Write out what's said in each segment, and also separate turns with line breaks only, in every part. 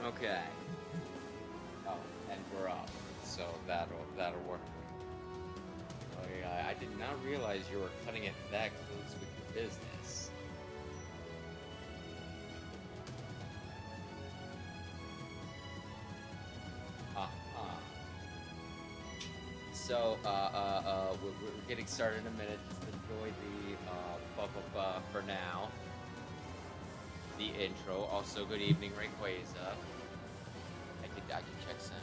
Okay. Oh, and we're up. So that'll work. Oh yeah, I did not realize you were cutting it that close with your business. Uh-huh. So, we're getting started in a minute. Just enjoy the, for now. The intro. Also, good evening, Rayquaza. I can check sound.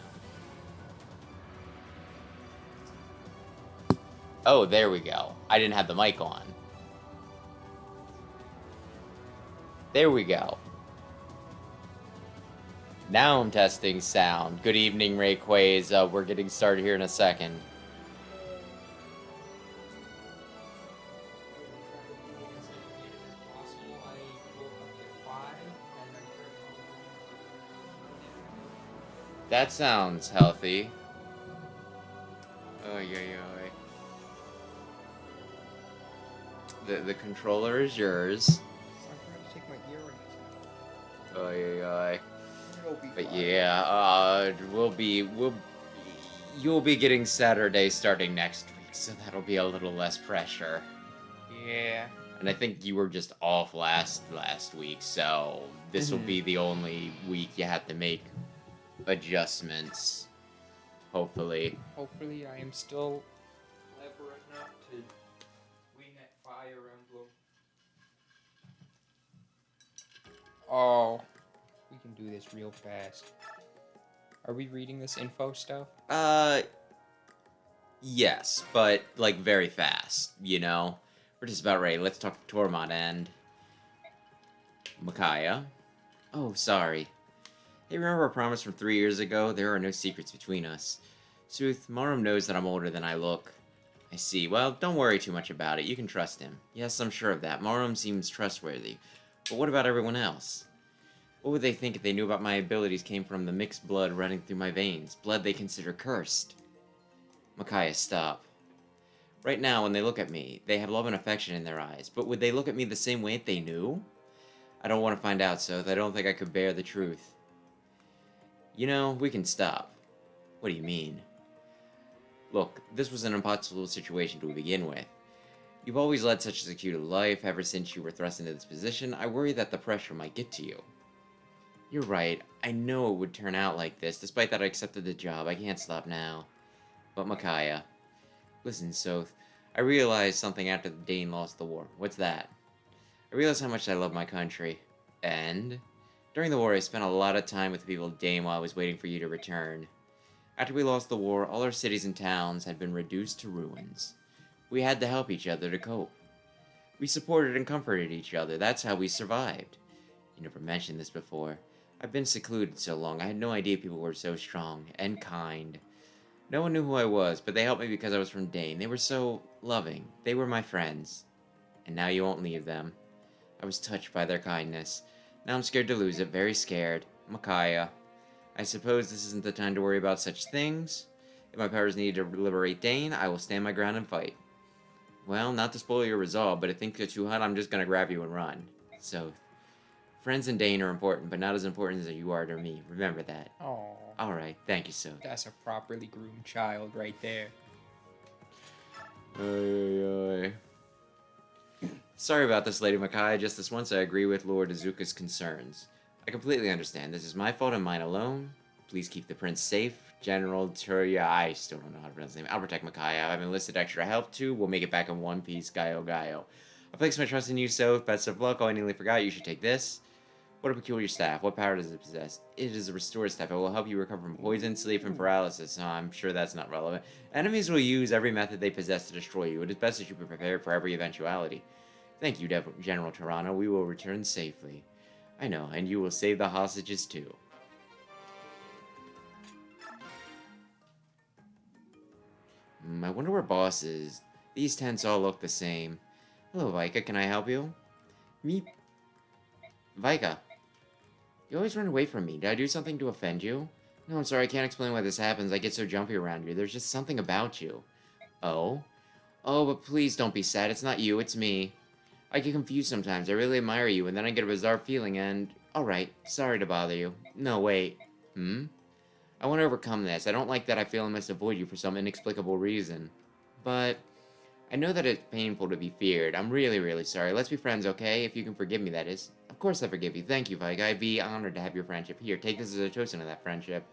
Oh, there we go. I didn't have the mic on. There we go. Now I'm testing sound. Good evening, Rayquaza. We're getting started here in a second. That sounds healthy. Oh, yeah. The controller is yours.
I'm trying to take my earrings out.
Oh, yeah.
It'll be
But
fine.
yeah, you'll be getting Saturday starting next week, so that'll be a little less pressure.
Yeah.
And I think you were just off last week, so this will be the only week you have to make adjustments. Hopefully.
Hopefully, I am still clever enough to win at Fire Emblem. Oh, we can do this real fast. Are we reading this info stuff?
Yes, but like very fast, you know? We're just about ready. Let's talk to Tormod and Micaiah. Oh, sorry. Hey, remember our promise from 3 years ago? There are no secrets between us. Sooth, Marum knows that I'm older than I look. I see. Well, don't worry too much about it. You can trust him. Yes, I'm sure of that. Marum seems trustworthy. But what about everyone else? What would they think if they knew about my abilities came from the mixed blood running through my veins? Blood they consider cursed. Micaiah, stop. Right now, when they look at me, they have love and affection in their eyes. But would they look at me the same way if they knew? I don't want to find out, Sooth. I don't think I could bear the truth. You know, we can stop. What do you mean? Look, this was an impossible situation to begin with. You've always led such a secluded life ever since you were thrust into this position. I worry that the pressure might get to you. You're right. I know it would turn out like this. Despite that I accepted the job, I can't stop now. But Micaiah. Listen, Sooth. I realized something after Daein lost the war. What's that? I realized how much I love my country. And? During the war, I spent a lot of time with the people of Daein while I was waiting for you to return. After we lost the war, all our cities and towns had been reduced to ruins. We had to help each other to cope. We supported and comforted each other. That's how we survived. You never mentioned this before. I've been secluded so long, I had no idea people were so strong and kind. No one knew who I was, but they helped me because I was from Daein. They were so loving. They were my friends. And now you won't leave them. I was touched by their kindness. Now I'm scared to lose it, very scared. Micaiah. I suppose this isn't the time to worry about such things. If my powers need to liberate Daein, I will stand my ground and fight. Well, not to spoil your resolve, but if things get too hot, I'm just gonna grab you and run. So, friends in Daein are important, but not as important as you are to me. Remember that.
Oh.
Alright, thank you, so.
That's a properly groomed child right there.
Sorry about this, Lady Micaiah. Just this once I agree with Lord Azuka's concerns. I completely understand. This is my fault and mine alone. Please keep the prince safe. General Turia, I still don't know how to pronounce his name. I'll protect Micaiah. I've enlisted extra help too. We'll make it back in one piece. Gaio Gaio. I place my trust in you, so best of luck. Oh, I nearly forgot. You should take this. What a peculiar staff. What power does it possess? It is a restore staff. It will help you recover from poison, sleep, and paralysis. Oh, I'm sure that's not relevant. Enemies will use every method they possess to destroy you. It is best that you be prepared for every eventuality. Thank you, General Toronto. We will return safely. I know, and you will save the hostages too. I wonder where Boss is. These tents all look the same. Hello, Vika. Can I help you? Me? Vika. You always run away from me. Did I do something to offend you? No, I'm sorry. I can't explain why this happens. I get so jumpy around you. There's just something about you. Oh? Oh, but please don't be sad. It's not you. It's me. I get confused sometimes. I really admire you, and then I get a bizarre feeling, and Alright, sorry to bother you. No, wait. I want to overcome this. I don't like that I feel I must avoid you for some inexplicable reason. But I know that it's painful to be feared. I'm really, really sorry. Let's be friends, okay? If you can forgive me, that is. Of course I forgive you. Thank you, Vike. I'd be honored to have your friendship. Here, take this as a token of that friendship.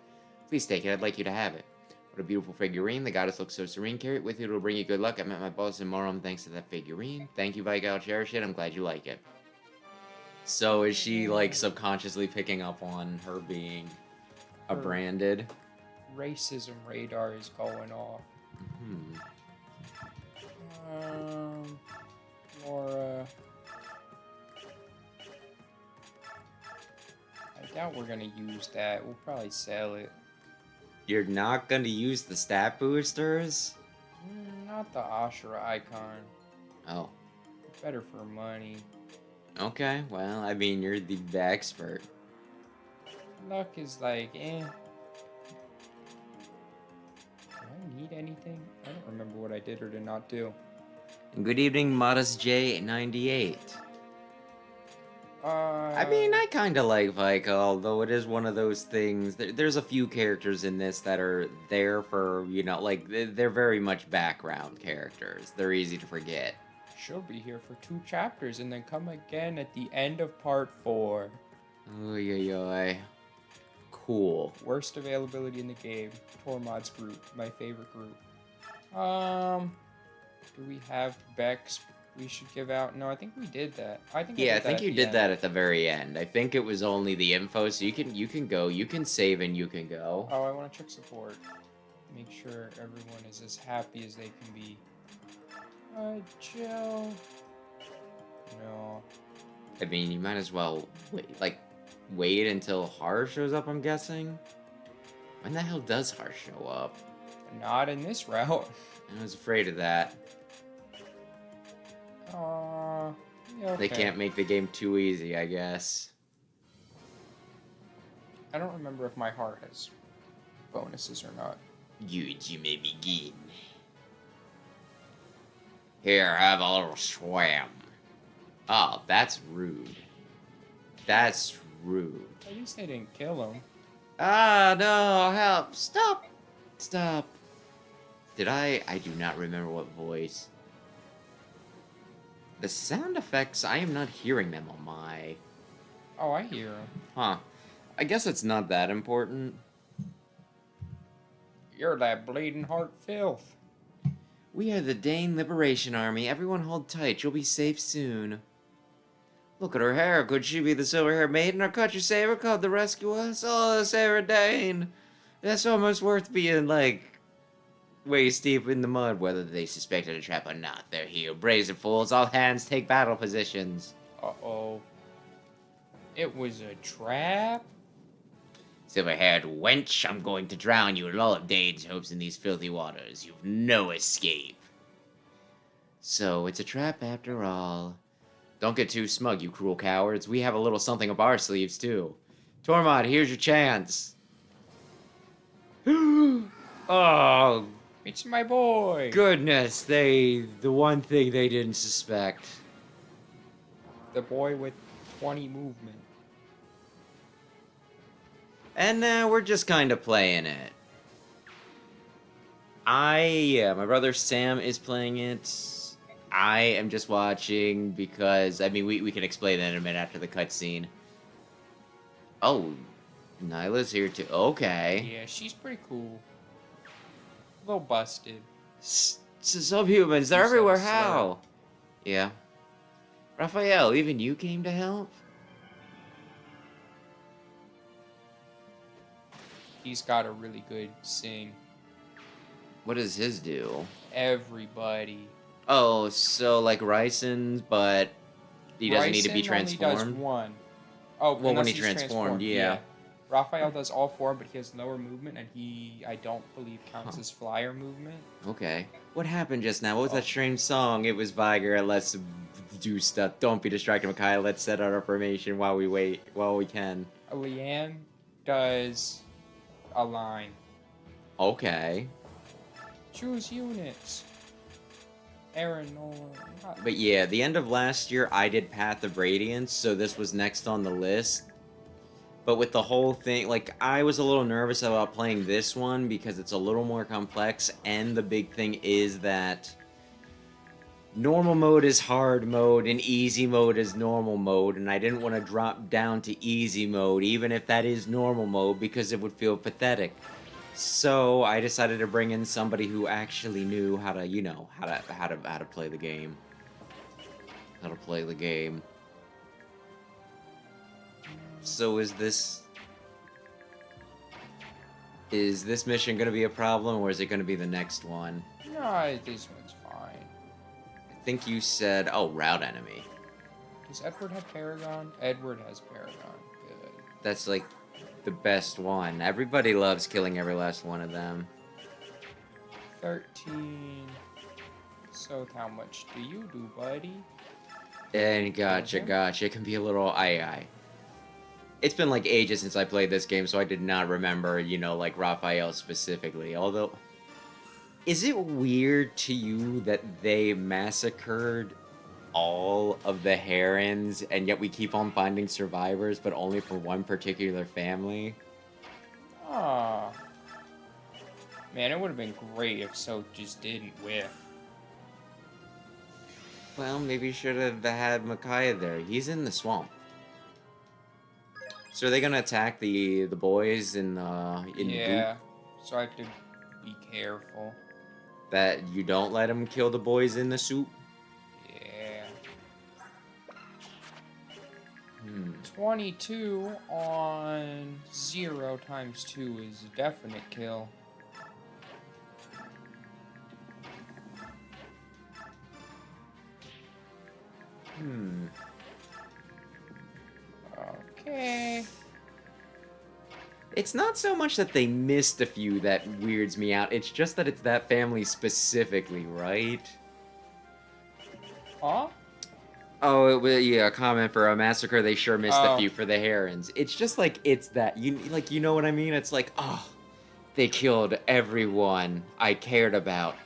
Please take it. I'd like you to have it. What a beautiful figurine. The goddess looks so serene. Carry it with you. It'll bring you good luck. I met my boss in Morum thanks to that figurine. Thank you, Vike. I'll cherish it. I'm glad you like it. So is she, like, subconsciously picking up on her being a branded?
Racism radar is going off. Laura. I doubt we're gonna use that. We'll probably sell it.
You're not gonna use the stat boosters?
Not the Ashura icon.
Oh.
Better for money.
Okay, well, I mean, you're the expert.
Luck is like, eh. Do I need anything? I don't remember what I did or did not do.
Good evening, Modest J98. I mean, I kind of like Vika, although it is one of those things. There's a few characters in this that are there for, you know, like, they're very much background characters. They're easy to forget.
She'll be here for 2 chapters and then come again at the end of part 4.
Oy. Cool.
Worst availability in the game. Tormod's group. My favorite group. Do we have Bex we should give out? No, I think we did that. I think
you did that at the very end. I think it was only the info, so you can go, you can save and you can go.
Oh, I want to check support. Make sure everyone is as happy as they can be. Jill. No.
I mean, you might as well wait until Har shows up, I'm guessing. When the hell does Har show up?
Not in this route.
I was afraid of that.
Yeah, okay.
They can't make the game too easy, I guess.
I don't remember if my heart has bonuses or not.
You may begin. Here, have a little swam. Oh, that's rude. That's rude.
At least they didn't kill him.
Ah, no, help. Stop. Stop. Did I do not remember what voice. The sound effects, I am not hearing them on my...
Oh, I hear him.
Huh. I guess it's not that important.
You're that bleeding heart filth.
We are the Daein Liberation Army. Everyone hold tight. You'll be safe soon. Look at her hair. Could she be the silver-haired maiden or cut your saber called to rescue us? Oh, Sarah Daein. That's almost worth being, like, waist deep in the mud. Whether they suspected a trap or not, they're here. Brazen fools. All hands take battle positions.
Uh-oh. It was a trap?
Silver-haired wench, I'm going to drown you and all of Dane's hopes in these filthy waters. You've no escape. So, it's a trap after all. Don't get too smug, you cruel cowards. We have a little something up our sleeves, too. Tormod, here's your chance. Oh,
it's my boy.
Goodness, the one thing they didn't suspect.
The boy with 20 movement.
And we're just kind of playing it. My brother Sam is playing it. I am just watching because, I mean, we can explain that in a minute after the cutscene. Oh, Nyla's here too. Okay.
Yeah, she's pretty cool. A little busted.
Subhumans, they're everywhere. How? Yeah. Raphael, even you came to help?
He's got a really good sing.
What does his do?
Everybody.
Oh, so like Ryson's, but he doesn't need to be transformed?
Only does one. Oh,
well, when he's transformed, yeah.
Raphael does all 4, but he has lower movement, and I don't believe, counts as flyer movement.
Okay. What happened just now? What was that strange song? It was Viger. Let's do stuff. Don't be distracted, Micaiah. Let's set our formation while we wait, while we can.
Leanne does a line.
Okay.
Choose units. Aaron, no.
But yeah, the end of last year, I did Path of Radiance, so this was next on the list. But with the whole thing, like, I was a little nervous about playing this one because it's a little more complex, and the big thing is that normal mode is hard mode, and easy mode is normal mode, and I didn't want to drop down to easy mode, even if that is normal mode, because it would feel pathetic. So I decided to bring in somebody who actually knew how to, you know, how to play the game. How to play the game. So is this mission gonna be a problem, or is it gonna be the next one?
No, this one's fine.
I think you said, oh, route enemy.
Does Edward have Paragon? Edward has Paragon. Good.
That's like the best one. Everybody loves killing every last one of them.
13. So how much do you do, buddy?
And gotcha. It can be a little aye. It's been like ages since I played this game, so I did not remember, you know, like Raphael specifically. Although, is it weird to you that they massacred all of the herons, and yet we keep on finding survivors, but only for one particular family?
Ah. Man, it would have been great if Soap just didn't whiff.
Well, maybe you should have had Micaiah there. He's in the swamp. So are they gonna attack the boys in the
Yeah, so I have to be careful.
that you don't let them kill the boys in the soup?
Yeah. 22 on 0 times 2 is a definite kill. Okay.
It's not so much that they missed a few that weirds me out. It's just that it's that family specifically, right?
Huh?
Oh, it was, yeah, a comment for a massacre. They sure missed a
Oh.
few for the herons. It's just like it's that you know what I mean? It's like, oh, they killed everyone I cared about.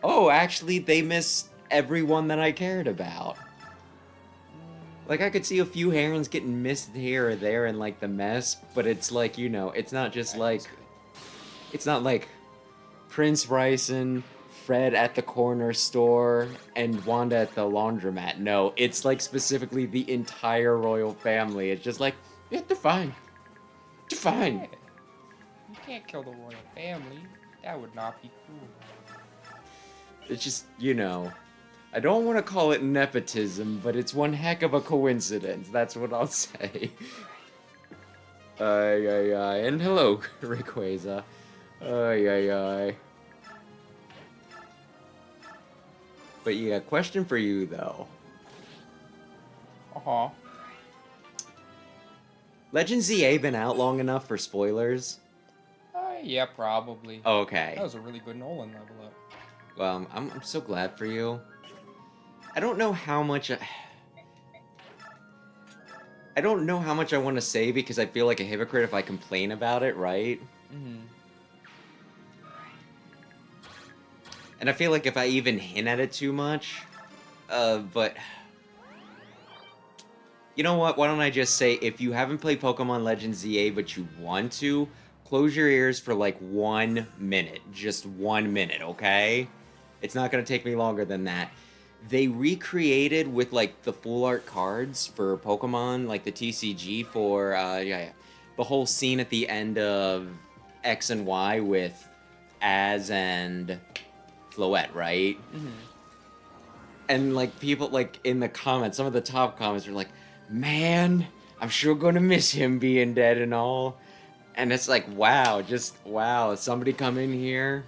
Oh, actually, they missed everyone that I cared about. Like, I could see a few herons getting missed here or there in, like, the mess, but it's like, you know, it's not just like... It's not like Prince Bryson, Fred at the corner store, and Wanda at the laundromat. No, it's, like, specifically the entire royal family. It's just like, yeah, they're fine. They're fine.
Yeah. You can't kill the royal family. That would not be cool.
It's just, you know... I don't want to call it nepotism, but it's one heck of a coincidence. That's what I'll say. And hello, Rayquaza. But yeah, question for you, though.
Uh-huh.
Legend ZA been out long enough for spoilers?
Yeah, probably.
Okay.
That was a really good Nolan level up.
Well, I'm so glad for you. I don't know how much I don't know how much I want to say because I feel like a hypocrite if I complain about it, right?
Mm-hmm.
And I feel like if I even hint at it too much, but you know what? Why don't I just say, if you haven't played Pokemon Legends ZA but you want to, close your ears for like 1 minute. Just 1 minute, okay? It's not going to take me longer than that. They recreated with like the full art cards for Pokemon, like the TCG for, the whole scene at the end of X and Y with Az and Floette, right?
Mm-hmm.
And like people like in the comments, some of the top comments are like, man, I'm sure gonna miss him being dead and all. And it's like, wow, just wow, somebody come in here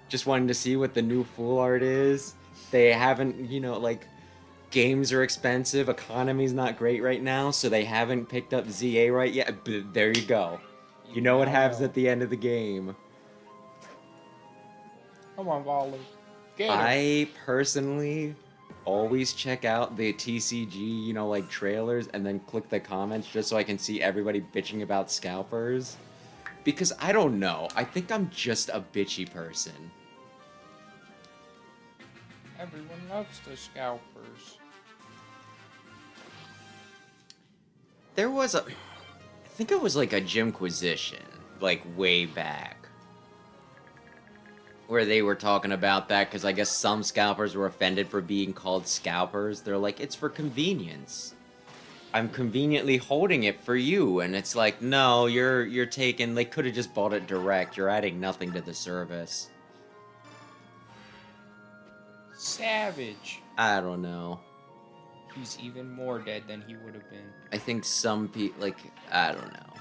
just wanting to see what the new full art is. They haven't, you know, like, games are expensive, economy's not great right now, so they haven't picked up ZA right yet. But there you go. You know what happens at the end of the game.
Come on, Volley. Get him.
I personally always check out the TCG, you know, like, trailers, and then click the comments just so I can see everybody bitching about scalpers. Because I don't know. I think I'm just a bitchy person.
Everyone loves the scalpers.
There was a... think it was like a Gymquisition, like way back. Where they were talking about that, because I guess some scalpers were offended for being called scalpers. They're like, it's for convenience. I'm conveniently holding it for you, and it's like, no, you're taking. They could have just bought it direct. You're adding nothing to the service.
Savage.
I don't know.
He's even more dead than he would have been.
I think some people, like, I don't know.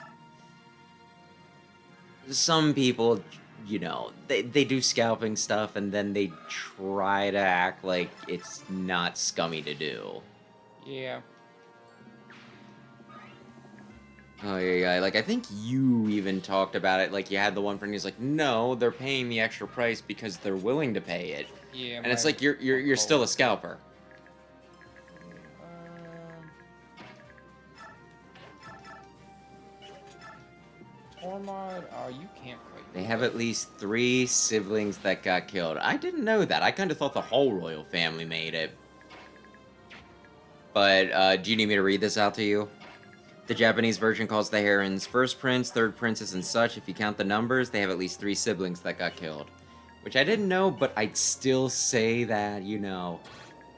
Some people, you know, they do scalping stuff, and then they try to act like it's not scummy to do.
Yeah.
Oh, yeah. Like, I think you even talked about it. Like, you had the one friend who's like, no, they're paying the extra price because they're willing to pay it.
Yeah.
And it's like, you're still a scalper.
Tormod, you can't quite.
They have at least 3 siblings that got killed. I didn't know that. I kind of thought the whole royal family made it. But, do you need me to read this out to you? The Japanese version calls the Herons first prince, third princess, and such. If you count the numbers, they have at least 3 siblings that got killed. Which I didn't know, but I'd still say that, you know,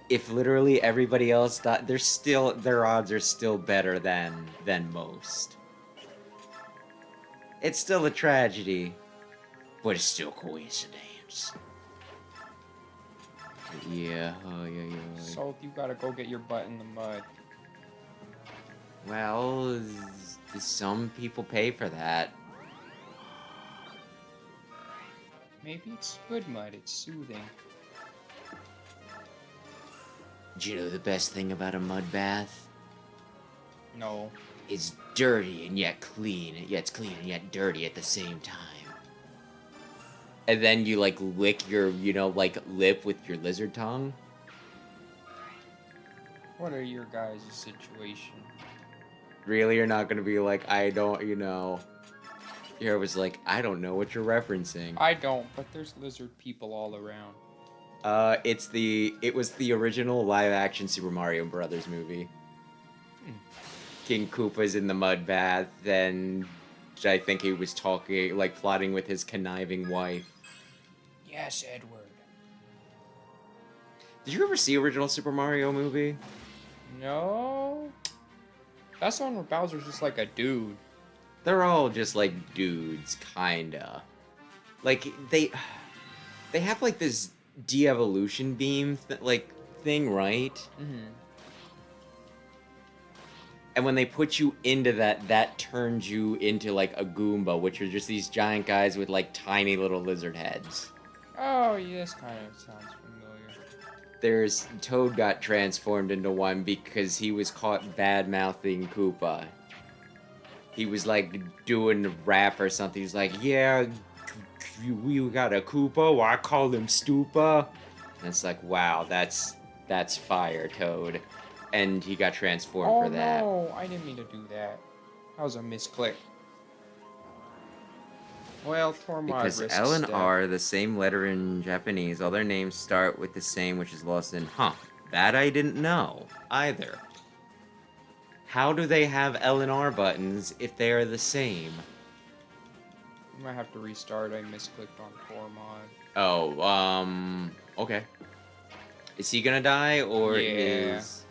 if literally everybody else died, their odds are still better than most. It's still a tragedy, but it's still coincidence. Yeah, oh yeah.
So you gotta go get your butt in the mud.
Well, some people pay for that.
Maybe it's good mud, it's soothing.
Do you know the best thing about a mud bath?
No.
It's dirty and yet clean. Yeah, it's clean and yet dirty at the same time. And then you, like, lick your, you know, like, lip with your lizard tongue.
What are your guys' situation?
Really, you're not gonna be like, I don't, you know. Here was like, I don't know what you're referencing.
I don't, but there's lizard people all around.
It was the original live-action Super Mario Brothers movie. King Koopa's in the mud bath, and I think he was talking, like, plotting with his conniving wife.
Yes, Edward.
Did you ever see original Super Mario movie?
No. That's the one where Bowser's just like a dude.
They're all just, like, dudes, kinda. Like, they have, like, this de-evolution beam, thing, right?
Mm-hmm.
And when they put you into that turns you into, like, a Goomba, which are just these giant guys with, like, tiny little lizard heads.
Oh, yeah, this kind of sounds familiar.
Toad got transformed into one because he was caught bad-mouthing Koopa. He was, like, doing a rap or something. He's like, yeah, we got a Koopa, well, I call him Stupa. And it's like, wow, that's fire, Toad. And he got transformed for that.
Oh, no, I didn't mean to do that. That was a misclick. Well, Tormod
Because
risks
L and
death.
R are the same letter in Japanese. All their names start with the same, which is lost in. Huh. That I didn't know either. How do they have L and R buttons if they are the same?
I might have to restart. I misclicked on Tormod.
Oh, okay. Is he gonna die, or
Yeah.
is...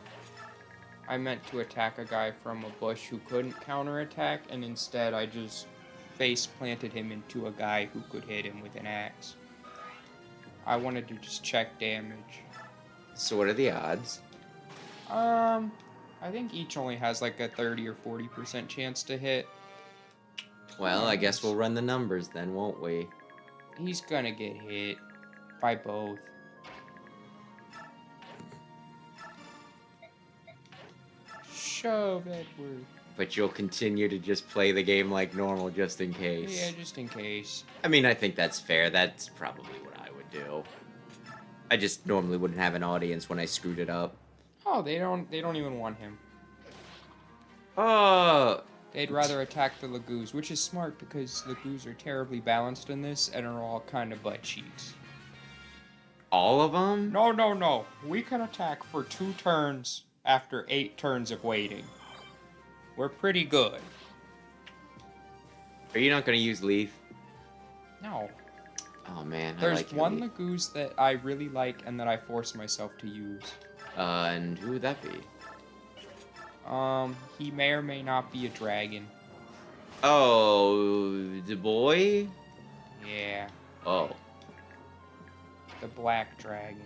I meant to attack a guy from a bush who couldn't counterattack, and instead I just face planted him into a guy who could hit him with an axe. I wanted to just check damage.
So what are the odds?
I think each only has like a 30 or 40% chance to hit.
Well, I guess we'll run the numbers then, won't we?
He's gonna get hit by both. Shove, Edward.
But you'll continue to just play the game like normal just in case.
Yeah, just in case.
I mean, I think that's fair. That's probably what I would do. I just normally wouldn't have an audience when I screwed it up.
Oh, they don't even want him.
Oh!
They'd rather attack the Lagoos, which is smart because Lagoos are terribly balanced in this and are all kind of butt cheeks.
All of them?
No. We can attack for 2 turns after 8 turns of waiting. We're pretty good.
Are you not gonna use Leaf?
No.
Oh man, I
There's
like
one
Leaf.
Lagoose that I really like and that I force myself to use.
And who would that be?
He may or may not be a dragon.
Oh, the boy?
Yeah,
Oh.
the black dragon.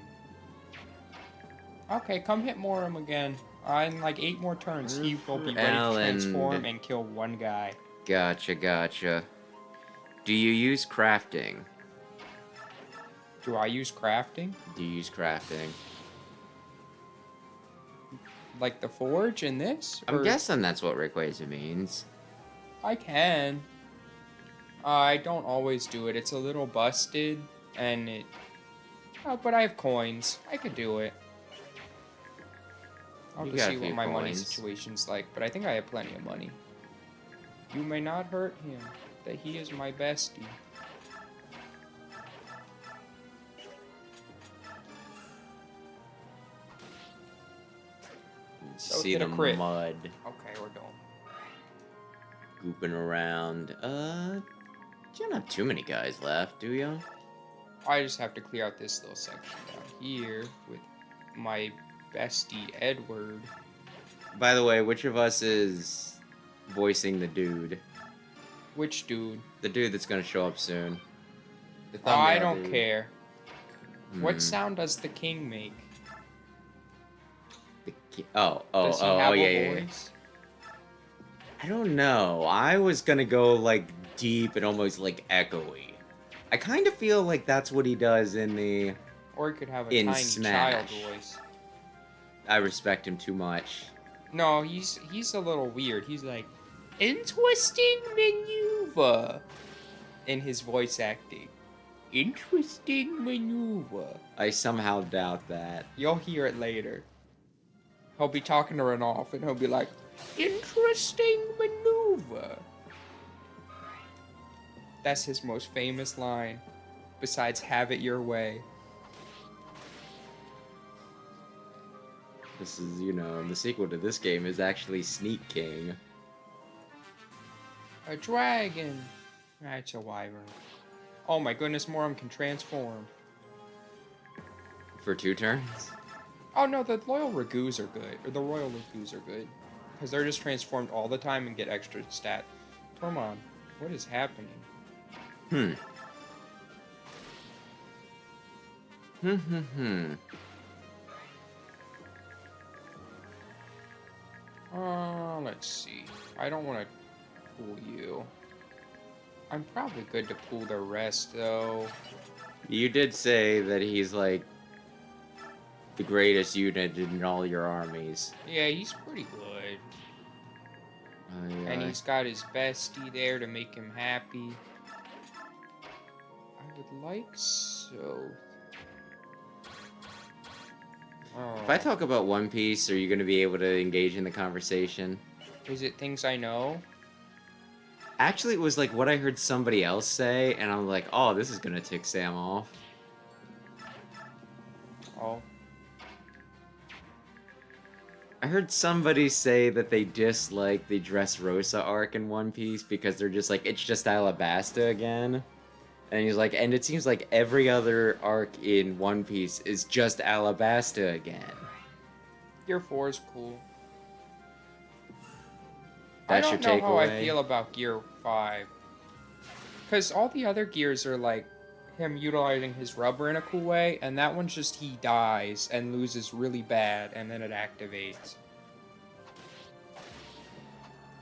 Okay, come hit Moram again. In like 8 more turns, he will be ready to
Alan.
transform and kill one guy.
Gotcha, gotcha. Do you use crafting?
Do I use crafting?
Do you use crafting?
Like the forge in this?
I'm
Or-
guessing that's what Rayquaza means.
I can. I don't always do it. It's a little busted, and it... Oh, but I have coins. I could do it. I'll
You
have to
got
see
a
what
few
my money
coins.
situation's like, but I think I have plenty of money. You may not hurt him, that he is my bestie. So
See
get a
the
crit.
mud
Okay, we're done.
gooping around. You don't have too many guys left, do you?
I just have to clear out this little section down here with my bestie Edward.
By the way, which of us is voicing the dude?
Which dude?
The dude that's gonna show up soon. The
I
thumbnail
don't
dude.
care. What
Hmm.
sound does the king make? Does he have a voice?
I don't know. I was gonna go like deep and almost like echoey. I kind of feel like that's what he does in the.
Or he could have a
In
tiny child
Smash.
voice.
I respect him too much.
No, he's a little weird. He's like, interesting maneuver in his voice acting. Interesting maneuver.
I somehow doubt that.
You'll hear it later. He'll be talking to Ranulph and he'll be like, interesting maneuver. That's his most famous line, besides have it your way.
This is, you know, the sequel to this game is actually Sneak King.
A dragon. That's a wyvern. Oh my goodness, Moram can transform.
For 2 turns?
Oh no, the Royal Ragoos are good. Or the Royal Ragoos are good. Because they're just transformed all the time and get extra stat. Tormon, what is happening?
Hmm.
Let's see. I don't want to pull you. I'm probably good to pull the rest, though.
You did say that he's like the greatest unit in all your armies.
Yeah, he's pretty good.
Aye,
And
aye.
he's got his bestie there to make him happy. I would like so. Oh.
If I talk about One Piece, are you going to be able to engage in the conversation?
Is it things I know?
Actually, it was like what I heard somebody else say, and I'm like, oh, this is going to tick Sam off.
Oh.
I heard somebody say that they dislike the Dressrosa arc in One Piece because they're just like, it's just Alabasta again. And he's like, and it seems like every other arc in One Piece is just Alabasta again.
Gear 4 is cool.
That's
I
your
don't know how I
takeaway?
feel about Gear 5. Because all the other gears are like him utilizing his rubber in a cool way, and that one's just he dies and loses really bad, and then it activates.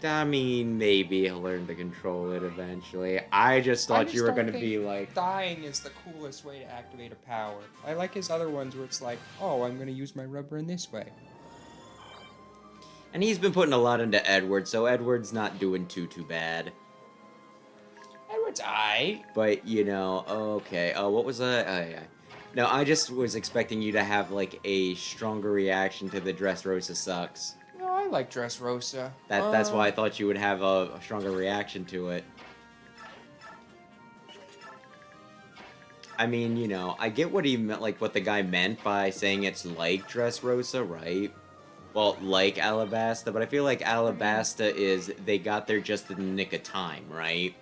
I mean, maybe he'll learn to control it eventually. I just thought you were going to be like...
Dying is the coolest way to activate a power. I like his other ones where it's like, oh, I'm going to use my rubber in this way.
And he's been putting a lot into Edward, so Edward's not doing too bad.
Edward's aight.
But, you know, okay. What was that? Oh, yeah. No, I just was expecting you to have, like, a stronger reaction to the Dressrosa sucks.
No, I like Dressrosa.
That's why I thought you would have a stronger reaction to it. I mean, you know, I get what he meant, like, what the guy meant by saying it's like Dressrosa, right? Well, like Alabasta, but I feel like Alabasta is, they got there just in the nick of time, right?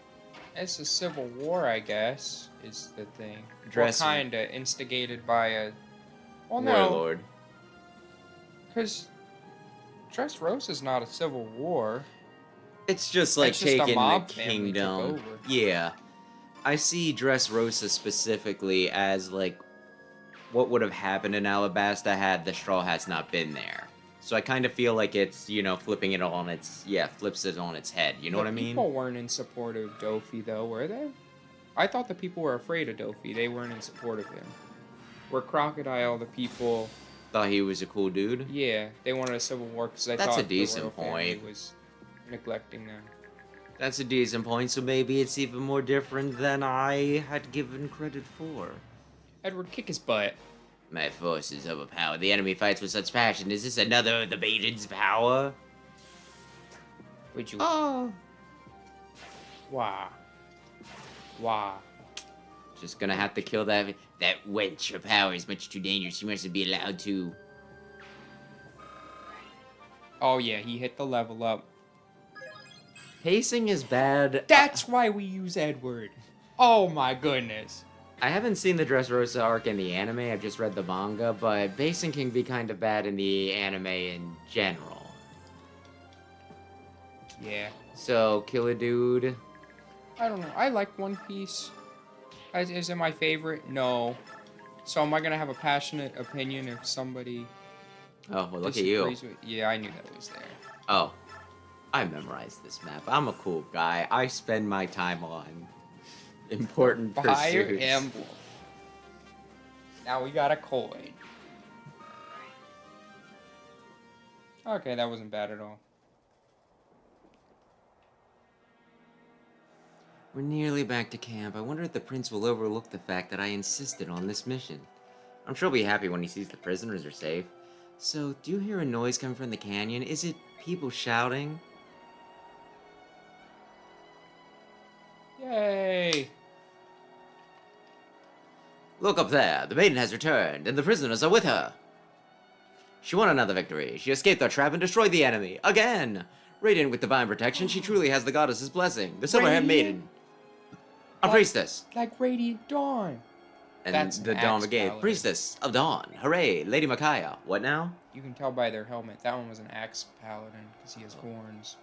It's a civil war, I guess, is the thing.
Dress-
Well, kinda instigated by a. Well, no,
Warlord.
because Dressrosa's not a civil war.
It's just like
It's just a
taking
mob
the
family took
kingdom.
over.
Yeah. I see Dressrosa specifically as like what would have happened in Alabasta had the Straw Hats not been there. So I kind of feel like it's, you know, flipping it on its, flips it on its head. You know what I mean?
People weren't in support of Dofi, though, were they? I thought the people were afraid of Dofi. They weren't in support of him. Were Crocodile the people?
Thought he was a cool dude.
Yeah, they wanted a civil war because they
That's
thought
a decent
the royal family
point.
was neglecting them.
That's a decent point, so maybe it's even more different than I had given credit for.
Edward, kick his butt.
My forces overpower. The enemy fights with such passion. Is this another of the Maiden's power?
Would you?
Oh.
Why? Why?
Just gonna have to kill that wench. Her power is much too dangerous. She mustn't be allowed to.
Oh yeah, he hit the level up.
Pacing is bad.
That's why we use Edward. Oh my goodness.
I haven't seen the Dressrosa arc in the anime. I've just read the manga, but pacing can be kind of bad in the anime in general.
Yeah.
So, kill a dude.
I don't know. I like One Piece. Is it my favorite? No. So am I gonna have a passionate opinion if somebody
Oh, well, look at you.
disagrees with? Yeah, I knew that was there.
Oh, I memorized this map. I'm a cool guy. I spend my time on important
Fire
pursuits.
Emblem. Now we got a coin. Okay, that wasn't bad at all.
We're nearly back to camp. I wonder if the prince will overlook the fact that I insisted on this mission. I'm sure he'll be happy when he sees the prisoners are safe. So, do you hear a noise coming from the canyon? Is it people shouting?
Yay!
Look up there. The maiden has returned, and the prisoners are with her. She won another victory. She escaped our trap and destroyed the enemy. Again! Radiant with divine protection, she truly has the goddess's blessing. The Silverhand Maiden. A priestess.
Like Radiant Dawn.
And
That's
the
an
Dawn
axe
Brigade.
paladin.
Priestess of Dawn. Hooray. Lady Micaiah. What now?
You can tell by their helmet. That one was an axe paladin because he has horns.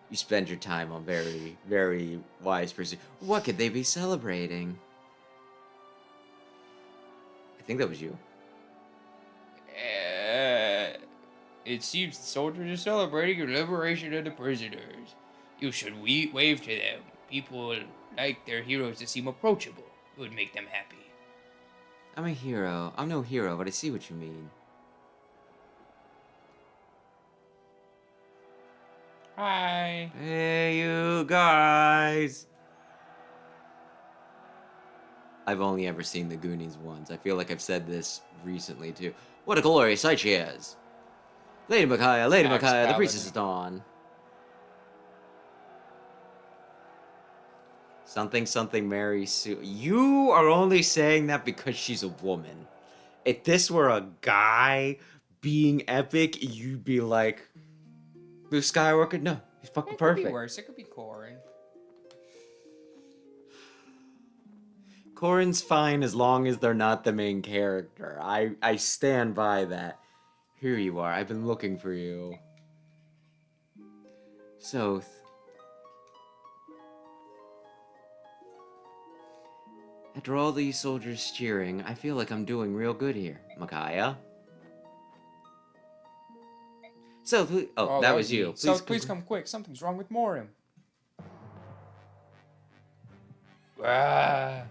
You spend your time on very, very wise pursuit. What could they be celebrating? I think that was you.
It seems the soldiers are celebrating your liberation of the prisoners. You should wave to them. People like their heroes to seem approachable. It would make them happy.
I'm a hero. I'm no hero, but I see what you mean.
Hi.
Hey, you guys! I've only ever seen the Goonies once. I feel like I've said this recently, too. What a glorious sight she is! Lady Micaiah, Lady
Axe
Micaiah, the
Paladin.
priestess is Dawn. Something, something, Mary Sue. You are only saying that because she's a woman. If this were a guy being epic, you'd be like, Luke Skywalker? No, he's fucking
It
perfect.
could be worse. It could be Corin.
Corin's fine as long as they're not the main character. I stand by that. Here you are. I've been looking for you. Soth. After all these soldiers cheering, I feel like I'm doing real good here. Micaiah? Soth, oh, that was you.
So please come quick. Something's wrong with Morim. Ah.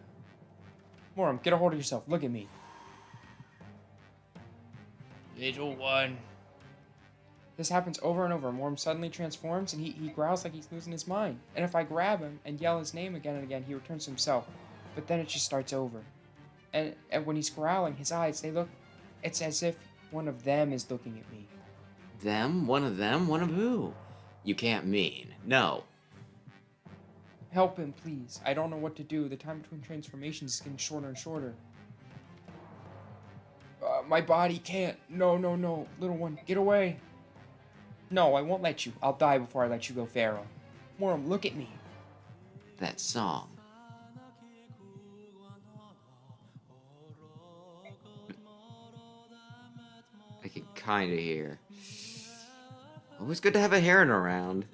Morim, get a hold of yourself. Look at me. Little one. This happens over and over. Morim suddenly transforms and he growls like he's losing his mind. And if I grab him and yell his name again and again, he returns to himself. But then it just starts over. And when he's growling, his eyes, they look... It's as if one of them is looking at me.
Them? One of them? One of who? You can't mean. No.
Help him, please. I don't know what to do. The time between transformations is getting shorter and shorter. My body can't. No. Little one, get away. No, I won't let you. I'll die before I let you go, Pharaoh. Morim, look at me.
that song? I can kind of hear. Always good to have a heron around.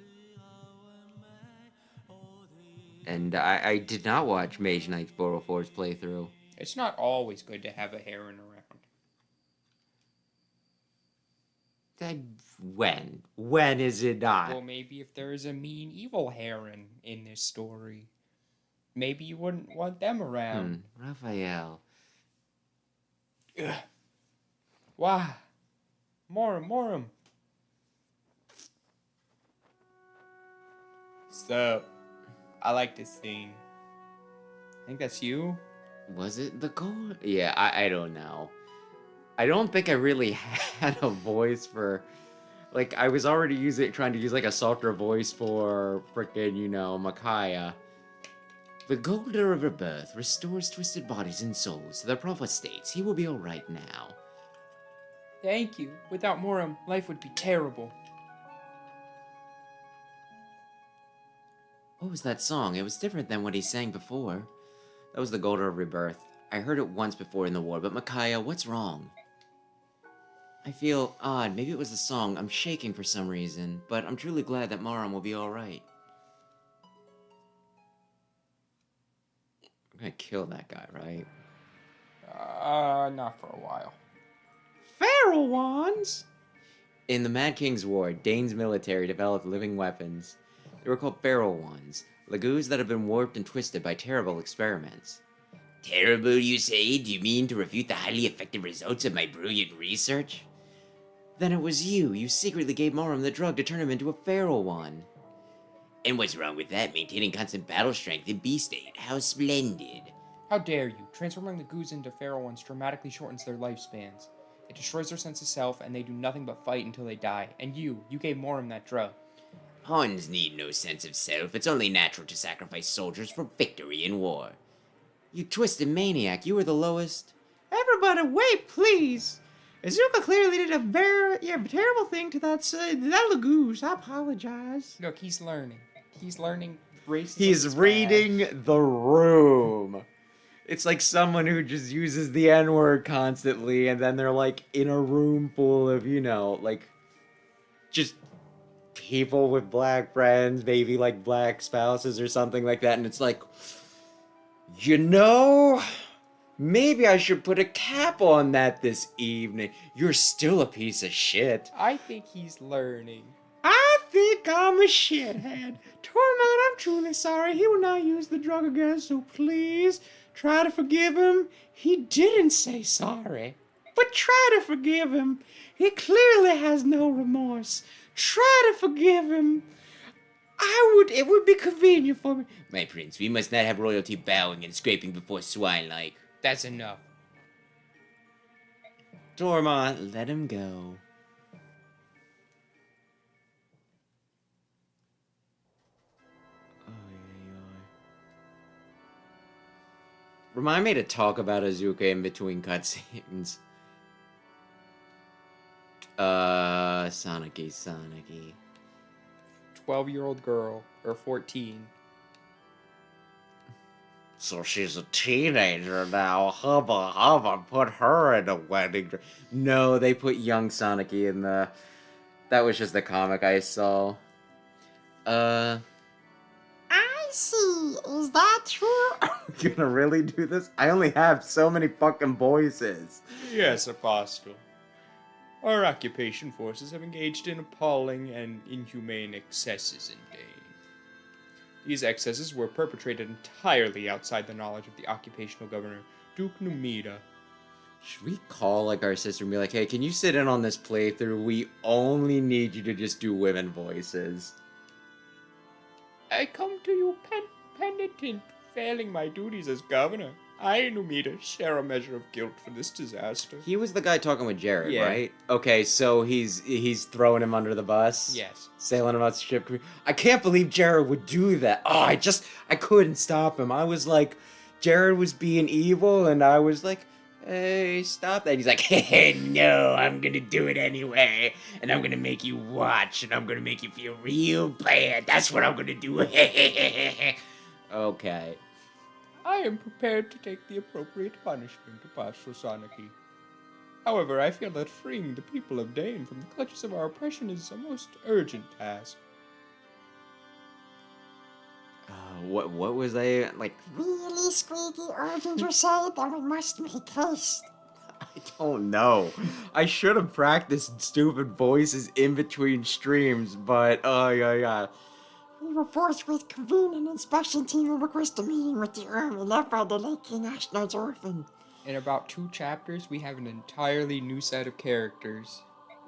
And I did not watch Mage Knight's Borrow Forge playthrough.
It's not always good to have a heron around.
When? When is it not?
Well, maybe if there is a mean, evil heron in this story, maybe you wouldn't want them around.
Raphael.
Ugh. Why? Morum. So, I like this scene. I think that's you.
Was it the gold? Yeah, I don't know. I don't think I really had a voice for... Like, I was already trying to use, like, a softer voice for frickin', you know, Micaiah. The Golder of Rebirth restores twisted bodies and souls to their proper states. He will be alright now.
Thank you. Without Morum, life would be terrible.
What was that song? It was different than what he sang before. That was the Golder of Rebirth. I heard it once before in the war, but Micaiah, what's wrong? I feel odd. Maybe it was the song. I'm shaking for some reason, but I'm truly glad that Maram will be alright. I'm gonna kill that guy, right?
Not for a while.
Feral ones? In the Mad King's War, Daein's military developed living weapons. They were called feral ones, lagoos that have been warped and twisted by terrible experiments. Terrible, you say? Do you mean to refute the highly effective results of my brilliant research? Then it was you. You secretly gave Moram the drug to turn him into a feral one. And what's wrong with that? Maintaining constant battle strength in B-state. How splendid.
How dare you? Transforming the goos into feral ones dramatically shortens their lifespans. It destroys their sense of self, and they do nothing but fight until they die. And you gave Moram that drug.
Pawns need no sense of self. It's only natural to sacrifice soldiers for victory in war. You twisted maniac. You were the lowest. Everybody, wait, please. Azuka clearly did a terrible thing to that lagoose. I apologize.
Look, he's learning. He's learning racism.
He's reading the room. It's like someone who just uses the N-word constantly, and then they're like in a room full of, you know, like just people with black friends, maybe like black spouses or something like that, and it's like, you know, maybe I should put a cap on that this evening. You're still a piece of shit.
I think he's learning.
I think I'm a shithead. Torment, I'm truly sorry. He will not use the drug again, so please try to forgive him. He didn't say sorry, but try to forgive him. He clearly has no remorse. Try to forgive him. It would be convenient for me. My prince, we must not have royalty bowing and scraping before swine like.
That's enough.
Dormont, let him go. Remind me to talk about Azuka in between cutscenes. Soniki.
12-year-old girl, or 14.
So she's a teenager now. Hubba, put her in a wedding dress. No, they put young Soniki in the... That was just the comic I saw. I see. Is that true? Are we gonna really do this? I only have so many fucking voices.
Yes, Apostle. Our occupation forces have engaged in appalling and inhumane excesses in Daein. These excesses were perpetrated entirely outside the knowledge of the occupational governor, Duke Numida.
Should we call, like, our sister and be like, hey, can you sit in on this playthrough? We only need you to just do women voices.
I come to you penitent, failing my duties as governor. I, Numida, share a measure of guilt for this disaster.
He was the guy talking with Jared,
Yeah.
right? Okay, so he's throwing him under the bus?
Yes.
Sailing him out to ship. I can't believe Jared would do that. Oh, I couldn't stop him. I was like, Jared was being evil, and I was like, hey, stop that. And he's like, hey, no, I'm gonna do it anyway. And I'm gonna make you watch, and I'm gonna make you feel real bad. That's what I'm gonna do. Okay.
I am prepared to take the appropriate punishment, Apostle Soniki. However, I feel that freeing the people of Daein from the clutches of our oppression is a most urgent task.
What was I like?
Really, Squeaky, urgent you say? Then we must make haste.
I don't know. I should have practiced stupid voices in between streams, but yeah.
We will forthwith convene an inspection team and request a meeting with the army led by the late King Ashnod's orphan.
In about 2 chapters, we have an entirely new set of characters.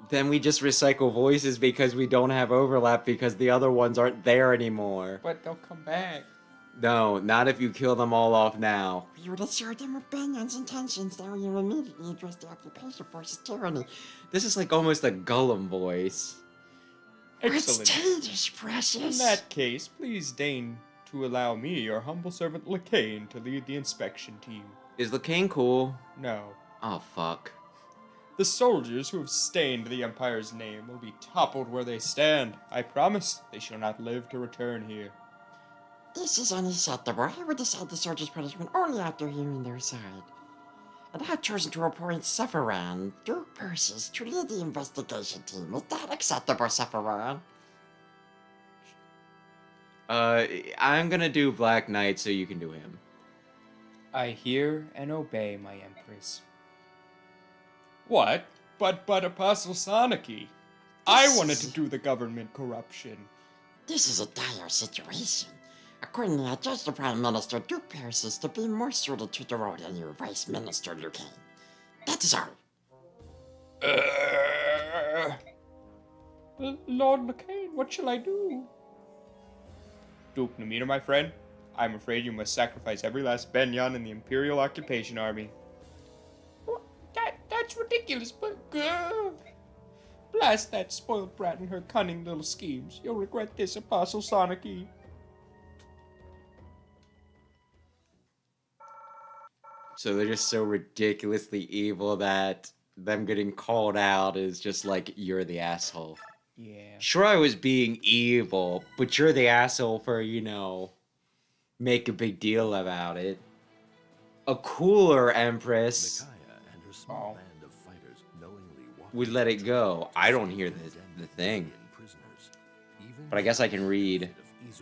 Then we just recycle voices because we don't have overlap because the other ones aren't there anymore.
But they'll come back.
No, not if you kill them all off now.
We will assure them of Begnion's intentions, then we will immediately address the occupation force's tyranny.
This is like almost a Gollum voice.
Excellent.
Let's this, precious.
In that case, please deign to allow me, your humble servant Lacane, to lead the inspection team.
Is Lacane cool?
No.
Oh, fuck.
The soldiers who have stained the Empire's name will be toppled where they stand. I promise they shall not live to return here.
This is unacceptable. I will decide the soldiers' punishment only after hearing their side. And I have chosen to appoint Sephiran, Duke Persis, to lead the investigation team. Is that acceptable, Sephiran?
I'm gonna do Black Knight so you can do him.
I hear and obey, my Empress. What? But Apostle Soniki. I wanted to do the government corruption.
This is a dire situation. Accordingly, I judge the Prime Minister, Duke Persis, to be more suited to the role than your Vice Minister, Lucane. That is all.
Lord Lacane, what shall I do? Duke Namina, my friend, I'm afraid you must sacrifice every last Begnion in the Imperial Occupation Army. That's ridiculous, but blast that spoiled brat and her cunning little schemes. You'll regret this, Apostle Soniki.
So they're just so ridiculously evil that them getting called out is just like, you're the asshole.
Yeah.
Sure, I was being evil, but you're the asshole for, make a big deal about it. A cooler Empress would let it go. I don't hear the thing. But I guess I can read.
News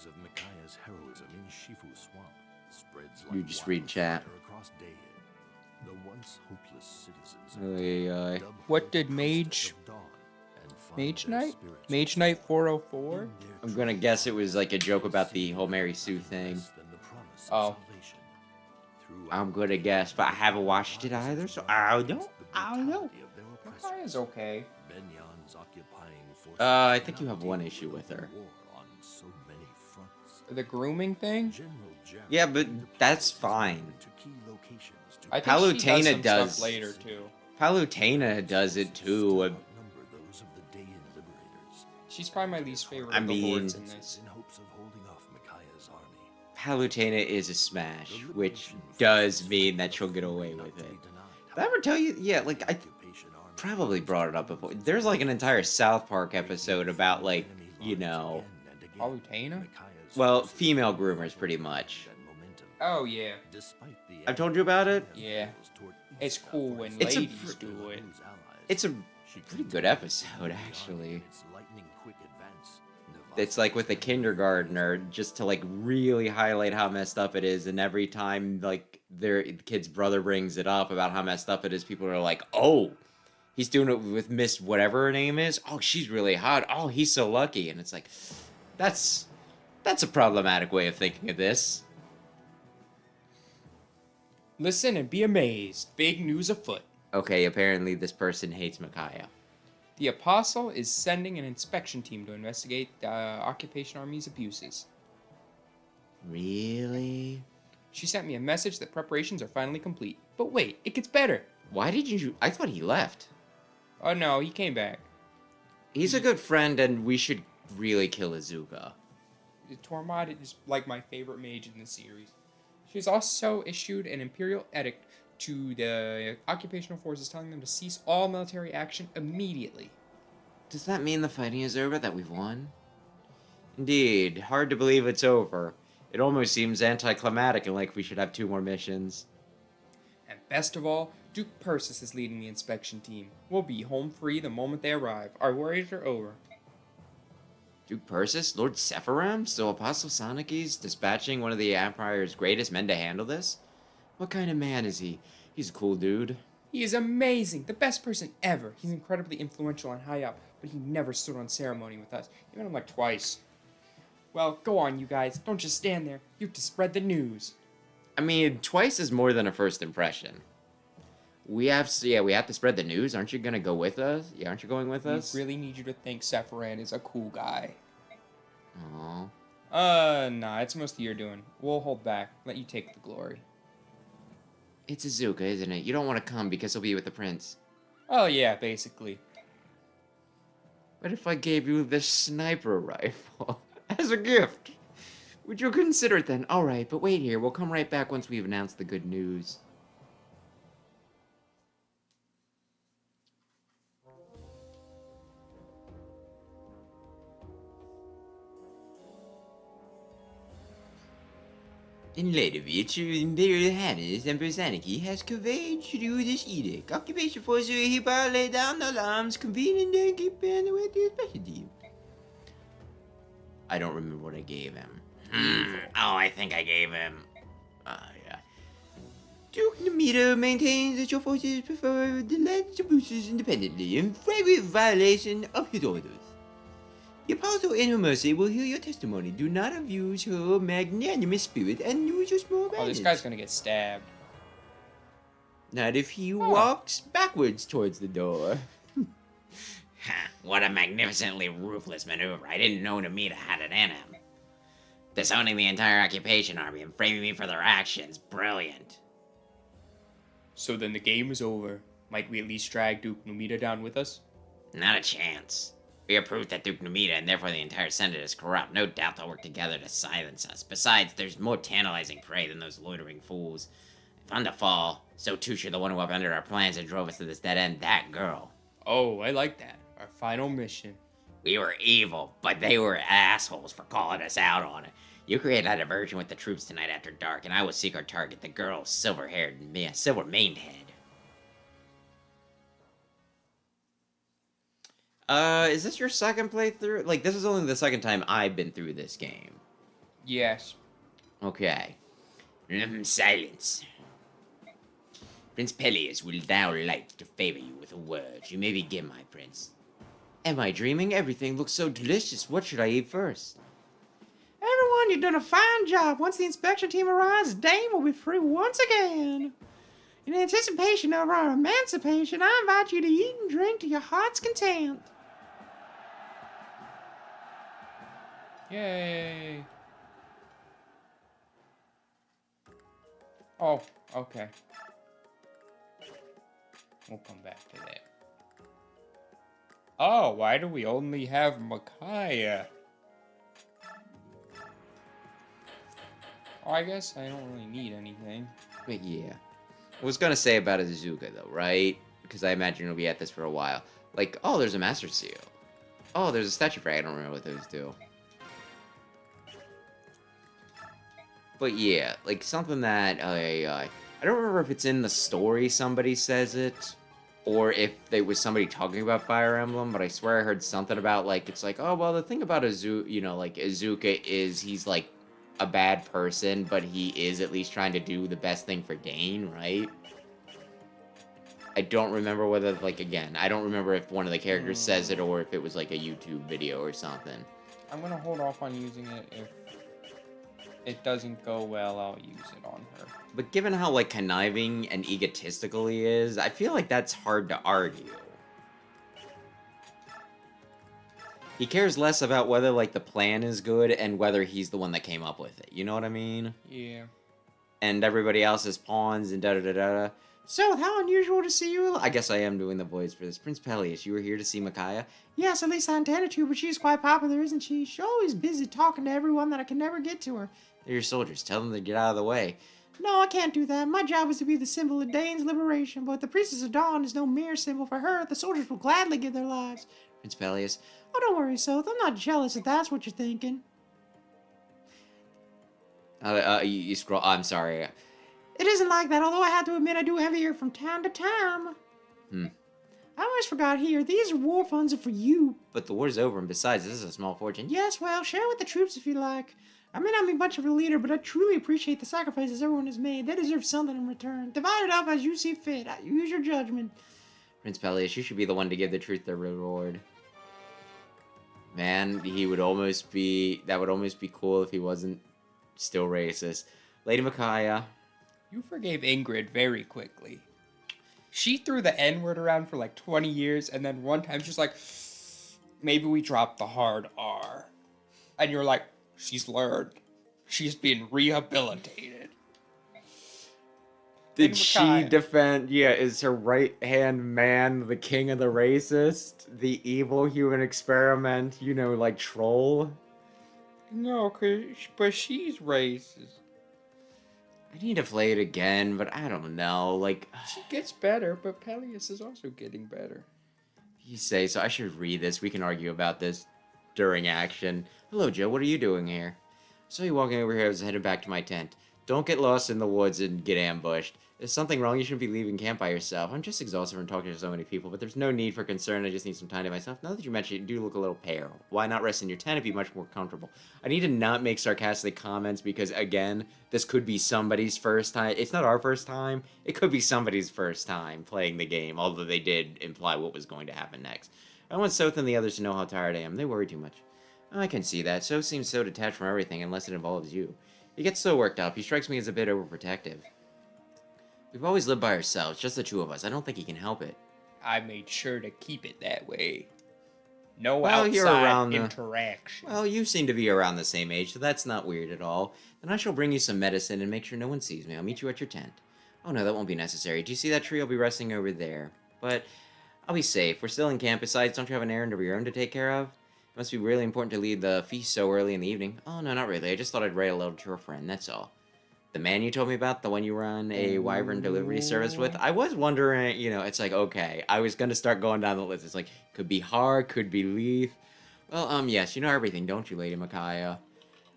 of Micaiah's heroism in Shifu Swamp spreads like
You just read chat.
across Daein. The once hopeless citizens of
What did Mage Knight? Mage Knight 404?
I'm gonna guess it was like a joke about the whole Mary Sue thing.
Oh.
I'm gonna guess, but I haven't watched it either, so I don't know.
Micaiah's okay.
I think you have one issue with her.
The grooming thing?
Yeah, but that's fine.
I think she does some
does.
stuff later too.
Palutena does it too.
She's probably my least favorite
I
of the
mean-
lords in this.
Palutena is a smash, which does mean that she'll get away with it. Did I ever tell you? Yeah, like, I probably brought it up before. There's like an entire South Park episode about, like,
Palutena?
well, female groomers, pretty much.
Oh yeah.
I've told you about it?
Yeah. It's cool when
It's a
ladies do it.
It's a pretty good episode, actually. It's like with a kindergartner, just to like really highlight how messed up it is, and every time like their kid's brother brings it up about how messed up it is, people are like, "Oh, he's doing it with Miss whatever her name is. Oh, she's really hot. Oh, he's so lucky." And it's like, that's a problematic way of thinking of this.
Listen and be amazed. Big news afoot.
Okay, apparently this person hates Micaiah.
The Apostle is sending an inspection team to investigate the Occupation Army's abuses.
Really?
She sent me a message that preparations are finally complete. But wait, it gets better.
Why did you? I thought he left.
Oh no, he came back.
He's a good friend, and we should really kill Izuka.
Tormod is like my favorite mage in the series. She's also issued an imperial edict to the occupational forces telling them to cease all military action immediately.
Does that mean the fighting is over, that we've won? Indeed, hard to believe it's over. It almost seems anticlimactic and like we should have 2 more missions.
And best of all, Duke Persis is leading the inspection team. We'll be home free the moment they arrive. Our worries are over.
Duke Persis? Lord Sephiram? So Apostle Sonic's dispatching one of the Empire's greatest men to handle this? What kind of man is he? He's a cool dude.
He is amazing, the best person ever. He's incredibly influential and high up, but he never stood on ceremony with us. He met him like twice. Well, go on, you guys. Don't just stand there. You have to spread the news.
I mean, twice is more than a first impression. We have to spread the news. Aren't you gonna go with us? Yeah, aren't you going with us?
We really need you to think Sephiran is a cool guy.
Aww.
Nah, it's mostly your doing. We'll hold back. Let you take the glory.
It's Izuka, isn't it? You don't want to come because he'll be with the prince.
Oh yeah, basically.
What if I gave you this sniper rifle as a gift? Would you consider it then? Alright, but wait here. We'll come right back once we've announced the good news. In light of which, Your Imperial Highness Emperor Zaniki has conveyed to you this edict. Occupation force hereby lay down their arms, convene and then keep in the way to your specialty. I don't remember what I gave him. Oh, I think I gave him... yeah. Duke Namita maintains that your forces prefer the lands of Bruce's independently in flagrant violation of his orders. The Apostle in her mercy will hear your testimony. Do not abuse her magnanimous spirit and use your small
Oh, this guy's gonna get stabbed.
Not if he walks backwards towards the door.
What a magnificently ruthless maneuver. I didn't know Namita had it in him. Disowning the entire occupation army and framing me for their actions. Brilliant.
So then the game is over. Might we at least drag Duke Numita down with us?
Not a chance. We are proof that Duke Namita and therefore the entire Senate is corrupt. No doubt they'll work together to silence us. Besides, there's more tantalizing prey than those loitering fools. If I'm to fall, so too should the one who upended our plans and drove us to this dead end, that girl.
Oh, I like that. Our final mission.
We were evil, but they were assholes for calling us out on it. You create a diversion with the troops tonight after dark, and I will seek our target, the girl silver-haired, silver-maned head.
Is this your second playthrough? Like, this is only the second time I've been through this game.
Yes.
Okay.
Silence. Prince Peleus will now like to favor you with a word. You may begin, my prince.
Am I dreaming? Everything looks so delicious. What should I eat first? Everyone, you've done a fine job. Once the inspection team arrives, Daein will be free once again. In anticipation of our emancipation, I invite you to eat and drink to your heart's content.
Yay. Oh, okay. We'll come back to that. Oh, why do we only have Micaiah? Oh, I guess I don't really need anything.
But yeah. I was gonna say about Izuka though, right? Because I imagine you'll be at this for a while. Like, oh, there's a Master Seal. Oh, there's a statue frag. I don't remember what those do. But yeah, like something that I don't remember if it's in the story somebody says it, or if there was somebody talking about Fire Emblem, but I swear I heard something about, like, it's like, oh, well, the thing about Izuka is he's, like, a bad person, but he is at least trying to do the best thing for Daein, right? I don't remember whether, like, again, I don't remember if one of the characters says it or if it was, like, a YouTube video or something.
I'm gonna hold off on using it. If it doesn't go well, I'll use it on her.
But given how, like, conniving and egotistical he is, I feel like that's hard to argue. He cares less about whether, like, the plan is good and whether he's the one that came up with it. You know what I mean?
Yeah.
And everybody else is pawns and da-da-da-da. So, how unusual to see you. I guess I am doing the voice for this. Prince Peleus, you were here to see Micaiah? Yes, at least I intended to, but she's quite popular, isn't she? She's always busy talking to everyone that I can never get to her. They're your soldiers. Tell them to get out of the way. No, I can't do that. My job is to be the symbol of Daein's liberation, but the Priestess of Dawn is no mere symbol for her. The soldiers will gladly give their lives. Prince Peleus, oh, don't worry, Soth. I'm not jealous if that's what you're thinking. You scroll. I'm sorry. It isn't like that, although I have to admit I do have it here from time to time. I almost forgot here. These war funds are for you. But the war's over, and besides, this is a small fortune. Yes, well, share with the troops if you like. I may not be much of a leader, but I truly appreciate the sacrifices everyone has made. They deserve something in return. Divide it up as you see fit. Use your judgment. Prince Peleus, you should be the one to give the truth their reward. Man, he would almost be... That would almost be cool if he wasn't still racist. Lady Micaiah.
You forgave Ingrid very quickly. She threw the N-word around for like 20 years, and then one time she's like, maybe we dropped the hard R. And you're like, she's learned. She's been rehabilitated.
Did she defend... Yeah, is her right-hand man the king of the racist? The evil human experiment, you know, like troll?
No, but she's racist.
I need to play it again, but I don't know, like...
She gets better, but Peleus is also getting better.
You say so. I should read this. We can argue about this during action. Hello, Joe. What are you doing here? I saw you walking over here. I was headed back to my tent. Don't get lost in the woods and get ambushed. If there's something wrong, you shouldn't be leaving camp by yourself. I'm just exhausted from talking to so many people, but there's no need for concern. I just need some time to myself. Now that you mention it, you do look a little pale. Why not rest in your tent and be much more comfortable? I need to not make sarcastic comments because, again, this could be somebody's first time. It's not our first time. It could be somebody's first time playing the game, although they did imply what was going to happen next. I want Sothe and the others to know how tired I am. They worry too much. I can see that. So seems so detached from everything unless it involves you. He gets so worked up. He strikes me as a bit overprotective. We've always lived by ourselves, just the two of us. I don't think he can help it.
I made sure to keep it that way. No
you're
outside interaction.
Well, you seem to be around the same age, so that's not weird at all. Then I shall bring you some medicine and make sure no one sees me. I'll meet you at your tent. Oh no, that won't be necessary. Do you see that tree? I'll be resting over there. But I'll be safe. We're still in camp. Besides, don't you have an errand of your own to take care of? It must be really important to lead the feast so early in the evening. Oh no, not really. I just thought I'd write a letter to a friend, that's all. The man you told me about, the one you run a wyvern delivery service with, I was wondering, you know, it's like, okay, I was going to start going down the list. It's like, could be hard, could be Leith. Well, yes, you know everything, don't you, Lady Micaiah?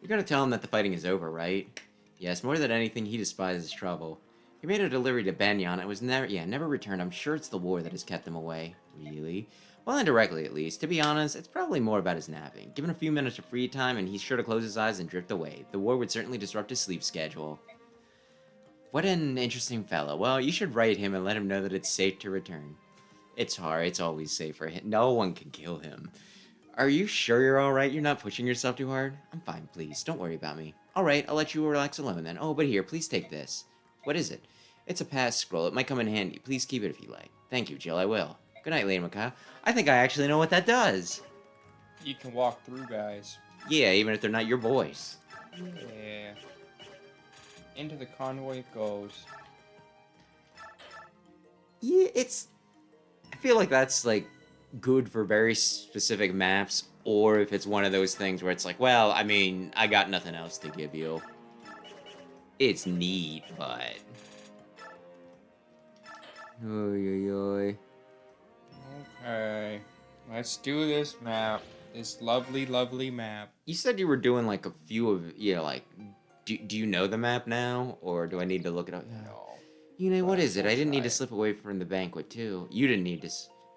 You're going to tell him that the fighting is over, right? Yes, more than anything, he despises trouble. He made a delivery to Begnion. It was never returned. I'm sure it's the war that has kept him away. Really? Well, indirectly, at least. To be honest, it's probably more about his napping. Given a few minutes of free time, and he's sure to close his eyes and drift away. The war would certainly disrupt his sleep schedule. What an interesting fellow. Well, you should write him and let him know that it's safe to return. It's hard. It's always safe for him. No one can kill him. Are you sure you're alright? You're not pushing yourself too hard? I'm fine, please. Don't worry about me. Alright, I'll let you relax alone then. Oh, but here, please take this. What is it? It's a pass scroll. It might come in handy. Please keep it if you like. Thank you, Jill. I will. Good night, Lady Micaiah. I think I actually know what that does.
You can walk through, guys.
Yeah, even if they're not your boys.
Yeah. Into the convoy it goes.
Yeah, I feel like that's, like, good for very specific maps, or if it's one of those things where it's like, well, I mean, I got nothing else to give you. It's neat, but... Oy, oy, oy.
Okay. Let's do this map. This lovely, lovely map.
You said you were doing, like, a few of... Yeah, like... Do you know the map now, or do I need to look it up?
No.
You know, what is it? I didn't need to
it.
slip away from the banquet, too. You didn't need to...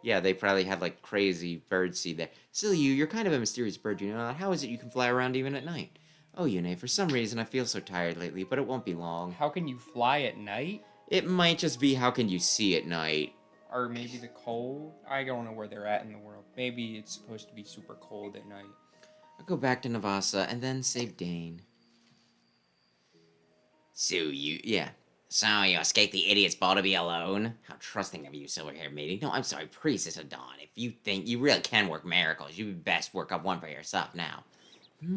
Yeah, they probably had, like, crazy birdseed there. Silly you, you're kind of a mysterious bird, you know that? How is it you can fly around even at night? Oh, Yune, for some reason I feel so tired lately, but it won't be long.
How can you fly at night?
It might just be how can you see at night.
Or maybe the cold? I don't know where they're at in the world. Maybe it's supposed to be super cold at night.
I'll go back to Navasa and then save Daein.
So you escaped the idiot's ball to be alone? How trusting of you, silver-haired matey. No, I'm sorry, Priestess of Dawn. If you think you really can work miracles, you'd best work up one for yourself now.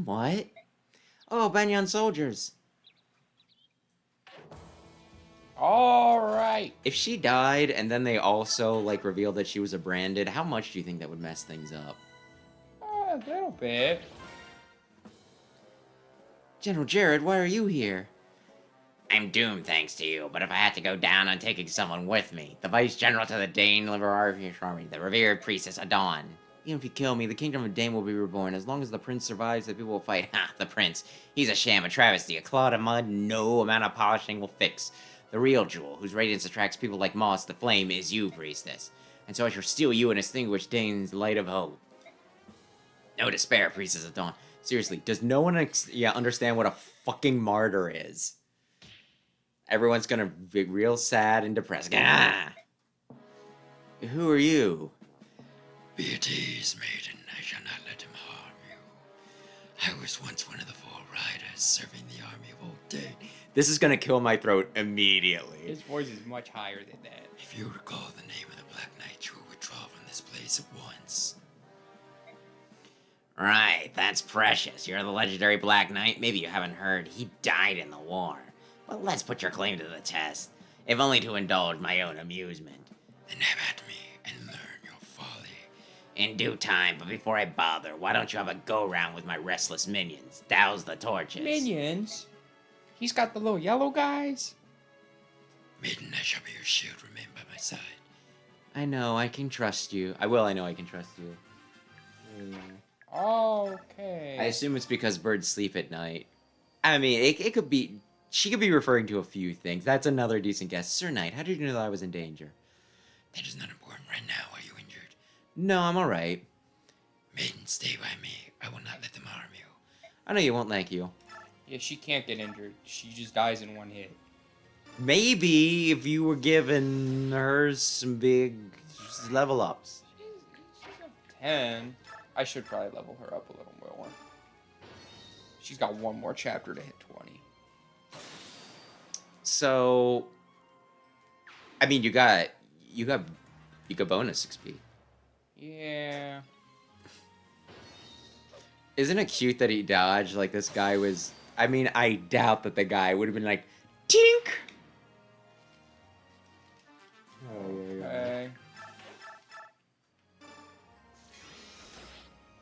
What? Oh, Begnion soldiers.
Alright.
If she died and then they also, like, revealed that she was a branded, how much do you think that would mess things up?
A little bit.
General Jared, why are you here?
I'm doomed thanks to you, but if I had to go down on taking someone with me, the Vice General to the Daein Liberation Army, the revered Priestess of Dawn.
Even if you kill me, the kingdom of Daein will be reborn. As long as the prince survives, the people will fight. Ha! The prince. He's a sham, a travesty, a clod of mud no amount of polishing will fix. The real jewel, whose radiance attracts people like moths to flame, is you, priestess. And so I shall steal you and extinguish Dane's light of hope. No despair, priestess of dawn. Seriously, does no one understand what a fucking martyr is? Everyone's gonna be real sad and depressed. Ah! Who are you?
Be at ease, maiden. I shall not let him harm you. I was once one of the 4 riders serving the army of old Daein.
This is gonna kill my throat immediately.
His voice is much higher than that.
If you recall the name of the Black Knight, you will withdraw from this place at once.
Right, that's precious. You're the legendary Black Knight. Maybe you haven't heard. He died in the war. Well, let's put your claim to the test, if only to indulge my own amusement.
Then have at me and learn your folly.
In due time, but before I bother, why don't you have a go-round with my restless minions? Douse the torches.
Minions? He's got the little yellow guys?
Maiden, I shall be your shield. Remain by my side.
I know, I can trust you. I know I can trust you.
Okay.
I assume it's because birds sleep at night. I mean, it could be... She could be referring to a few things. That's another decent guess. Sir Knight, how did you know that I was in danger?
That is not important right now. Are you injured?
No, I'm alright.
Maiden, stay by me. I will not let them harm you.
I know you won't, thank you.
Yeah, she can't get injured. She just dies in one hit.
Maybe if you were giving her some big level ups.
She's a 10. I should probably level her up a little more. She's got one more chapter to hit 20.
So, I mean, you got bonus XP.
Yeah.
Isn't it cute that he dodged? Like this guy was. I mean, I doubt that the guy would have been like, tink.
Okay.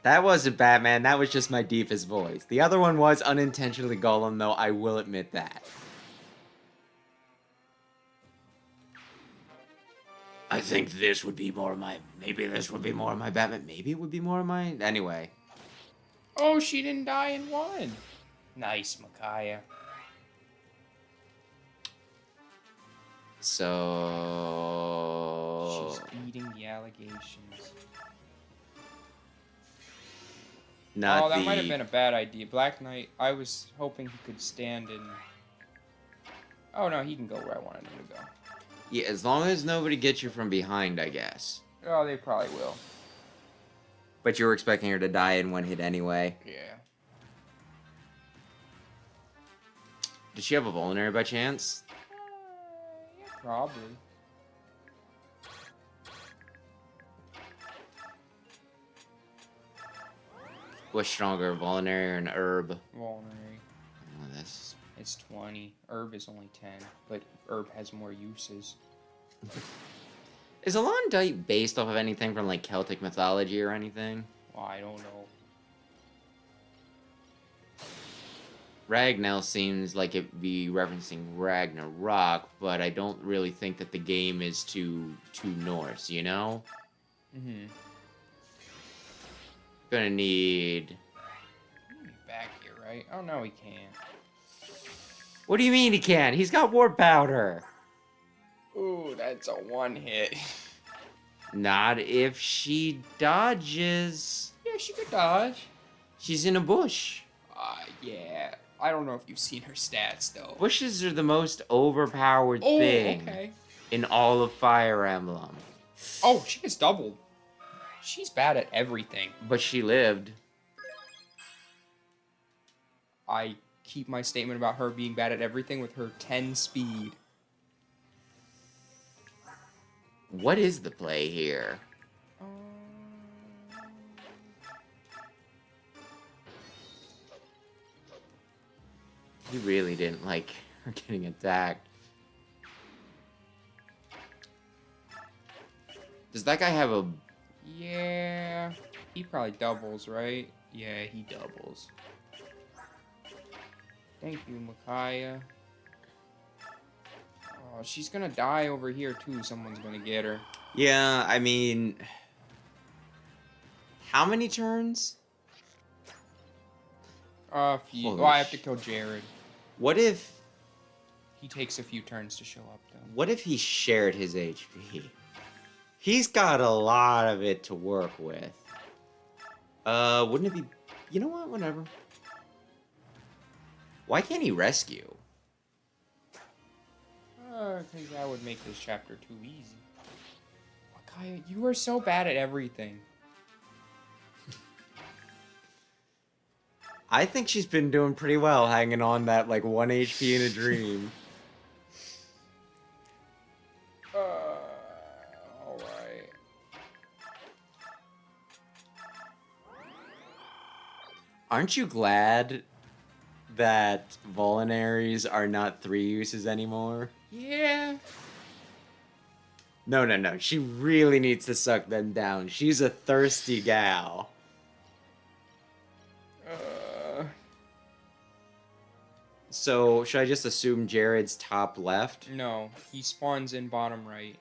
That wasn't Batman. That was just my deepest voice. The other one was unintentionally Gollum, though. I will admit that. I think this would be more of my... Maybe this would be more of my Batman. Maybe it would be more of my... Anyway.
Oh, she didn't die in one. Nice, Micaiah.
So...
She's beating the allegations.
Not
that
the...
might have been a bad idea. Black Knight, I was hoping he could stand in... Oh, no, he can go where I wanted him to go.
Yeah, as long as nobody gets you from behind, I guess.
Oh, they probably will.
But you were expecting her to die in one hit anyway.
Yeah.
Did she have a vulnerary by chance?
Yeah, probably.
What's stronger, vulnerary or an herb?
Vulnerary.
Oh, that's...
It's 20. Herb is only 10, but herb has more uses.
Is Alondite based off of anything from, like, Celtic mythology or anything?
Well, I don't know.
Ragnell seems like it'd be referencing Ragnarok, but I don't really think that the game is too Norse, you know?
Mm-hmm.
Gonna need...
Back here, right? Oh, no, he can't.
What do you mean he can't? He's got warp powder!
Ooh, that's a one hit.
Not if she dodges.
Yeah, she could dodge.
She's in a bush.
Yeah. I don't know if you've seen her stats, though.
Bushes are the most overpowered
Oh,
thing
okay.
in all of Fire Emblem.
Oh, she gets doubled. She's bad at everything.
But she lived.
I keep my statement about her being bad at everything with her 10 speed.
What is the play here? He really didn't like her getting attacked. Does that guy have a...
Yeah, he probably doubles, right? Yeah, he doubles. Thank you, Micaiah. Oh, she's gonna die over here, too. Someone's gonna get her.
Yeah, I mean... How many turns?
Few.
Holy
Well, I have to kill Jared.
What if...
He takes a few turns to show up, though.
What if he shared his HP? He's got a lot of it to work with. Wouldn't it be... You know what? Whatever. Why can't he rescue?
Because that would make this chapter too easy. Micaiah, you are so bad at everything.
I think she's been doing pretty well hanging on that, like, 1 HP in a dream.
Alright.
Aren't you glad that Vulneraries are not 3 uses anymore?
Yeah.
No. She really needs to suck them down. She's a thirsty gal. So, should I just assume Jared's top left?
No, he spawns in bottom right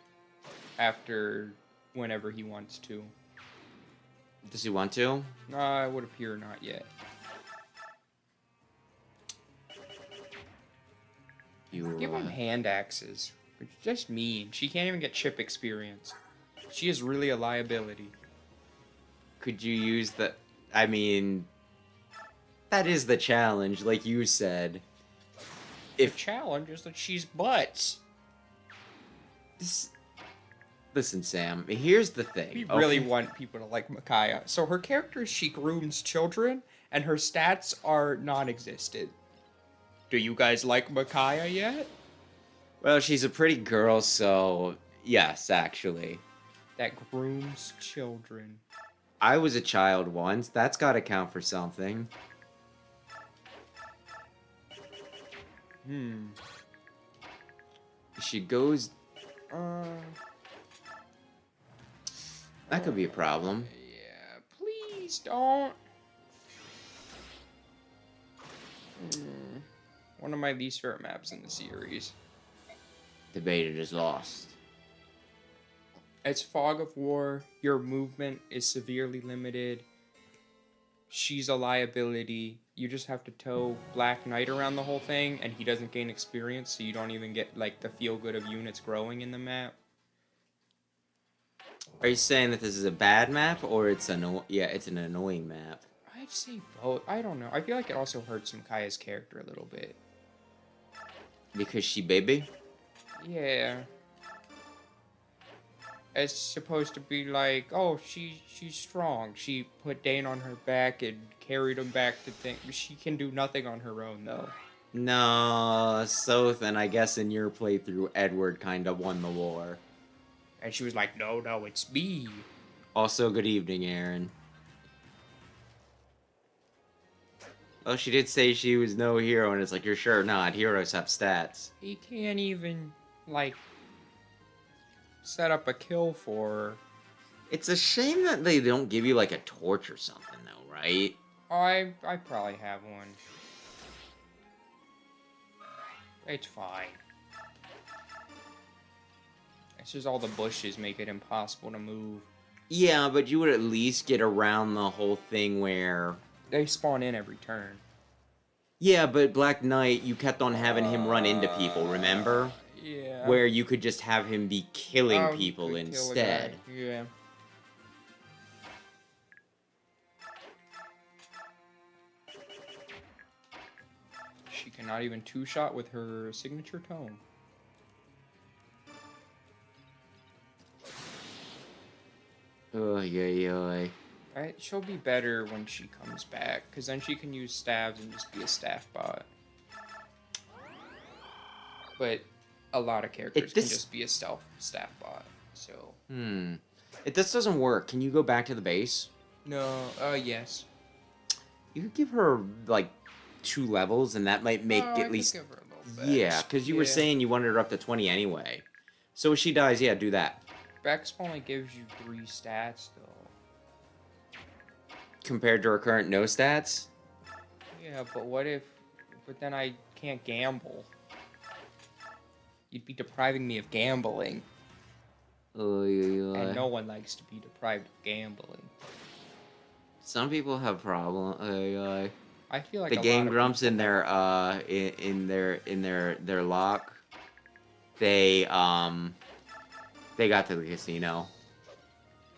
after whenever he wants to.
Does he want to?
It would appear not yet. Give him hand axes. It's just mean. She can't even get chip experience. She is really a liability.
Could you use the... I mean... That is the challenge, like you said.
The challenge is that she's butts.
Listen, Sam, here's the thing.
We really want people to like Micaiah. So her character, she grooms children, and her stats are non-existent. Do you guys like Micaiah yet?
Well, she's a pretty girl, so... Yes, actually.
That grooms children.
I was a child once. That's gotta count for something. She goes... That could be a problem.
Yeah, please don't. One of my least favorite maps in the series.
Debated is lost.
It's Fog of War. Your movement is severely limited. She's a liability. You just have to tow Black Knight around the whole thing, and he doesn't gain experience, so you don't even get, like, the feel-good of units growing in the map.
Are you saying that this is a bad map, or it's it's an annoying map?
I'd say both. I don't know. I feel like it also hurts Micaiah's character a little bit.
Because she baby?
Yeah. It's supposed to be like, oh, she's strong. She put Daein on her back and carried him back to think. She can do nothing on her own, though.
No, so then I guess in your playthrough, Edward kind of won the war.
And she was like, no, it's me.
Also, good evening, Aaron. Well, she did say she was no hero, and it's like, you're sure not. Heroes have stats.
He can't even, like, set up a kill for her.
It's a shame that they don't give you, like, a torch or something, though, right?
I probably have one. It's fine. It's just all the bushes make it impossible to move.
Yeah, but you would at least get around the whole thing where...
They spawn in every turn.
Yeah, but Black Knight, you kept on having him run into people, remember?
Yeah.
Where you could just have him be killing
You
people
could
instead.
kill a guy. Yeah. She cannot even two-shot with her signature tome.
Oy.
She'll be better when she comes back, because then she can use stabs and just be a staff bot. But a lot of characters can just be a stealth staff bot, so...
If this doesn't work, can you go back to the base?
No, yes.
You could give her, like, 2 levels, and that might make
I
at least...
could give her a little bit.
Yeah, because you were saying you wanted her up to 20 anyway. So if she dies, yeah, do that.
Bex only gives you 3 stats, though.
Compared to her current no stats?
Yeah, but what if... But then I can't gamble. You'd be depriving me of gambling. And no one likes to be deprived of gambling.
Some people have problem.
I feel like
The
a
Game
lot of
Grumps
people
in their their lock. They got to the casino.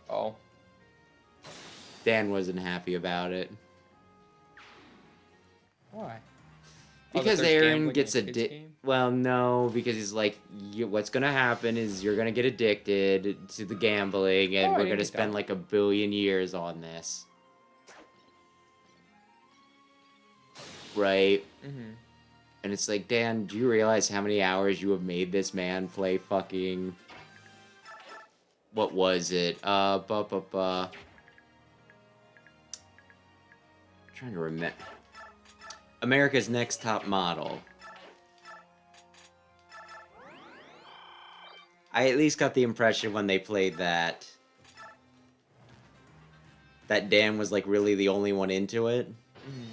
Oh,
Dan wasn't happy about it.
why?
Because
there's
Aaron
gambling
gets
in a kids'
addicted.
game?
Well, no, because he's like, what's gonna happen is you're gonna get addicted to the gambling, and
Oh, I
we're
didn't
gonna
get
spend
that.
like 1 billion years on this, right?
Mm-hmm.
And it's like, Dan, do you realize how many hours you have made this man play fucking? What was it? Trying to remember. America's Next Top Model. I at least got the impression when they played that Dan was like really the only one into it.
Mm-hmm.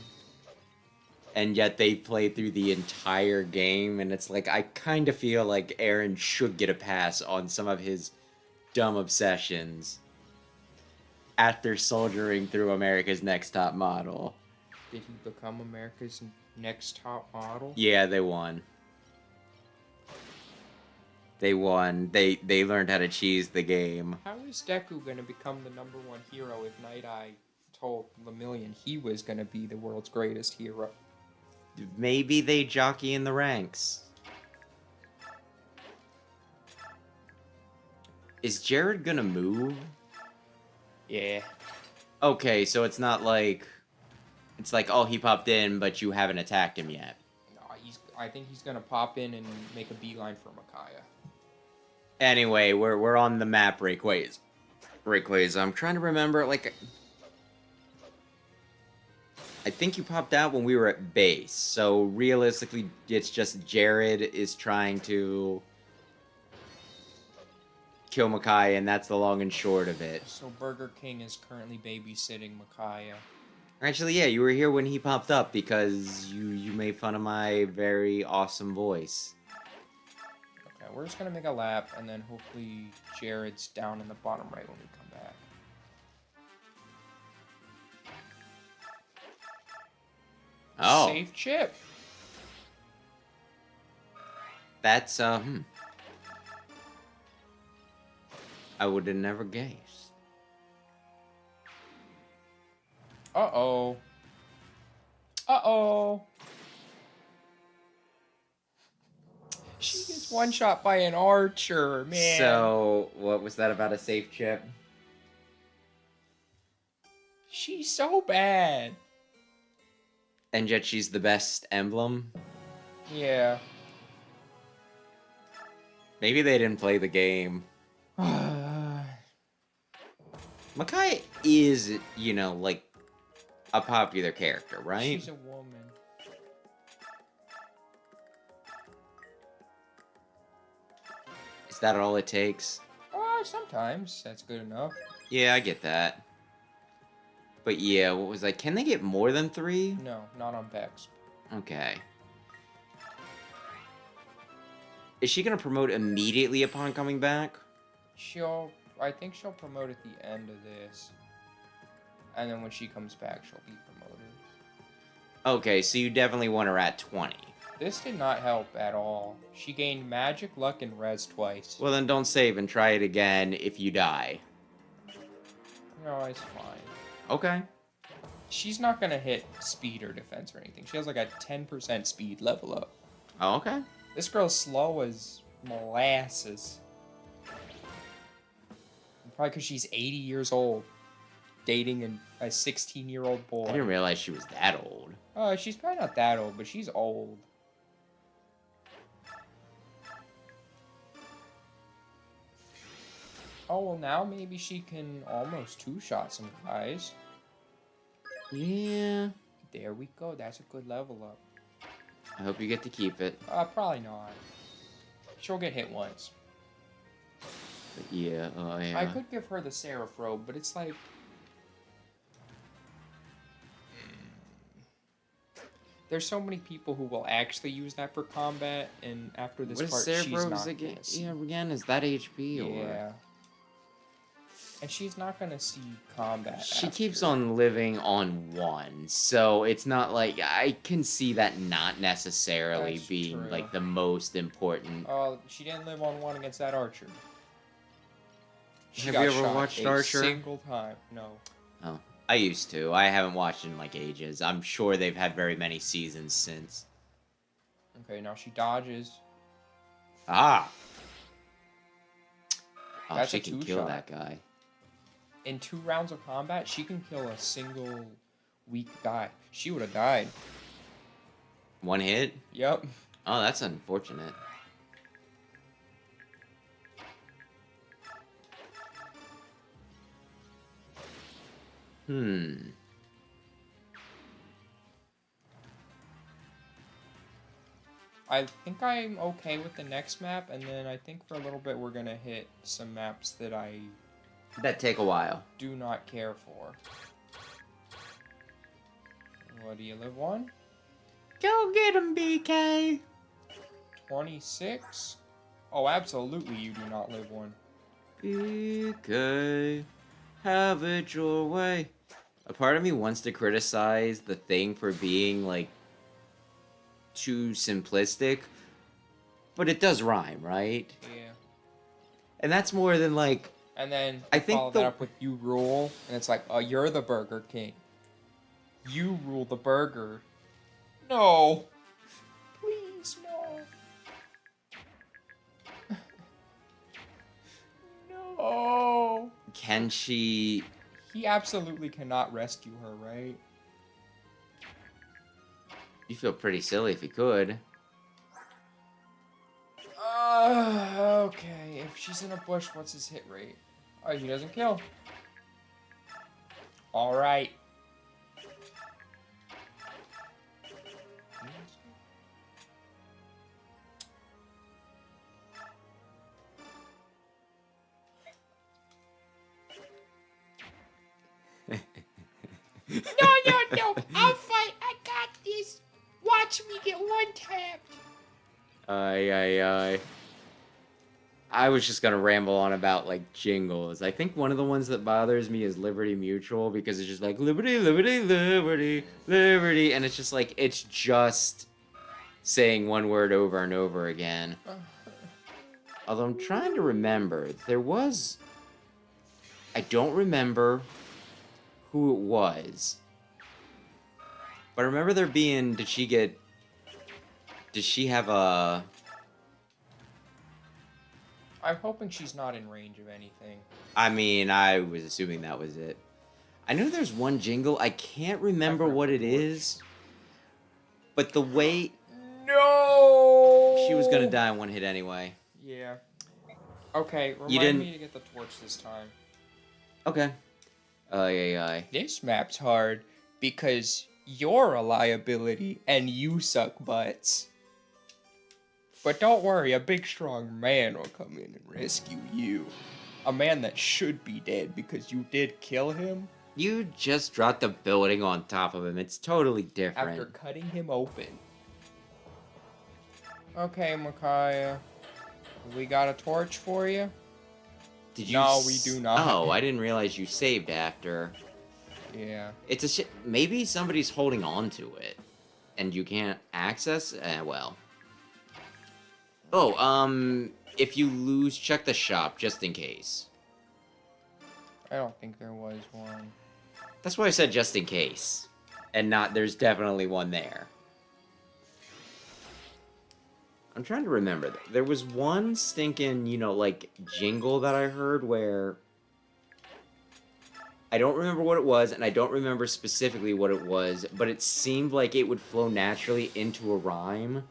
And yet they played through the entire game, and it's like, I kind of feel like Aaron should get a pass on some of his dumb obsessions after soldiering through America's Next Top Model.
Did he become America's next top model?
Yeah, they won. They won. They learned how to cheese the game.
How is Deku gonna become the #1 hero if Night Eye told Lemillion he was gonna be the world's greatest hero?
Maybe they jockey in the ranks. Is Jared gonna move?
Yeah.
Okay, so it's not like... It's like, oh, he popped in, but you haven't attacked him yet.
No, I think he's gonna pop in and make a beeline for Micaiah.
Anyway, we're on the map, Rayquaza. I'm trying to remember, like... I think you popped out when we were at base, so realistically, it's just Jared is trying to kill Micaiah, and that's the long and short of it.
So Burger King is currently babysitting Micaiah.
Actually, yeah, you were here when he popped up because you made fun of my very awesome voice.
Okay, we're just gonna make a lap, and then hopefully Jared's down in the bottom right when we come back.
Oh,
Safe chip.
that's I would have never guessed.
Uh-oh. Uh-oh. She gets one shot by an archer, man.
So, what was that about a safe chip?
She's so bad.
And yet she's the best emblem?
Yeah.
Maybe they didn't play the game. Micaiah is, you know, like, a popular character, right?
She's a woman.
Is that all it takes?
Sometimes that's good enough.
Yeah, I get that. But yeah, what was that? Can they get more than 3?
No, not on Bex.
Okay. Is she gonna promote immediately upon coming back?
I think she'll promote at the end of this. And then when she comes back, she'll be promoted.
Okay, so you definitely want her at 20.
This did not help at all. She gained magic, luck, and res twice.
Well, then don't save and try it again if you die.
No, it's fine.
Okay.
She's not gonna hit speed or defense or anything. She has like a 10% speed level up.
Oh, okay.
This girl's slow as molasses. Probably because she's 80 years old, dating a 16-year-old boy.
I didn't realize she was that old.
She's probably not that old, but she's old. Oh, well, now maybe she can almost two-shot some guys.
Yeah.
There we go. That's a good level up.
I hope you get to keep it.
Probably not. She'll get hit once.
But yeah, yeah.
I could give her the Seraph Robe, but it's like... There's so many people who will actually use that for combat, and after this
What is
part,
Seraph
she's
Robes
not
again?
gonna see.
Yeah, again, is that HP or?
Yeah. And she's not gonna see combat.
She
after.
keeps on living on 1, so it's not like I can see that not necessarily
That's
being
true.
like the most important.
Oh, she didn't live on 1 against that archer. She
Have
got
you ever
shot
watched
a
Archer?
single time. No.
Oh, I used to. I haven't watched in like ages. I'm sure they've had very many seasons since.
Okay, now she dodges.
Ah. Oh,
That's
she
a
can kill
two-shot.
that guy.
In 2 rounds of combat, she can kill a single weak guy. She would have died.
1 hit?
Yep.
Oh, that's unfortunate.
I think I'm okay with the next map, and then I think for a little bit we're gonna hit some maps that I
That take a while.
do not care for. What do you live 1?
Go get him, BK!
26? Oh, absolutely you do not live 1.
BK, have it your way. A part of me wants to criticize the thing for being, like, too simplistic, but it does rhyme, right?
Yeah.
And that's more than, like,
And then
I
you
think
follow that up with you rule, and it's like, oh, you're the Burger King. You rule the burger. No. Please, no. No.
can she...
He absolutely cannot rescue her, right?
You feel pretty silly if you could.
Okay. If she's in a bush, what's his hit rate? Oh, he doesn't kill. All right. No. I'll fight. I got this. Watch me get 1-tapped.
Aye. I was just gonna ramble on about, like, jingles. I think one of the ones that bothers me is Liberty Mutual, because it's just like, liberty, liberty, liberty, liberty, and it's just like, it's just saying one word over and over again. Although I'm trying to remember, there was... I don't remember who it was. But I remember there being... Did she have a...
I'm hoping she's not in range of anything.
I mean, I was assuming that was it. I know there's one jingle. I can't remember what it is. But the way...
No!
She was gonna die in 1 hit anyway.
Yeah. Okay,
You
remind
didn't-
me to get the torch this time.
Okay. Aye.
This map's hard because you're a liability and you suck butts. But don't worry, a big strong man will come in and rescue you. A man that should be dead because you did kill him
You just dropped a building on top of him. It's totally different.
after cutting him open. Okay, Micaiah. We got a torch for you?
Did you
No, we do not.
Oh, I didn't realize you saved after.
Yeah.
It's a shit. Maybe somebody's holding on to it, and you can't access. Well. Oh, if you lose, check the shop just in case.
I don't think there was one.
That's why I said just in case, and not. There's definitely one there. I'm trying to remember. There was one stinking, like, jingle that I heard where... I don't remember what it was, and I don't remember specifically what it was, but it seemed like it would flow naturally into a rhyme.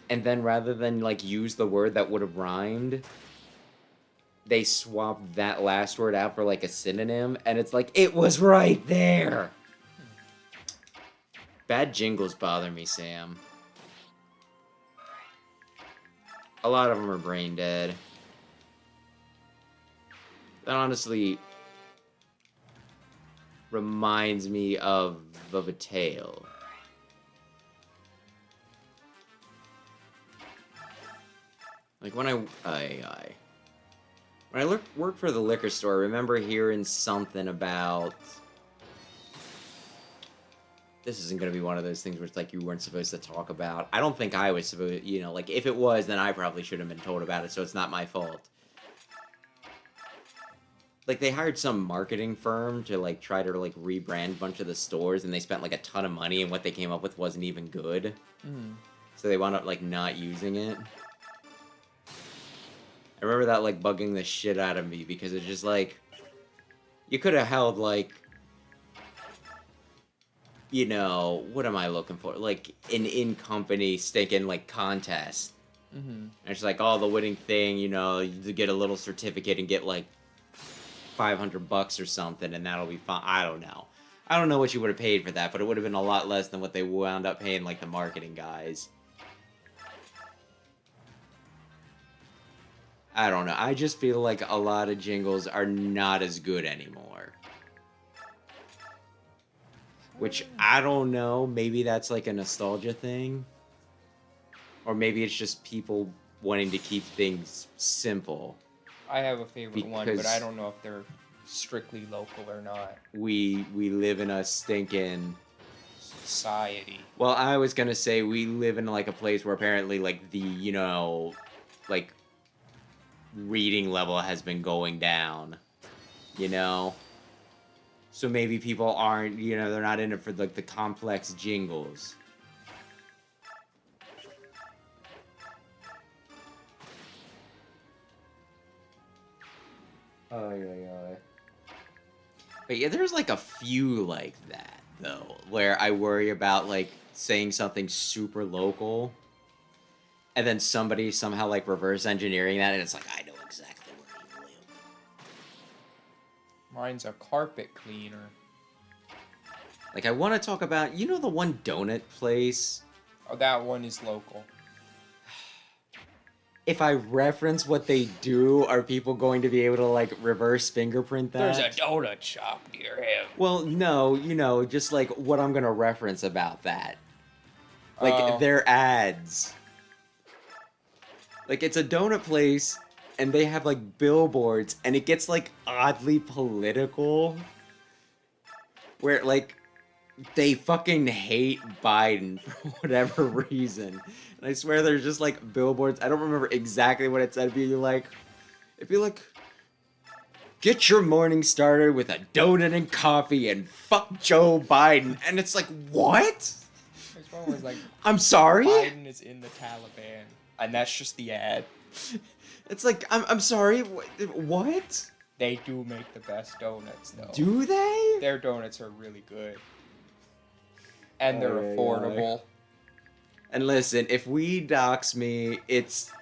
And then rather than, like, use the word that would have rhymed, they swapped that last word out for, like, a synonym, and it's like, it was right there! Bad jingles bother me, Sam. A lot of them are brain dead. That honestly reminds me of a tale. Like when When I worked for the liquor store, I remember hearing something about... This isn't going to be one of those things where it's like you weren't supposed to talk about. I don't think I was supposed... You know, like, if it was, then I probably should have been told about it, so it's not my fault. Like, they hired some marketing firm to, like, try to, like, rebrand a bunch of the stores, and they spent, like, a ton of money, and what they came up with wasn't even good. So they wound up, like, not using it. I remember that, like, bugging the shit out of me, because it's just, like... You could have held, like... You know, what am I looking for? Like, an in-company stinking, like, contest. And it's like, oh, the winning thing, you know, you get a little certificate and get, like, $500 or something, and that'll be fine. I don't know. I don't know what you would have paid for that, but it would have been a lot less than what they wound up paying, like, the marketing guys. I don't know. I just feel like a lot of jingles are not as good anymore. Which, I don't know. Maybe that's, like, a nostalgia thing. Or maybe it's just people wanting to keep things simple.
I have a favorite one, but I don't know if they're strictly local or not.
We live in a stinking...
Society.
Well, I was gonna say we live in, like, a place where apparently, like, the, you know, like, reading level has been going down. You know? So maybe people aren't, you know, they're not in it for, like, the complex jingles. But yeah, there's, like, a few like that, though, where I worry about, like, saying something super local, and then somebody somehow, like, reverse engineering that, and it's like, I know exactly where you live.
Mine's a carpet cleaner.
Like, I want to talk about, you know the one donut place?
Oh, that one is local.
If I reference what they do, are people going to be able to, like, reverse fingerprint that?
There's a donut shop near him.
Well, no, you know, just, like, what I'm gonna reference about that. Like, their ads. Like, it's a donut place, and they have, like, billboards, and it gets, like, oddly political. Where, like, they fucking hate Biden for whatever reason. And I swear there's just, like, billboards. I don't remember exactly what it said, but it'd be like, get your morning started with a donut and coffee and fuck Joe Biden. And it's like, what?
This one was like,
I'm sorry?
Biden is in the Taliban. And that's just the ad.
It's like, I'm sorry, what?
They do make the best donuts, though.
Do they?
Their donuts are really good. And they're affordable.
And listen, if we dox me, it's...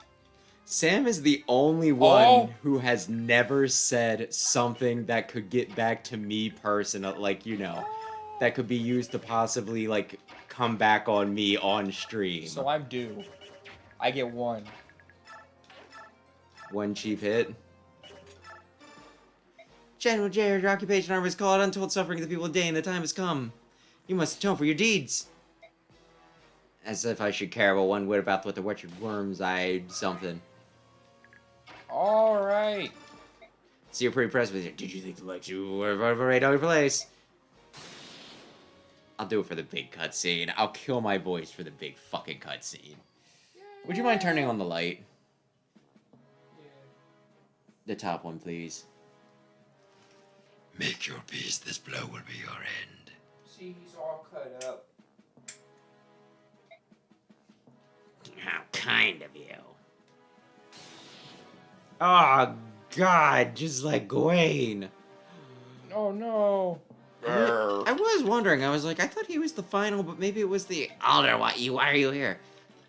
Sam is the only one who has never said something that could get back to me personally, like, you know, that could be used to possibly, like, come back on me on stream.
So I'm due. I get one.
One cheap hit. General Jared, your occupation armor is called untold suffering of the people of Daein. The time has come. You must atone for your deeds. As if I should care about one whit about what the wretched worms eyed something.
Alright.
So you're pretty impressed with it. Did you think the lecture were right on your place? I'll do it for the big cutscene. I'll kill my voice for the big fucking cutscene. Would you mind turning on the light? The top one, please.
Make your peace, this blow will be your end.
See, he's all cut up.
How kind of you.
Oh, God, just like Gawain.
Oh, no.
I was wondering, I was like, I thought he was the final, but maybe it was the...
Alder, why are you here?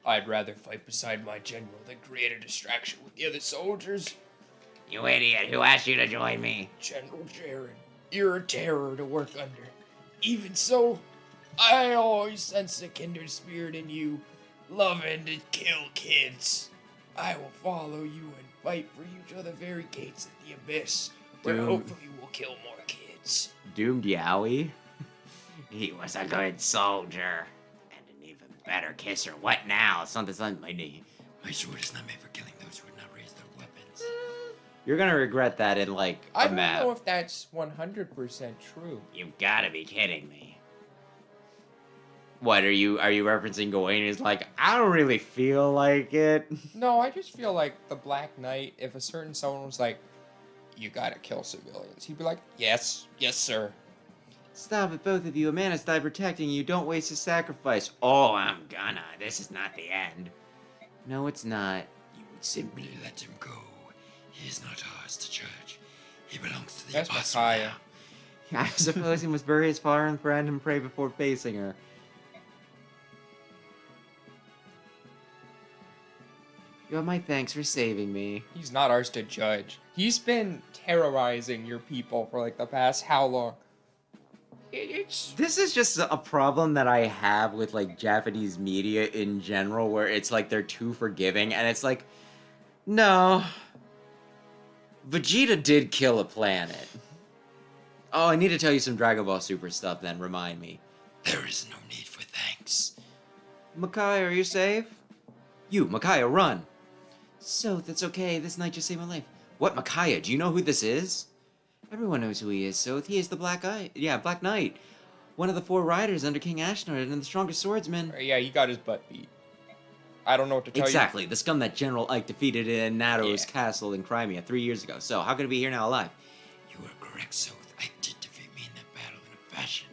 I'd rather fight beside my general than create a distraction with the other soldiers.
You idiot, who asked you to join me?
General Jared, you're a terror to work under. Even so, I always sense a kindred spirit in you, loving to kill kids. I will follow you and fight for you to the very gates of the abyss, where hopefully we'll kill more kids.
Doomed Yowie?
He was a good soldier. And an even better kisser. What now? Something's on my knee.
My sword is not made for killing those who would not raise their weapons.
You're gonna regret that in, like,
I
a
don't
map.
know if that's 100% true.
You've gotta be kidding me.
What, are you referencing Gawain is like, I don't really feel like it?
No, I just feel like the Black Knight, if a certain someone was like, you gotta kill civilians, he'd be like, yes, yes, sir.
Stop it, both of you. A man has died protecting you. Don't waste his sacrifice.
Oh, I'm gonna. This is not the end.
No, it's not.
You would simply let him go. He is not ours to judge. He belongs to the
That's
apostle
Micaiah.
now.
I suppose he must bury his fallen friend and pray before facing her. You have my thanks for saving me.
He's not ours to judge. He's been terrorizing your people for like the past how long? It's
This is just a problem that I have with, like, Japanese media in general, where it's like they're too forgiving, and it's like, no. Vegeta did kill a planet. Oh, I need to tell you some Dragon Ball Super stuff then, remind me.
There is no need for thanks.
Micaiah, are you safe? You, Micaiah, run! So, that's okay, this knight just saved my life. What, Micaiah, do you know who this is? Everyone knows who he is, Soth. He is the Black Knight. One of the 4 riders under King Ashnard and the strongest swordsman.
yeah, he got his butt beat. I don't know what to tell
Exactly, the scum that General Ike defeated in Nato's
Yeah.
castle in Crimea 3 years ago. So, how could he be here now alive?
You are correct, Soth. I did defeat me in that battle in a fashion.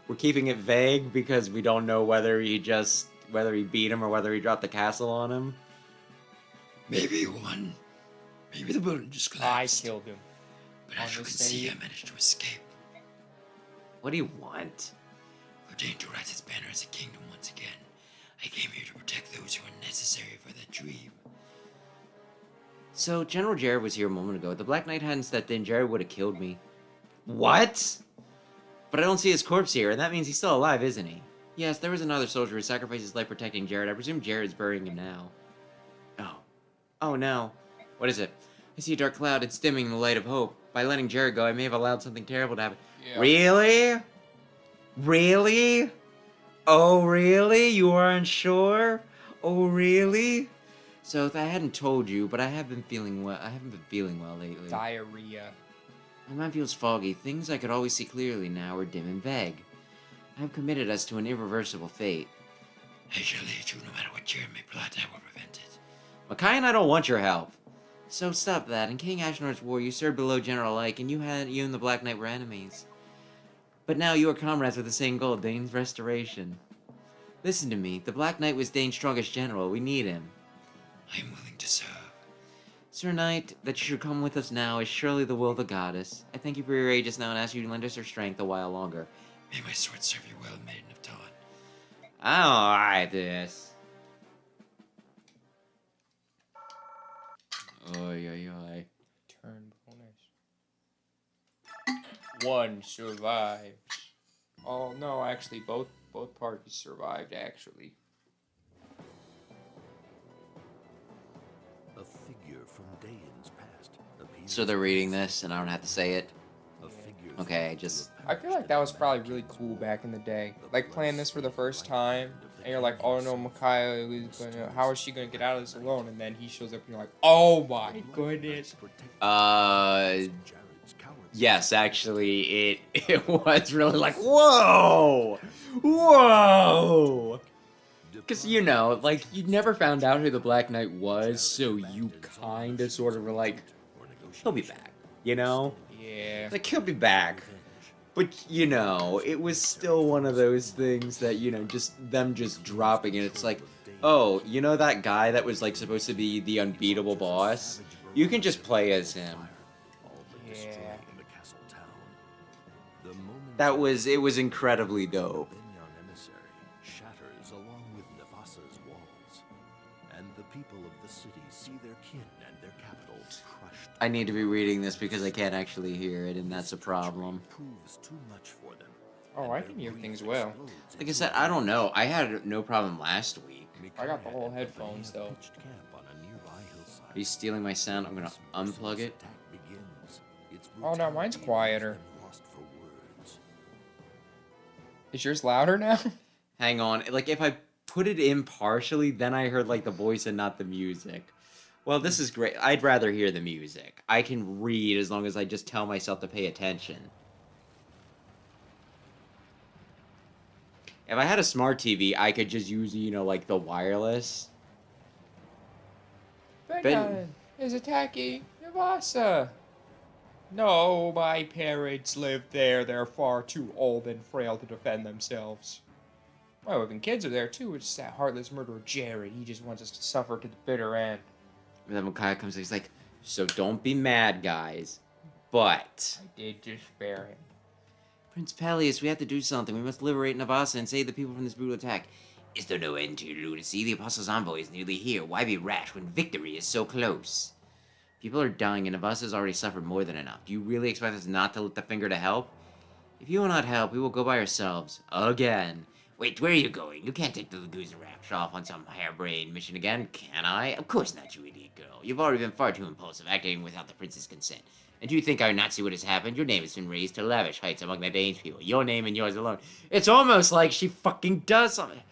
We're keeping it vague because we don't know whether he beat him or whether he dropped the castle on him.
Maybe you won. Maybe the building just
you. I
collapsed.
killed him.
But as you can see, I managed to escape.
What do you want?
For Daein to rise its banner as a kingdom once again. I came here to protect those who are necessary for that dream.
So, General Jared was here a moment ago. If the Black Knight hadn't stepped in, Jared would have killed me. What? But I don't see his corpse here, and that means he's still alive, isn't he? Yes, there was another soldier who sacrificed his life protecting Jared. I presume Jared's burying him now. Oh. Oh no. What is it? I see a dark cloud. It's dimming the light of hope. By letting Jared go, I may have allowed something terrible to happen.
Yeah.
Really? Really? Oh, really? You aren't sure? Oh, really? So, if I hadn't told you, but I haven't been feeling well lately.
Diarrhea.
My mind feels foggy. Things I could always see clearly now are dim and vague. I have committed us to an irreversible fate.
I shall aid you no matter what Jared may plot. I will prevent it.
Makai and I don't want your help. So stop that. In King Ashnard's war, you served below General Ike, and you and the Black Knight were enemies. But now you are comrades with the same goal, Daein's restoration. Listen to me. The Black Knight was Daein's strongest general. We need him.
I am willing to serve.
Sir Knight, that you should come with us now is surely the will of the goddess. I thank you for your aid just now and ask you to lend us your strength a while longer.
May my sword serve you well, Maiden of Dawn.
I don't like this. Oy, oy, oy.
Turn bonus. One survives. Oh no, actually both parties survived actually.
A figure from Daein's past appears.
So they're reading this and I don't have to say it?
A figure
Okay, just...
I feel like that was probably really cool back in the day. Like playing this for the first time, and you're like, oh no, Micaiah is gonna, how is she gonna get out of this alone? And then he shows up and you're like, oh my goodness.
Yes, actually, it was really like, whoa! Whoa! Because, you know, like, you never found out who the Black Knight was, so you kind of sort of were like, he'll be back, you know?
Yeah.
Like, he'll be back. But, you know, it was still one of those things that, you know, just them just dropping it. It's like, oh, you know that guy that was, like, supposed to be the unbeatable boss? You can just play as him.
Yeah.
It was incredibly dope.
Begnion emissary shatters along with Nevasa's walls, and the people of the city see their kin and their capital crushed.
I need to be reading this because I can't actually hear it, and that's a problem.
Proves too much for them.
Oh, I can hear things well.
Like I said, I don't know. I had no problem last week.
I got the whole headphones though.
Are you stealing my sound? I'm gonna unplug it.
Oh no, mine's quieter. Is yours louder now?
Hang on. Like, if I put it in partially, then I heard, like, the voice and not the music. Well, this is great. I'd rather hear the music. I can read as long as I just tell myself to pay attention. If I had a smart TV, I could just use, you know, like the wireless.
Begnion is attacking Navasa. No, my parents live there. They're far too old and frail to defend themselves. Well, even kids are there too. It's that heartless murderer Jared. He just wants us to suffer to the bitter end.
And then Micaiah comes in, he's like, so don't be mad, guys. But
I did just spare him.
Prince Peleus, we have to do something. We must liberate Navasa and save the people from this brutal attack.
Is there no end to your lunacy? The Apostle's envoy is nearly here. Why be rash when victory is so close?
People are dying, and Navasa's already suffered more than enough. Do you really expect us not to lift the finger to help? If you will not help, we will go by ourselves. Again.
Wait, where are you going? You can't take the Lagoon Rapture off on some harebrained mission again, can I? Of course not, you idiot girl. You've already been far too impulsive, acting without the prince's consent. And do you think I would not see what has happened? Your name has been raised to lavish heights among the Daein people. Your name and yours alone.
It's almost like she fucking does something.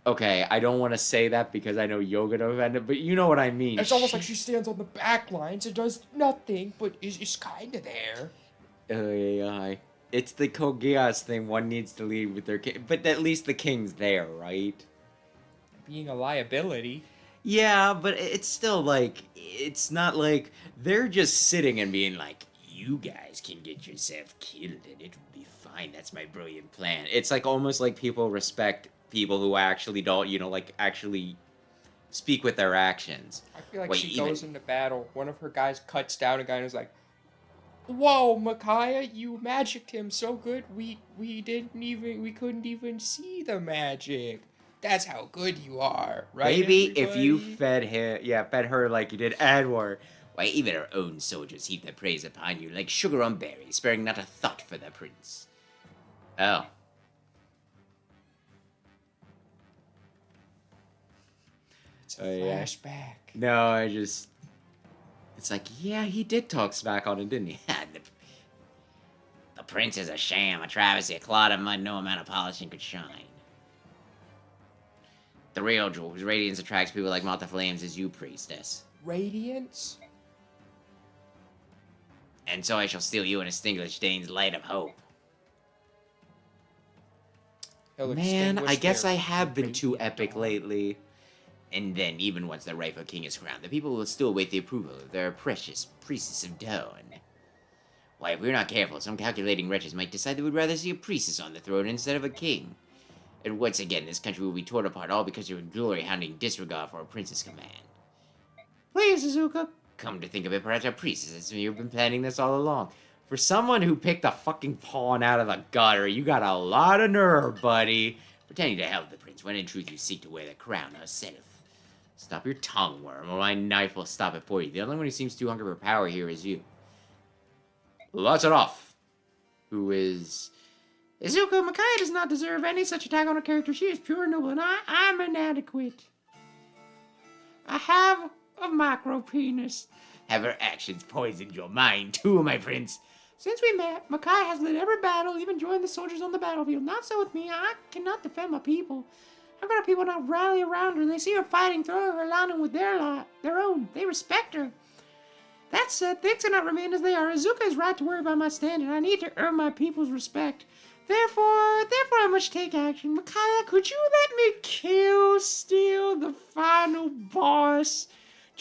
Okay, I don't want to say that because I know you're gonna offend it, but you know what I mean.
It's almost like she stands on the back lines and does nothing, but is kind of there.
It's the Kogias thing. One needs to lead with their king, but at least the king's there, right?
Being a liability.
Yeah, but it's still like, it's not like they're just sitting and being like,
You guys can get yourself killed and it will be fine. That's my brilliant plan.
it's like almost like people respect people who actually don't, you know, like actually speak with their actions.
I feel like
Wait,
she
even-
goes into battle. One of her guys cuts down a guy and is like, "Whoa, Micaiah, you magicked him so good. We couldn't even see the magic. That's how good you are, right?"
Maybe if you
everybody?"
fed her like you did Edward.
Why, even our own soldiers heap their praise upon you like sugar on berries, sparing not a thought for the prince.
Oh.
It's a
yeah.
flashback.
No, it's like, yeah, he did talk smack on it, didn't he?
The prince is a sham, a travesty, a clod of mud no amount of polishing could shine. The real jewel, whose radiance attracts people like moth to flames, is you, priestess.
Radiance?
And so I shall steal you and extinguish Dane's light of hope.
He'll
Man, I
extinguish
guess
their
I have been too
radiant
epic
dawn.
lately.
And then, even once the rightful king is crowned, the people will still await the approval of their precious priestess of Daein. Why, if we're not careful, some calculating wretches might decide they would rather see a priestess on the throne instead of a king. And once again, this country will be torn apart all because of your glory-hounding disregard for a prince's command.
Please, Azuka.
Come to think of it, perhaps our priestess has been planning this
All along. For someone who picked a fucking pawn out of the gutter, you got a lot of nerve, buddy.
pretending to help the prince, when in truth you seek to wear the crown herself.
Stop your tongue, worm, or my knife will stop it for you. The only one who seems too hungry for power here is you. Lots it off. Who is... Izuku Micaiah does not deserve any such attack on her character. She is pure and noble, and I'm inadequate. I have a micro penis.
Have her actions poisoned your mind too, my prince?
Since we met, Micaiah has led every battle, even joined the soldiers on the battlefield. Not so with me. I cannot defend my people. How can our people not rally around her? They see her fighting, throwing her along with their own. They respect her. That said, things cannot remain as they are. Izuka is right to worry about my standing. I need to earn my people's respect. Therefore, I must take action. Micaiah, could you let me steal the final boss?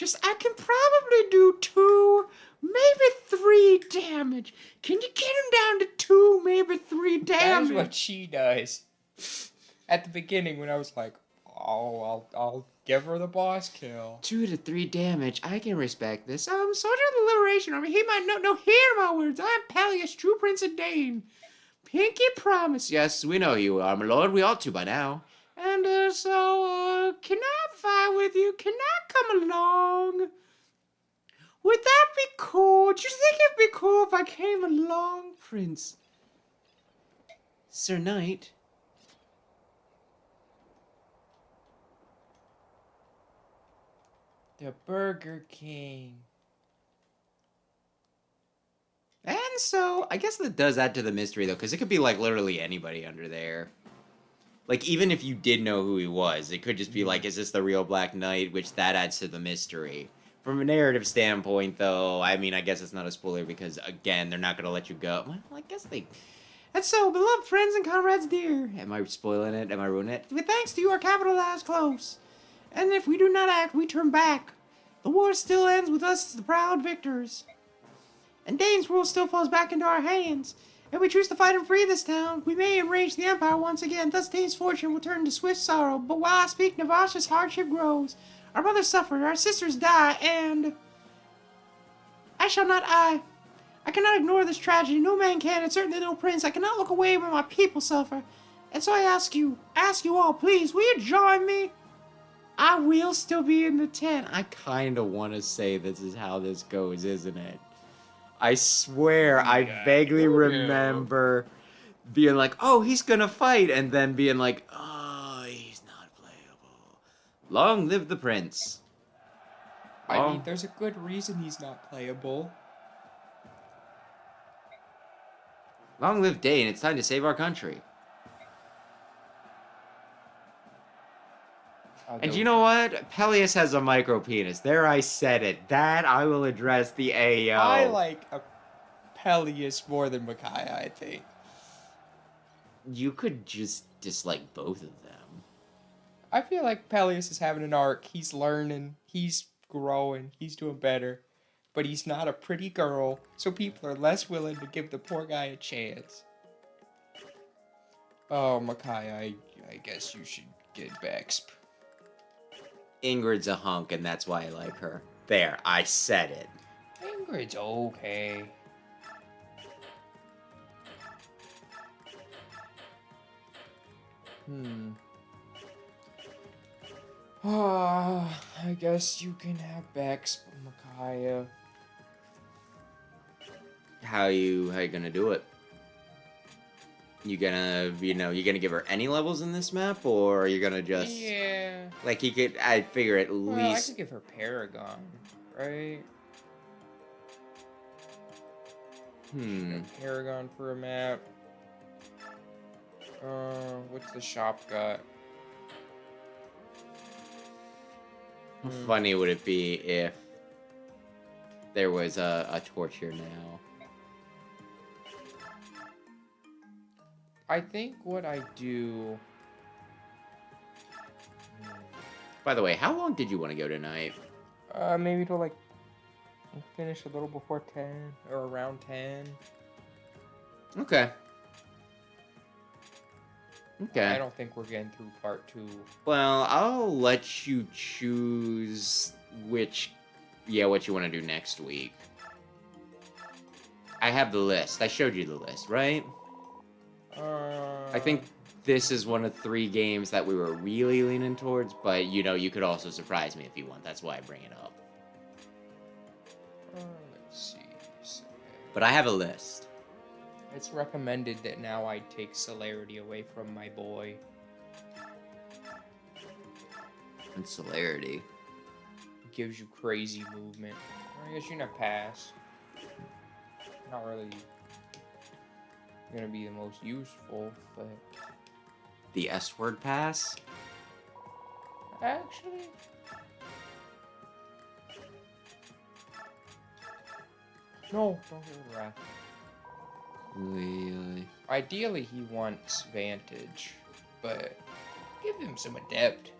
I can probably do 2, maybe 3 damage. Can you get him down to 2, maybe 3
That
damage?
is what she does. At the beginning, when I was like, "Oh, I'll give her the boss kill."
2 to 3 damage. I can respect this. Soldier of the Liberation Army. Hear my words. I am Peleus, true Prince of Daein. Pinky promise. Yes, we know you are, my lord. We ought to by now. And can I fight with you? Can I come along? Would that be cool? Do you think it'd be cool if I came along, Prince? Sir Knight?
The Burger King.
And so, I guess that does add to the mystery, though, because it could be, like, literally anybody under there. Like, even if you did know who he was, it could just be like, is this the real Black Knight? Which that adds to the mystery. From a narrative standpoint, though, I mean, I guess it's not a spoiler because, again, they're not going to let you go. Well, I guess they... And so, beloved friends and comrades dear, am I spoiling it? Am I ruining it? With thanks to you, our capital lies close. And if we do not act, we turn back. The war still ends with us as the proud victors. And Dane's rule still falls back into our hands. If we choose to fight and free this town, we may enrage the Empire once again. Thus Dane's fortune will turn to swift sorrow. But while I speak, Navasha's hardship grows. Our mothers suffer, our sisters die, and... I shall not I cannot ignore this tragedy. No man can, and certainly no prince. I cannot look away when my people suffer. And so I ask you all, please, will you join me? I will still be in the tent. I kind of want to say this is how this goes, isn't it? I swear, I vaguely remember being like, oh, he's gonna fight, and then being like, oh, he's not playable. Long live the prince.
I mean, there's a good reason he's not playable.
Long live Daein, it's time to save our country. And you know what? Peleus has a micro penis. There, I said it. That I will address the AO.
I like Peleus more than Micaiah, I think.
You could just dislike both of them.
I feel like Peleus is having an arc. He's learning. He's growing. He's doing better. But he's not a pretty girl, so people are less willing to give the poor guy a chance. Oh, Micaiah, I guess you should get Bexp.
Ingrid's a hunk, and that's why I like her. There, I said it.
Ingrid's okay. I guess you can have Bexp, Micaiah.
How you gonna do it? You gonna, you gonna give her any levels in this map, or are you gonna just...
Yeah.
Like, you could, I figure at
Well, I
least...
could give her Paragon, right? Paragon for a map. What's the shop got?
How funny would it be if there was a torch here now?
I think what I do...
By the way, how long did you want to go tonight?
Maybe to like finish a little before 10 or around 10.
Okay. Okay.
I don't think we're getting through part 2.
Well, I'll let you choose what you want to do next week. I have the list. I showed you the list, right? I think this is one of 3 games that we were really leaning towards, but you could also surprise me if you want. That's why I bring it up.
Let's see.
But I have a list.
It's recommended that now I take celerity away from my boy.
And celerity.
Gives you crazy movement. I guess you're gonna pass. Not really gonna be the most useful, but...
The S-word pass?
Actually... No, don't give it wrath.
Really?
Ideally, he wants Vantage, but give him some Adept.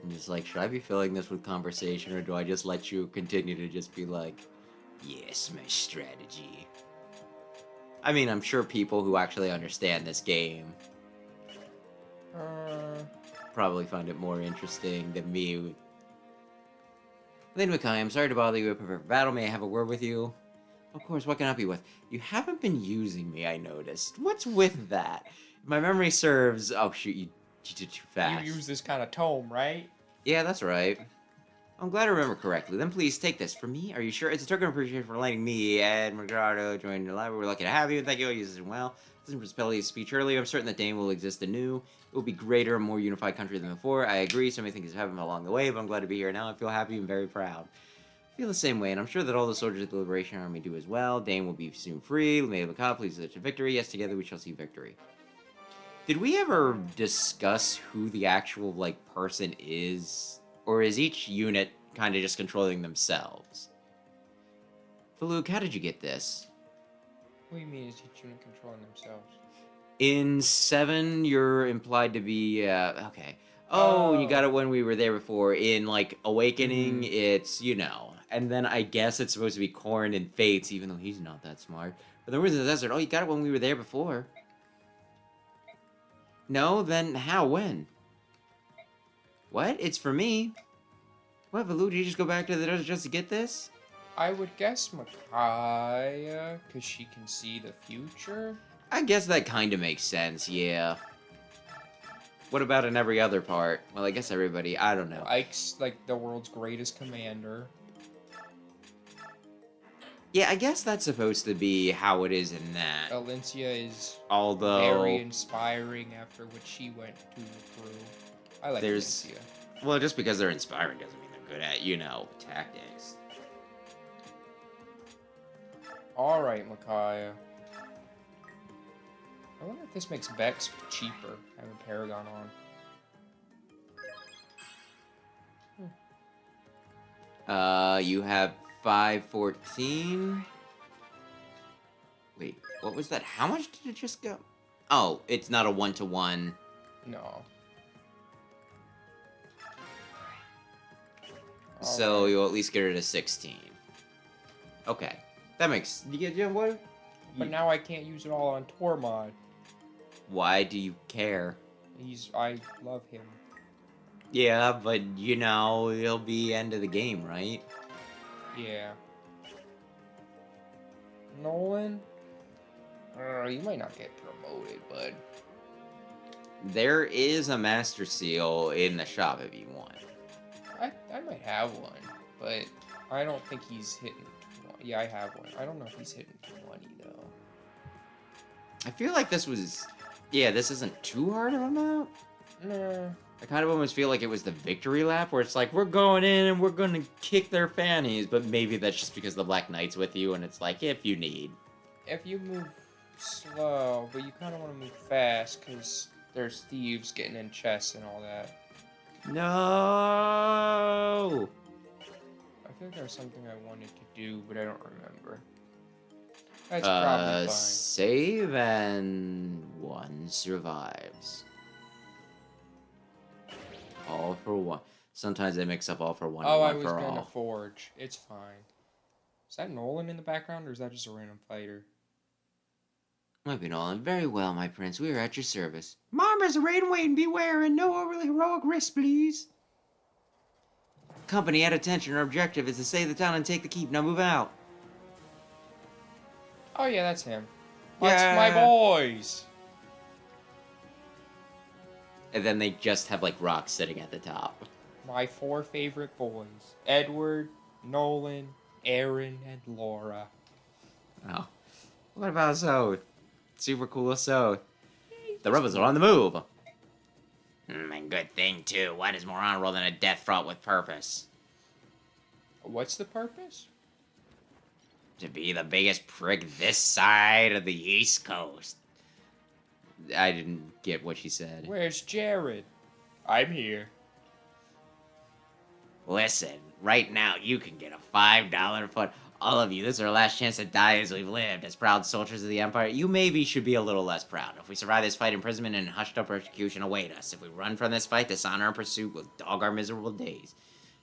I'm just like, should I be filling this with conversation, or do I just let you continue to just be like, yes, my strategy? I mean, I'm sure people who actually understand this game probably find it more interesting than me. Lynn Mackay, I'm sorry to bother you. Prepare for battle. May I have a word with you? Of course, what can I help you with? You haven't been using me, I noticed. What's with that? If my memory serves... Oh, shoot, you did too fast.
You use this kind of tome, right?
Yeah, that's right. I'm glad I remember correctly. Then please take this. For me? Are you sure? It's a token of appreciation for letting me, Ed Mercado, join your library. We're lucky to have you. Thank you. I'll use this well. Doesn't dispel his speech earlier. I'm certain that Daein will exist anew. It will be greater and more unified country than before. I agree. So many things have happened along the way, but I'm glad to be here now. I feel happy and very proud. I feel the same way, and I'm sure that all the soldiers of the Liberation Army do as well. Daein will be soon free. May the Macabre please such a victory. Yes, together we shall see victory. Did we ever discuss who the actual, like, person is? Or is each unit kind of just controlling themselves? Faluke, how did you get this?
What do you mean is each unit controlling themselves?
In 7, you're implied to be, okay. Oh, you got it when we were there before. In, like, Awakening, it's, you know. And then I guess it's supposed to be Corrin and Fates, even though he's not that smart. But then we're in the desert. Oh, you got it when we were there before. No? Then how? When? What? It's for me? What, Valu, did you just go back to the desert just to get this?
I would guess Micaiah, because she can see the future.
I guess that kind of makes sense, yeah. What about in every other part? Well, I guess everybody, I don't know.
Ike's, like, the world's greatest commander.
Yeah, I guess that's supposed to be how it is in that.
Valencia is
Although...
very inspiring after what she went through. I like Valencia.
Well, just because they're inspiring doesn't mean they're good at, you know, tactics.
Alright, Micaiah. I wonder if this makes Vex cheaper, having Paragon on.
You have 514. Wait, what was that? How much did it just go? Oh, it's not a 1-to-1.
No.
So you'll at least get rid of 16. Okay. That makes... You get what?
But now I can't use it all on Tormod.
Why do you care?
I love him.
Yeah, but you know, he'll be end of the game, right?
Yeah. Nolan? You might not get promoted, bud.
There is a Master Seal in the shop if you want.
I might have one, but I don't think he's hitting 20. Yeah, I have one. I don't know if he's hitting 20, though.
I feel like this was... Yeah, this isn't too hard of a map.
Nah.
I kind of almost feel like it was the victory lap, where it's like, we're going in and we're going to kick their fannies, but maybe that's just because the Black Knight's with you, and it's like, if you need.
If you move slow, but you kind of want to move fast, because there's thieves getting in chests and all that.
No!
I feel like there was something I wanted to do, but I don't remember. That's probably fine.
Save and one survives. All for one. Sometimes they mix up all for one.
Oh,
and
I
one
was
for
gonna
all.
forge. It's fine. Is that Nolan in the background, or is that just a random fighter?
Might be Nolan. Very well, my prince. We are at your service. Marmors, rain, wait, and beware, and no overly heroic risk, please. Company, at attention. Our objective is to save the town and take the keep. Now move out.
Oh yeah, that's him. That's
Yeah.
my boys.
And then they just have, like, rocks sitting at the top.
My 4 favorite boys: Edward, Nolan, Aaron, and Laura.
Oh. What about Soth? Super cool Soth. The rebels are on the move.
And good thing, too. What is more honorable than a death fraught with purpose?
What's the purpose?
To be the biggest prick this side of the East Coast.
I didn't get what she said.
Where's Jared? I'm here.
Listen, right now you can get a $5 foot. All of you, this is our last chance to die as we've lived, as proud soldiers of the Empire. You maybe should be a little less proud. If we survive this fight, imprisonment and hushed-up execution await us. If we run from this fight, dishonor and pursuit will dog our miserable days.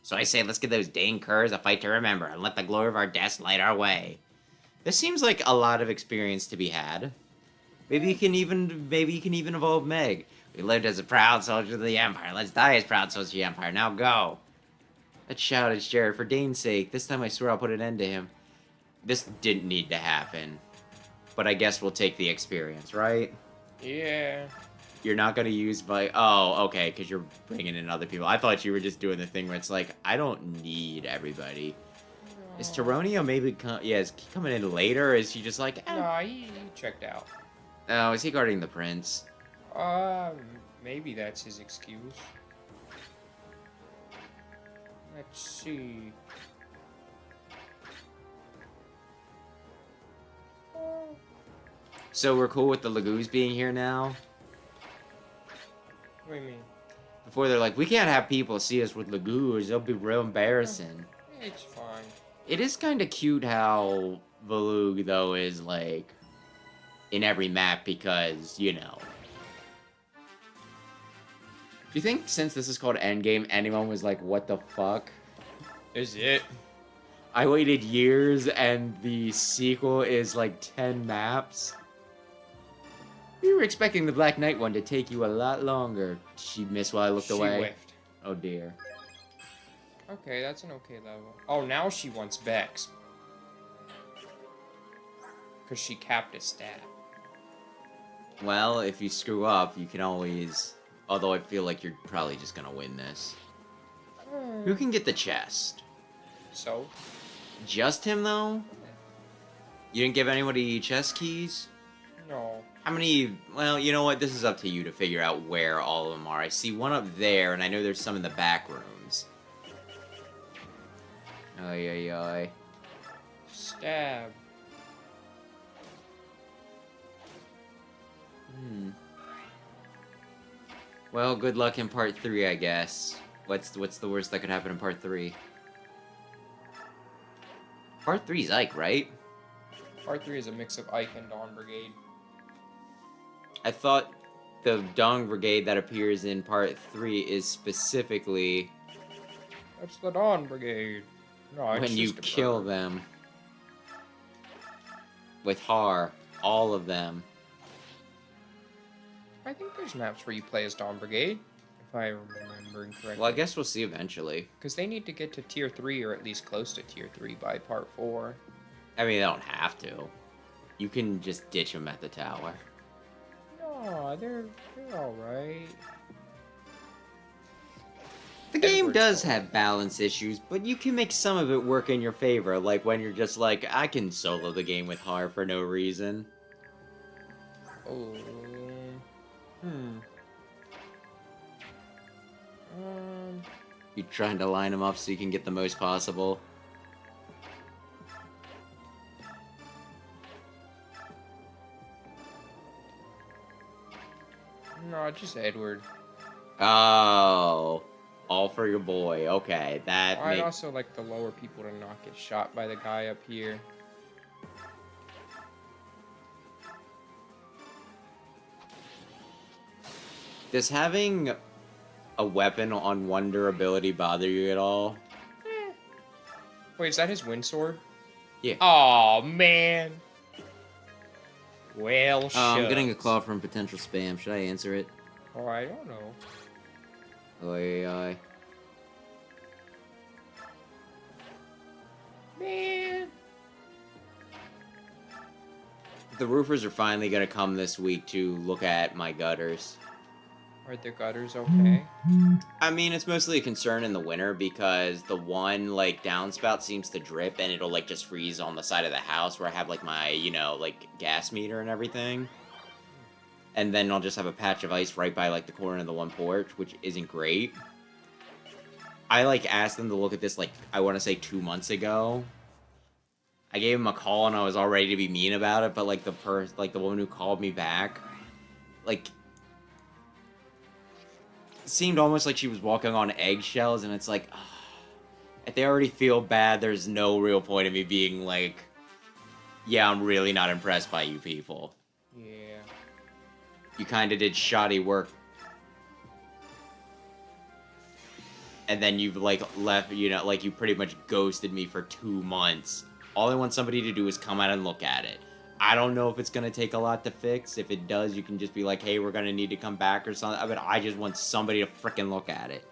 So I say, let's give those Daein curs a fight to remember, and let the glory of our deaths light our way.
This seems like a lot of experience to be had. Maybe you can even evolve Meg.
We lived as a proud soldier of the Empire. Let's die as proud soldiers of the Empire. Now go.
Let's shout at Jared for Dane's sake. This time I swear I'll put an end to him. This didn't need to happen. But I guess we'll take the experience, right?
Yeah.
You're not going to use Oh, okay, because you're bringing in other people. I thought you were just doing the thing where it's like, I don't need everybody. Is Tyronio maybe... is he coming in later? Or is he just like...
No, he checked out.
Oh, is he guarding the prince?
Maybe that's his excuse. Let's see.
So we're cool with the Lagoos being here now?
What do you mean?
Before they're like, we can't have people see us with Lagoos. It'll be real embarrassing.
It's fine.
It is kind of cute how Valug, though, is, like, in every map because, you know. Do you think since this is called Endgame, anyone was like, what the fuck?
Is it?
I waited years and the sequel is like 10 maps? We were expecting the Black Knight one to take you a lot longer. She missed while I looked away.
She whiffed.
Oh dear.
Okay, that's an okay level. Oh, now she wants Vex. Because she capped a stat.
Well, if you screw up, you can always... Although I feel like you're probably just gonna win this. Who can get the chest?
So?
Just him, though? You didn't give anybody chest keys?
No.
How many... Well, you know what? This is up to you to figure out where all of them are. I see one up there, and I know there's some in the back rooms. Ay, ay, ay.
Stab.
Well, good luck in part 3, I guess. What's the worst that could happen in part 3? Part 3's Ike, right?
Part 3 is a mix of Ike and Dawn Brigade.
I thought the Dong Brigade that appears in part 3 is specifically
That's the Dawn Brigade. No, it's
when you
just a
kill
bird.
them. With Har. All of them.
I think there's maps where you play as Dawn Brigade, if I remember correctly.
Well, I guess we'll see eventually.
Because they need to get to Tier 3, or at least close to Tier 3 by Part 4.
I mean, they don't have to. You can just ditch them at the tower.
No, they're alright.
The game
Edward's
does
cool.
have balance issues, but you can make some of it work in your favor. Like when you're just like, I can solo the game with Har for no reason.
Oh.
You're trying to line them up so you can get the most possible.
No, just Edward.
Oh. All for your boy. Okay, that
I'd
makes...
also like the lower people to not get shot by the guy up here.
Does having a weapon on one durability bother you at all?
Wait, is that his wind sword?
Yeah.
Oh man. Well,
I'm getting a
shucks.
call from potential spam. Should I answer it?
Oh, I don't know.
Oi.
Man.
The roofers are finally gonna come this week to look at my gutters.
Are the gutters okay?
I mean, it's mostly a concern in the winter because the one, like, downspout seems to drip and it'll, like, just freeze on the side of the house where I have, like, my, you know, like, gas meter and everything. And then I'll just have a patch of ice right by, like, the corner of the one porch, which isn't great. I, like, asked them to look at this, like, I want to say 2 months ago. I gave them a call and I was all ready to be mean about it, but, like, the woman who called me back, like... seemed almost like she was walking on eggshells, and it's like, if they already feel bad, there's no real point in me being like, yeah, I'm really not impressed by you people.
Yeah.
You kind of did shoddy work. And then you've, like, left, you know, like, you pretty much ghosted me for 2 months. All I want somebody to do is come out and look at it. I don't know if it's going to take a lot to fix. If it does, you can just be like, hey, we're going to need to come back or something. But I just want somebody to frickin' look at it.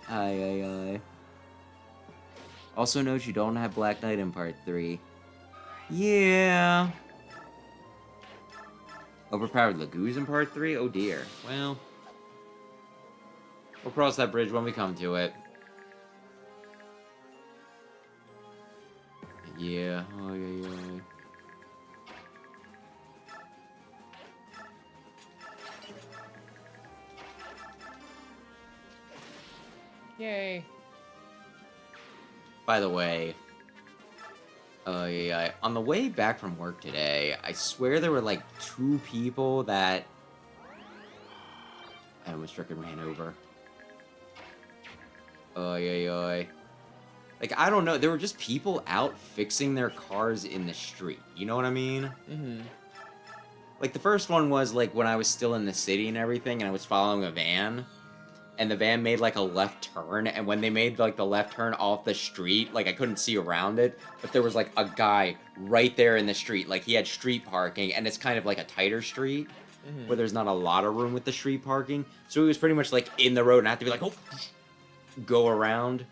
Aye. Also note you don't have Black Knight in Part 3. Yeah. Overpowered Lagoos in Part 3? Oh dear. Well. We'll cross that bridge when we come to it. Yeah. Aye.
Yay.
By the way, on the way back from work today, I swear there were like 2 people that I almost freaking ran over. Oy, oy, oy. Like, I don't know. There were just people out fixing their cars in the street. You know what I mean?
Mm-hmm.
Like, the first one was, like, when I was still in the city and everything, and I was following a van. And the van made, like, a left turn. And when they made, like, the left turn off the street, like, I couldn't see around it. But there was, like, a guy right there in the street. Like, he had street parking, and it's kind of like a tighter street.
Mm-hmm.
Where there's not a lot of room with the street parking. So he was pretty much, like, in the road, and I had to be like, oh, go around.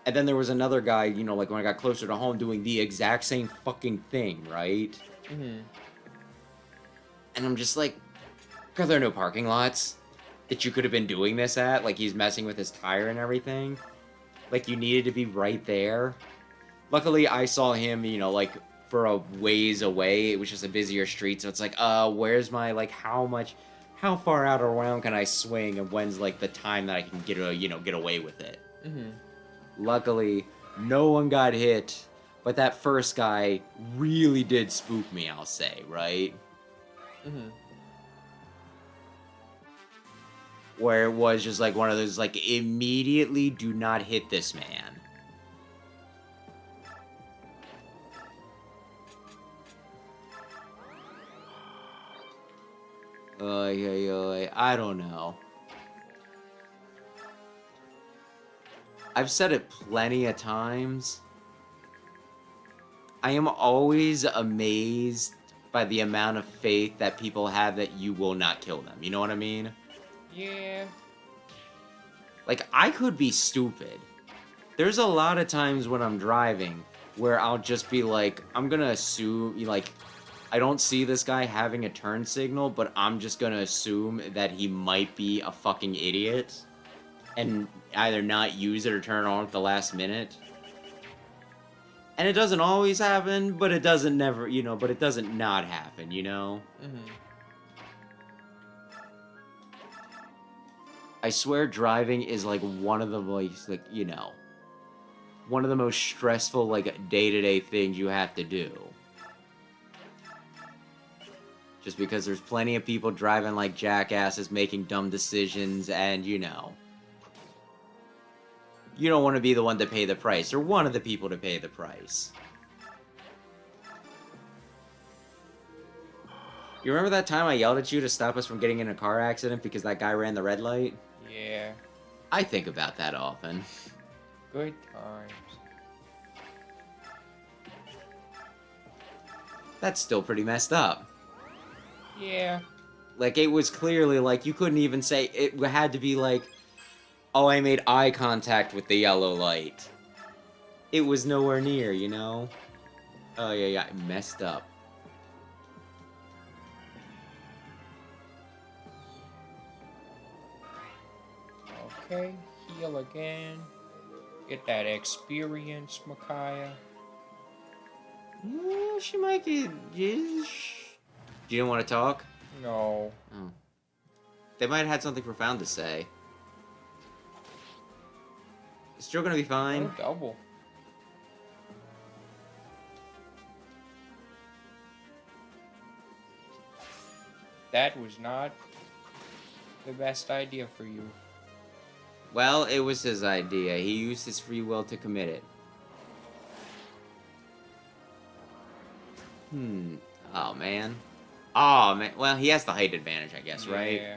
And then there was another guy, you know, like, when I got closer to home, doing the exact same fucking thing, right?
Mm-hmm.
And I'm just like, are there no parking lots that you could have been doing this at? Like, he's messing with his tire and everything. Like, you needed to be right there. Luckily, I saw him, you know, like, for a ways away. It was just a busier street, so it's like, where's my, like, how far out around can I swing, and when's, like, the time that I can get, get away with it?
Mm-hmm.
Luckily, no one got hit, but that first guy really did spook me, I'll say, right?
Mm-hmm.
Where it was just like one of those, like, immediately do not hit this man. I don't know. I've said it plenty of times. I am always amazed by the amount of faith that people have that you will not kill them. You know what I mean?
Yeah.
Like, I could be stupid. There's a lot of times when I'm driving where I'll just be like, I'm gonna assume, like, I don't see this guy having a turn signal, but I'm just gonna assume that he might be a fucking idiot and either not use it or turn it on at the last minute. And it doesn't always happen, but it doesn't never, but it doesn't not happen, you know?
Mm-hmm.
I swear driving is, like, one of the most, like, one of the most stressful, like, day-to-day things you have to do. Just because there's plenty of people driving like jackasses, making dumb decisions, and, you don't want to be the one to pay the price, or one of the people to pay the price. You remember that time I yelled at you to stop us from getting in a car accident because that guy ran the red light?
Yeah.
I think about that often.
Good times.
That's still pretty messed up.
Yeah.
Like, it was clearly, like, you couldn't even say, it had to be like, oh, I made eye contact with the yellow light. It was nowhere near, you know? Oh, yeah, I messed up.
Okay, heal again. Get that experience, Micaiah.
Yeah, she might get... You don't want to talk?
No.
Oh. They might have had something profound to say. Is Joe gonna be fine?
No double. That was not the best idea for you.
Well, it was his idea. He used his free will to commit it. Oh, man. Oh, man. Well, he has the height advantage, I guess, right?
Yeah.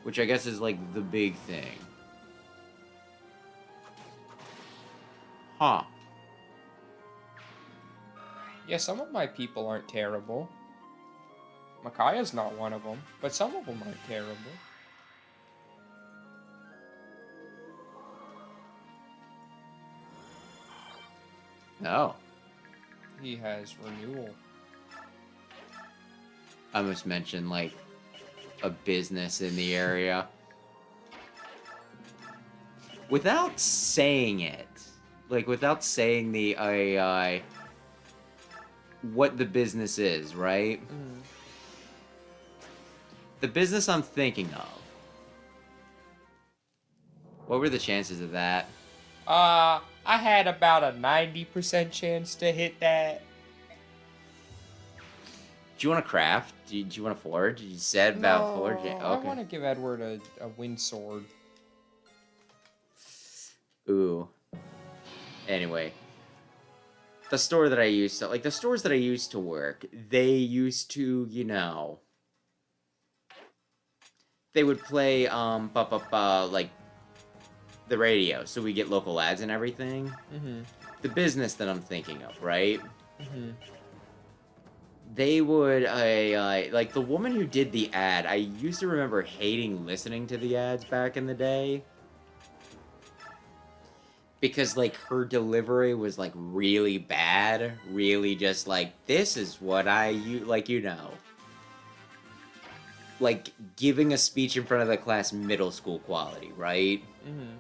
Which I guess is, like, the big thing. Huh.
Yeah, some of my people aren't terrible. Micaiah's not one of them, but some of them aren't terrible.
Oh.
He has renewal.
I must mention, like, a business in the area. Without saying it, like, without saying the, what the business is, right?
Mm.
The business I'm thinking of. What were the chances of that?
I had about a 90% chance to hit that.
Do you want to craft? Do you want to forge? You said about forging.
I
Okay.
want to give Edward a wind sword.
Ooh. Anyway. The store that I used to... Like, the stores that I used to work, they used to, you know... They would play, like, the radio, so we get local ads and everything.
Mm-hmm.
The business that I'm thinking of, right?
Mm-hmm.
They would, like, the woman who did the ad, I used to remember hating listening to the ads back in the day. Because, like, her delivery was, like, really bad. Really just, like, this is what like, you know. Like, giving a speech in front of the class middle school quality, right?
Mm-hmm.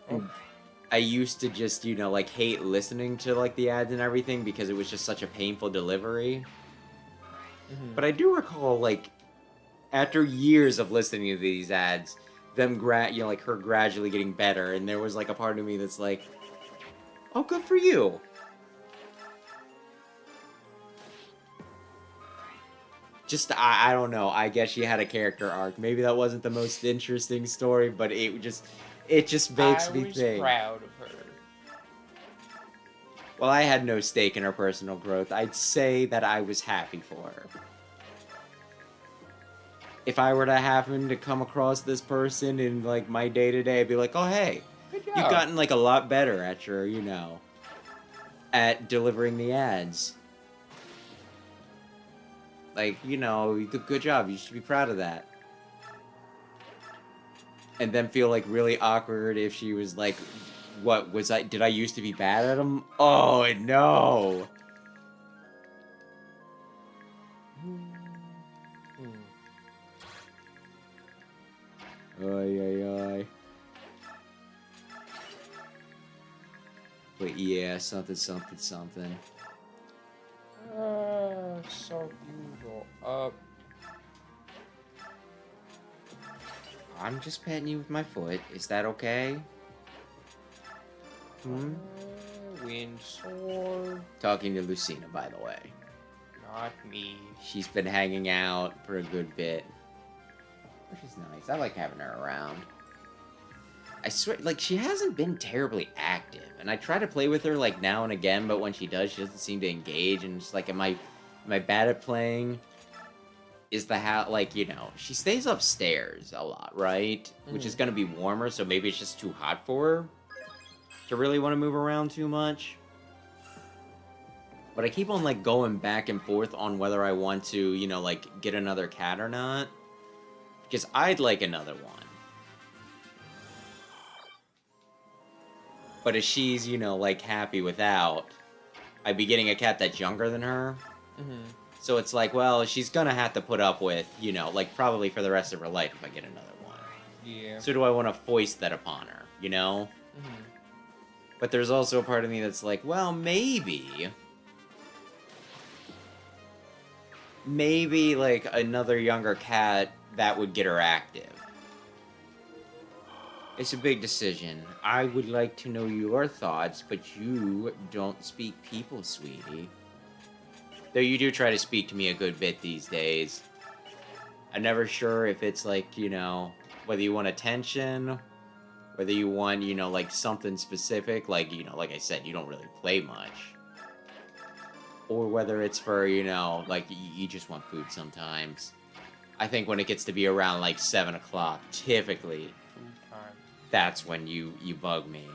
And I used to just, you know, like, hate listening to, like, the ads and everything because it was just such a painful delivery.
Mm-hmm.
But I do recall, like, after years of listening to these ads, them, you know, like, her gradually getting better, and there was, like, a part of me that's like, oh, good for you. Just, I don't know, I guess she had a character arc. Maybe that wasn't the most interesting story, but it just makes me think.
I was proud of her.
Well, I had no stake in her personal growth. I'd say that I was happy for her. If I were to happen to come across this person in, like, my day-to-day, I'd be like, oh, hey,
Good job.
you've gotten, like, a lot better at your, you know, at delivering the ads. Like, you know, good job. You should be proud of that. And then feel, like, really awkward if she was like, what, did I used to be bad at them? Oh, no! Ay, ay, ay. But yeah, something.
So you go up.
I'm just petting you with my foot. Is that okay?
Wind sword.
Talking to Lucina, by the way.
Not me.
She's been hanging out for a good bit. Which is nice. I like having her around. I swear, like, she hasn't been terribly active. And I try to play with her, like, now and again, but when she does, she doesn't seem to engage. And it's like, am I bad at playing? Is the how, like, you know, she stays upstairs a lot, right? Which is going to be warmer, so maybe it's just too hot for her to really want to move around too much. But I keep on, like, going back and forth on whether I want to, you know, like, get another cat or not. Because I'd like another one. But if she's, you know, like, happy without, I'd be getting a cat that's younger than her. So it's like, well, she's gonna have to put up with, you know, like, probably for the rest of her life if I get another one.
Yeah.
So do I want to foist that upon her, you know? But there's also a part of me that's like, well, maybe, like, another younger cat, that would get her active. It's a big decision. I would like to know your thoughts, but you don't speak people, sweetie. Though you do try to speak to me a good bit these days. I'm never sure if it's like, you know, whether you want attention, whether you want, you know, like, something specific, like, you know, like I said, you don't really play much. Or whether it's for, you know, like, you just want food sometimes. I think when it gets to be around, like, 7 o'clock, typically, that's when you bug me.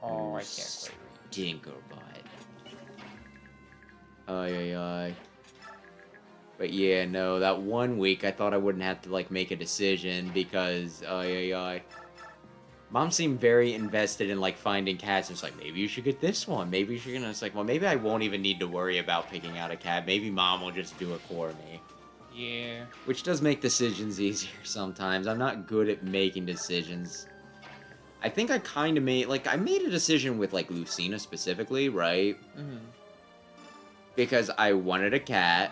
Oh, I can't quite read.
Stinker butt. Ay, ay, ay. But yeah, no, that one week I thought I wouldn't have to, like, make a decision because, ay, ay, ay. Mom seemed very invested in, like, finding cats. It's like, maybe you should get this one. Maybe you should. And it's like, well, maybe I won't even need to worry about picking out a cat. Maybe Mom will just do it for me.
Yeah.
Which does make decisions easier sometimes. I'm not good at making decisions. I think I kind of made, like, I made a decision with, like, Lucina specifically, right? Because I wanted a cat.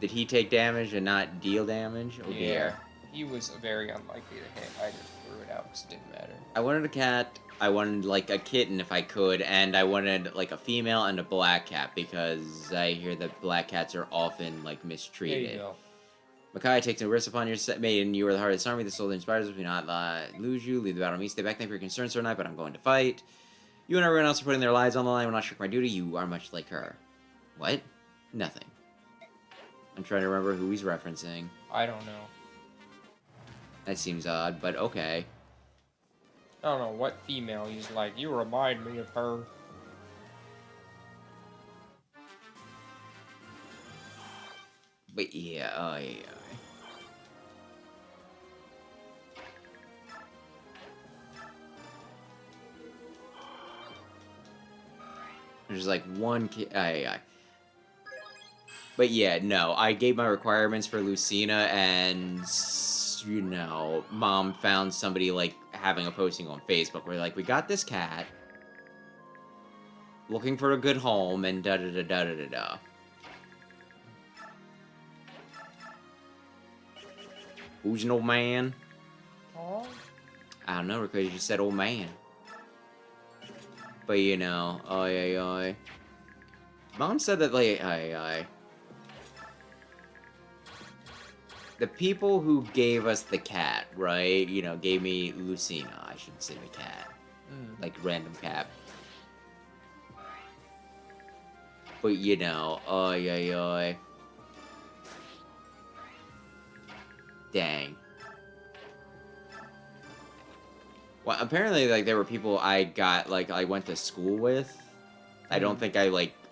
Did he take damage and not deal damage? Oh, dear.
He was very unlikely to hit. I just threw it out because it didn't matter.
I wanted a cat. I wanted, like, a kitten if I could, and I wanted, like, a female and a black cat, because I hear that black cats are often, like,
There
mistreated.
you go.
Makai takes no risk upon your maiden. You are the heart of this army. The soul that inspires us. We not lose you. Leave the battle to me. Stay back. Thank you for your concern, Sir Knight, but I'm going to fight. You and everyone else are putting their lives on the line. Will not shirk my duty. You are much like her. What? Nothing. I'm trying to remember who he's referencing.
I don't know.
That seems odd, but okay.
I don't know what female he's like. You remind me of her.
But yeah, oh yeah. There's like one kid. But yeah, no. I gave my requirements for Lucina, and you know, Mom found somebody like having a posting on Facebook where like, we got this cat, looking for a good home, and da da da da da da da. Who's an old man?
Aw.
I don't know, because you just said old man. But you know, oi. Mom said that, like, oi. The people who gave us the cat, right? You know, gave me Lucina. I should say the cat. Like, random cat. But you know, oi. Dang. Well, apparently, like, there were people I went to school with. I don't think I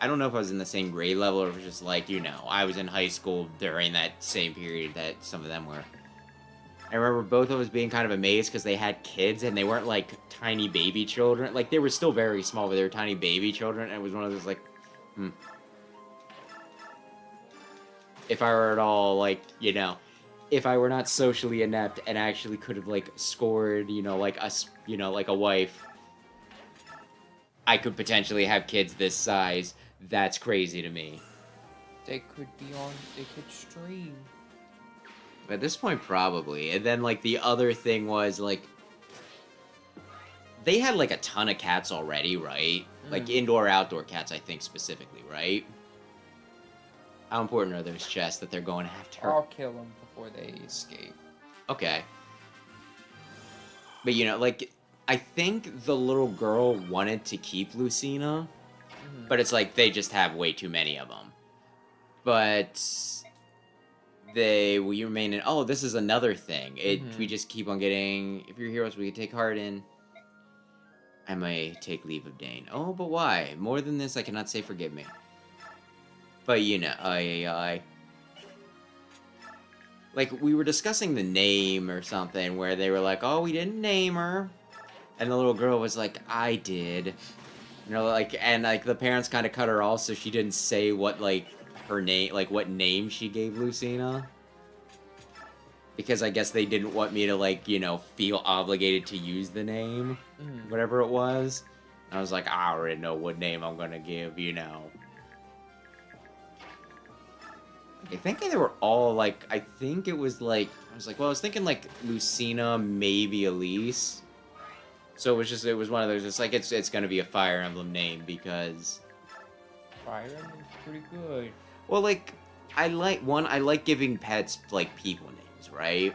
don't know if I was in the same grade level or if it was just, like, you know, I was in high school during that same period that some of them were. I remember both of us being kind of amazed because they had kids and they weren't, like, tiny baby children. Like, they were still very small, but they were tiny baby children, and it was one of those, like, If I were at all, like, you know, if I were not socially inept and actually could have, like, scored, you know, like, a wife, I could potentially have kids this size. That's crazy to me.
They could stream.
At this point, probably. And then, like, the other thing was, like, they had, like, a ton of cats already, right? Like, indoor, outdoor cats, I think, specifically, right? How important are those chests that they're going after?
I'll kill them before they escape.
Okay. But, you know, like, I think the little girl wanted to keep Lucina, but it's like they just have way too many of them. But we remain in... Oh, this is another thing. We just keep on getting... If you're heroes, we can take heart in. I may take leave of Daein. Oh, but why? More than this, I cannot say forgive me. But, you know, like, we were discussing the name or something, where they were like, oh, we didn't name her. And the little girl was like, I did. You know, like, and, like, the parents kind of cut her off, so she didn't say what, like, her name, like, what name she gave Lucina. Because I guess they didn't want me to, like, you know, feel obligated to use the name. Whatever it was. And I was like, I already know what name I'm gonna give, you know. I think they were all, like, I think it was, like, I was like, well, I was thinking, like, Lucina, maybe Elise. So it was one of those, it's like, it's gonna be a Fire Emblem name, because...
Fire Emblem's pretty good.
Well, like, I like giving pets, like, people names, right?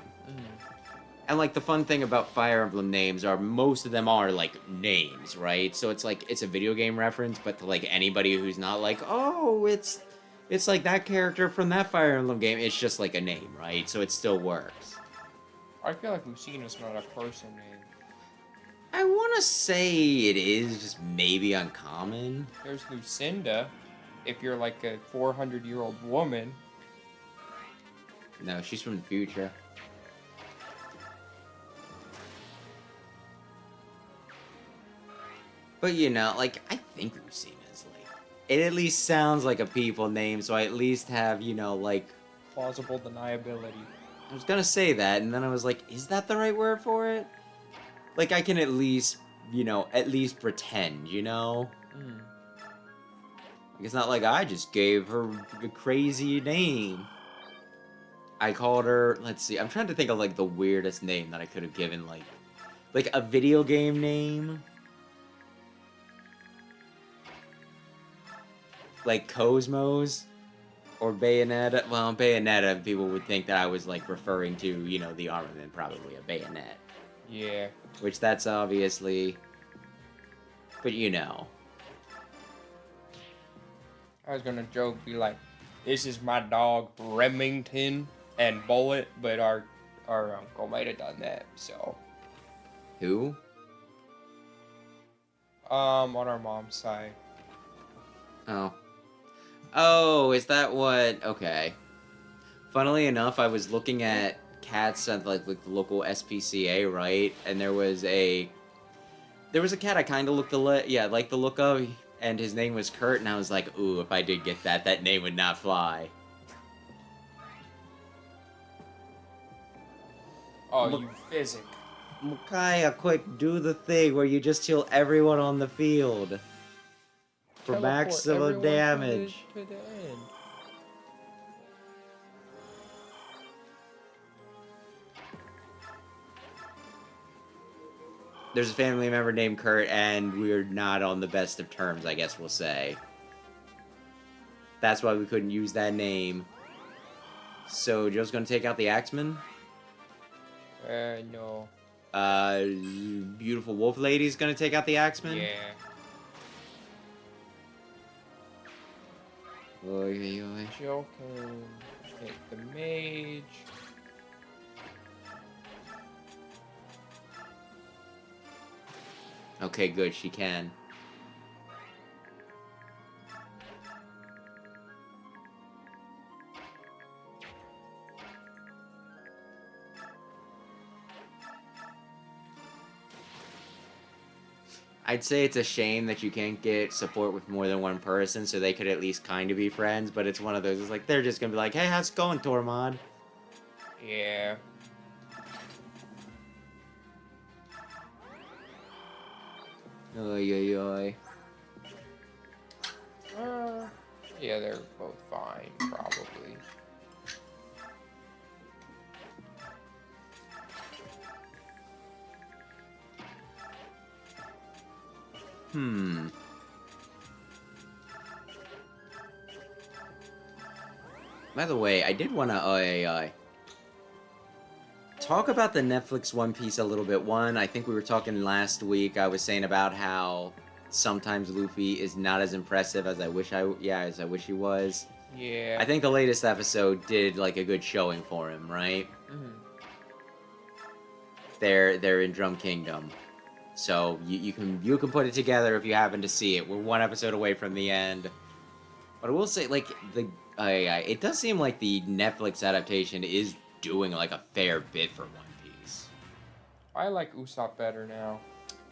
And, like, the fun thing about Fire Emblem names are, most of them are, like, names, right? So it's, like, it's a video game reference, but to, like, anybody who's not like, oh, it's like that character from that Fire Emblem game, it's just, like, a name, right? So it still works.
I feel like Lucina's not a person name.
I want to say it is just maybe uncommon.
There's Lucinda, if you're, like, a 400-year-old woman.
No, she's from the future. But, you know, like, I think Lucina's, like... It at least sounds like a people name, so I at least have, you know, like...
Plausible deniability.
I was gonna say that, and then I was like, is that the right word for it? Like, I can at least, you know, pretend, you know? Like, it's not like I just gave her a crazy name. I called her, let's see, I'm trying to think of, like, the weirdest name that I could have given, like a video game name. Like Cosmos or Bayonetta. Well, Bayonetta, people would think that I was, like, referring to, you know, the armament, probably a bayonet.
Yeah.
Which that's obviously... But, you know.
I was gonna joke, be like, this is my dog Remington and Bullet, but our uncle might have done that, so.
Who?
On our mom's side.
Oh. Oh, is that what... Okay. Funnily enough, I was looking at cats at, like the local SPCA, right? And there was a cat I kind of liked the look of, and his name was Kurt, and I was like, ooh, if I did get that name would not fly.
Oh, you physic.
Micaiah, quick, do the thing where you just heal everyone on the field. For
Teleport
maximum
everyone
damage.
To the end.
There's a family member named Kurt, and we're not on the best of terms, I guess we'll say. That's why we couldn't use that name. So, Joe's gonna take out the Axeman?
No.
Beautiful Wolf Lady's gonna take out the Axeman?
Yeah.
Oy, oy, oy.
Jill can take the mage.
Okay, good, she can. I'd say it's a shame that you can't get support with more than one person, so they could at least kind of be friends, but it's one of those, it's like, they're just gonna be like, hey, how's it going, Tormod?
Yeah.
Oy, oy, oy.
Yeah, they're both fine, probably.
By the way, I did want to talk about the Netflix One Piece a little bit. One, I think we were talking last week. I was saying about how sometimes Luffy is not as impressive as I wish he was.
Yeah.
I think the latest episode did like a good showing for him, right?
Mm-hmm.
They're in Drum Kingdom, so you can put it together if you happen to see it. We're one episode away from the end, but I will say, like, it does seem like the Netflix adaptation is doing like a fair bit for One Piece.
I like Usopp better now.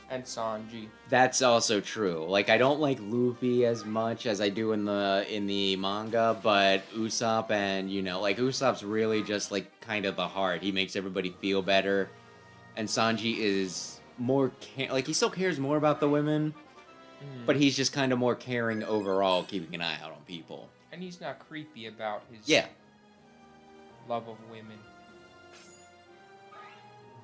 And Sanji.
That's also true. Like, I don't like Luffy as much as I do in the manga, but Usopp, and, you know, like, Usopp's really just, like, kind of the heart. He makes everybody feel better. And Sanji is more, like, he still cares more about the women, but he's just kind of more caring overall, keeping an eye out on people.
And he's not creepy about his love of women.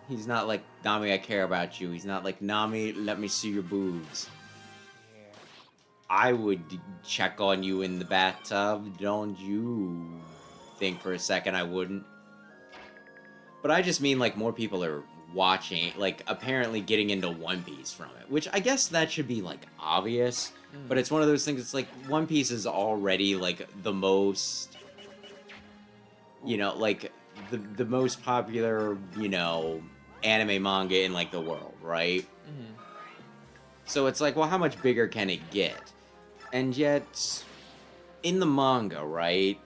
He's not like, Nami, I care about you. He's not like, Nami, let me see your boobs.
Yeah.
I would check on you in the bathtub. Don't you think for a second I wouldn't? But I just mean, like, more people are watching, like, apparently getting into One Piece from it. Which I guess that should be, like, obvious. But it's one of those things, it's like, One Piece is already, like, the most, you know, like, the most popular, you know, anime manga in, like, the world, right? So it's like, well, how much bigger can it get? And yet, in the manga, right,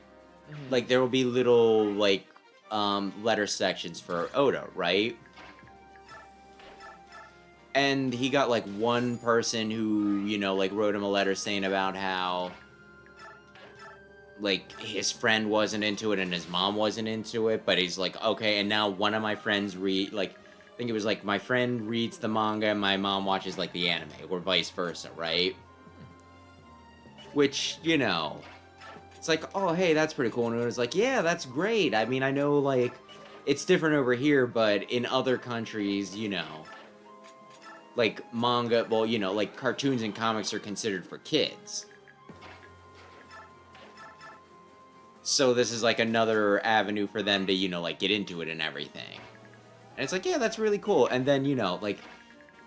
like, there will be little, like, letter sections for Oda, right? And he got, like, one person who, you know, like, wrote him a letter saying about how, like, his friend wasn't into it and his mom wasn't into it, but he's like, okay, and now one of my friends like, I think it was like, my friend reads the manga and my mom watches, like, the anime, or vice versa, right? Which, you know, It's like, oh, hey, that's pretty cool. And it was like, yeah, that's great. I mean, I know, like, it's different over here, but in other countries, you know, like, manga, well, you know, like, cartoons and comics are considered for kids. So this is, like, another avenue for them to, you know, like, get into it and everything. And it's like, yeah, that's really cool. And then, you know, like,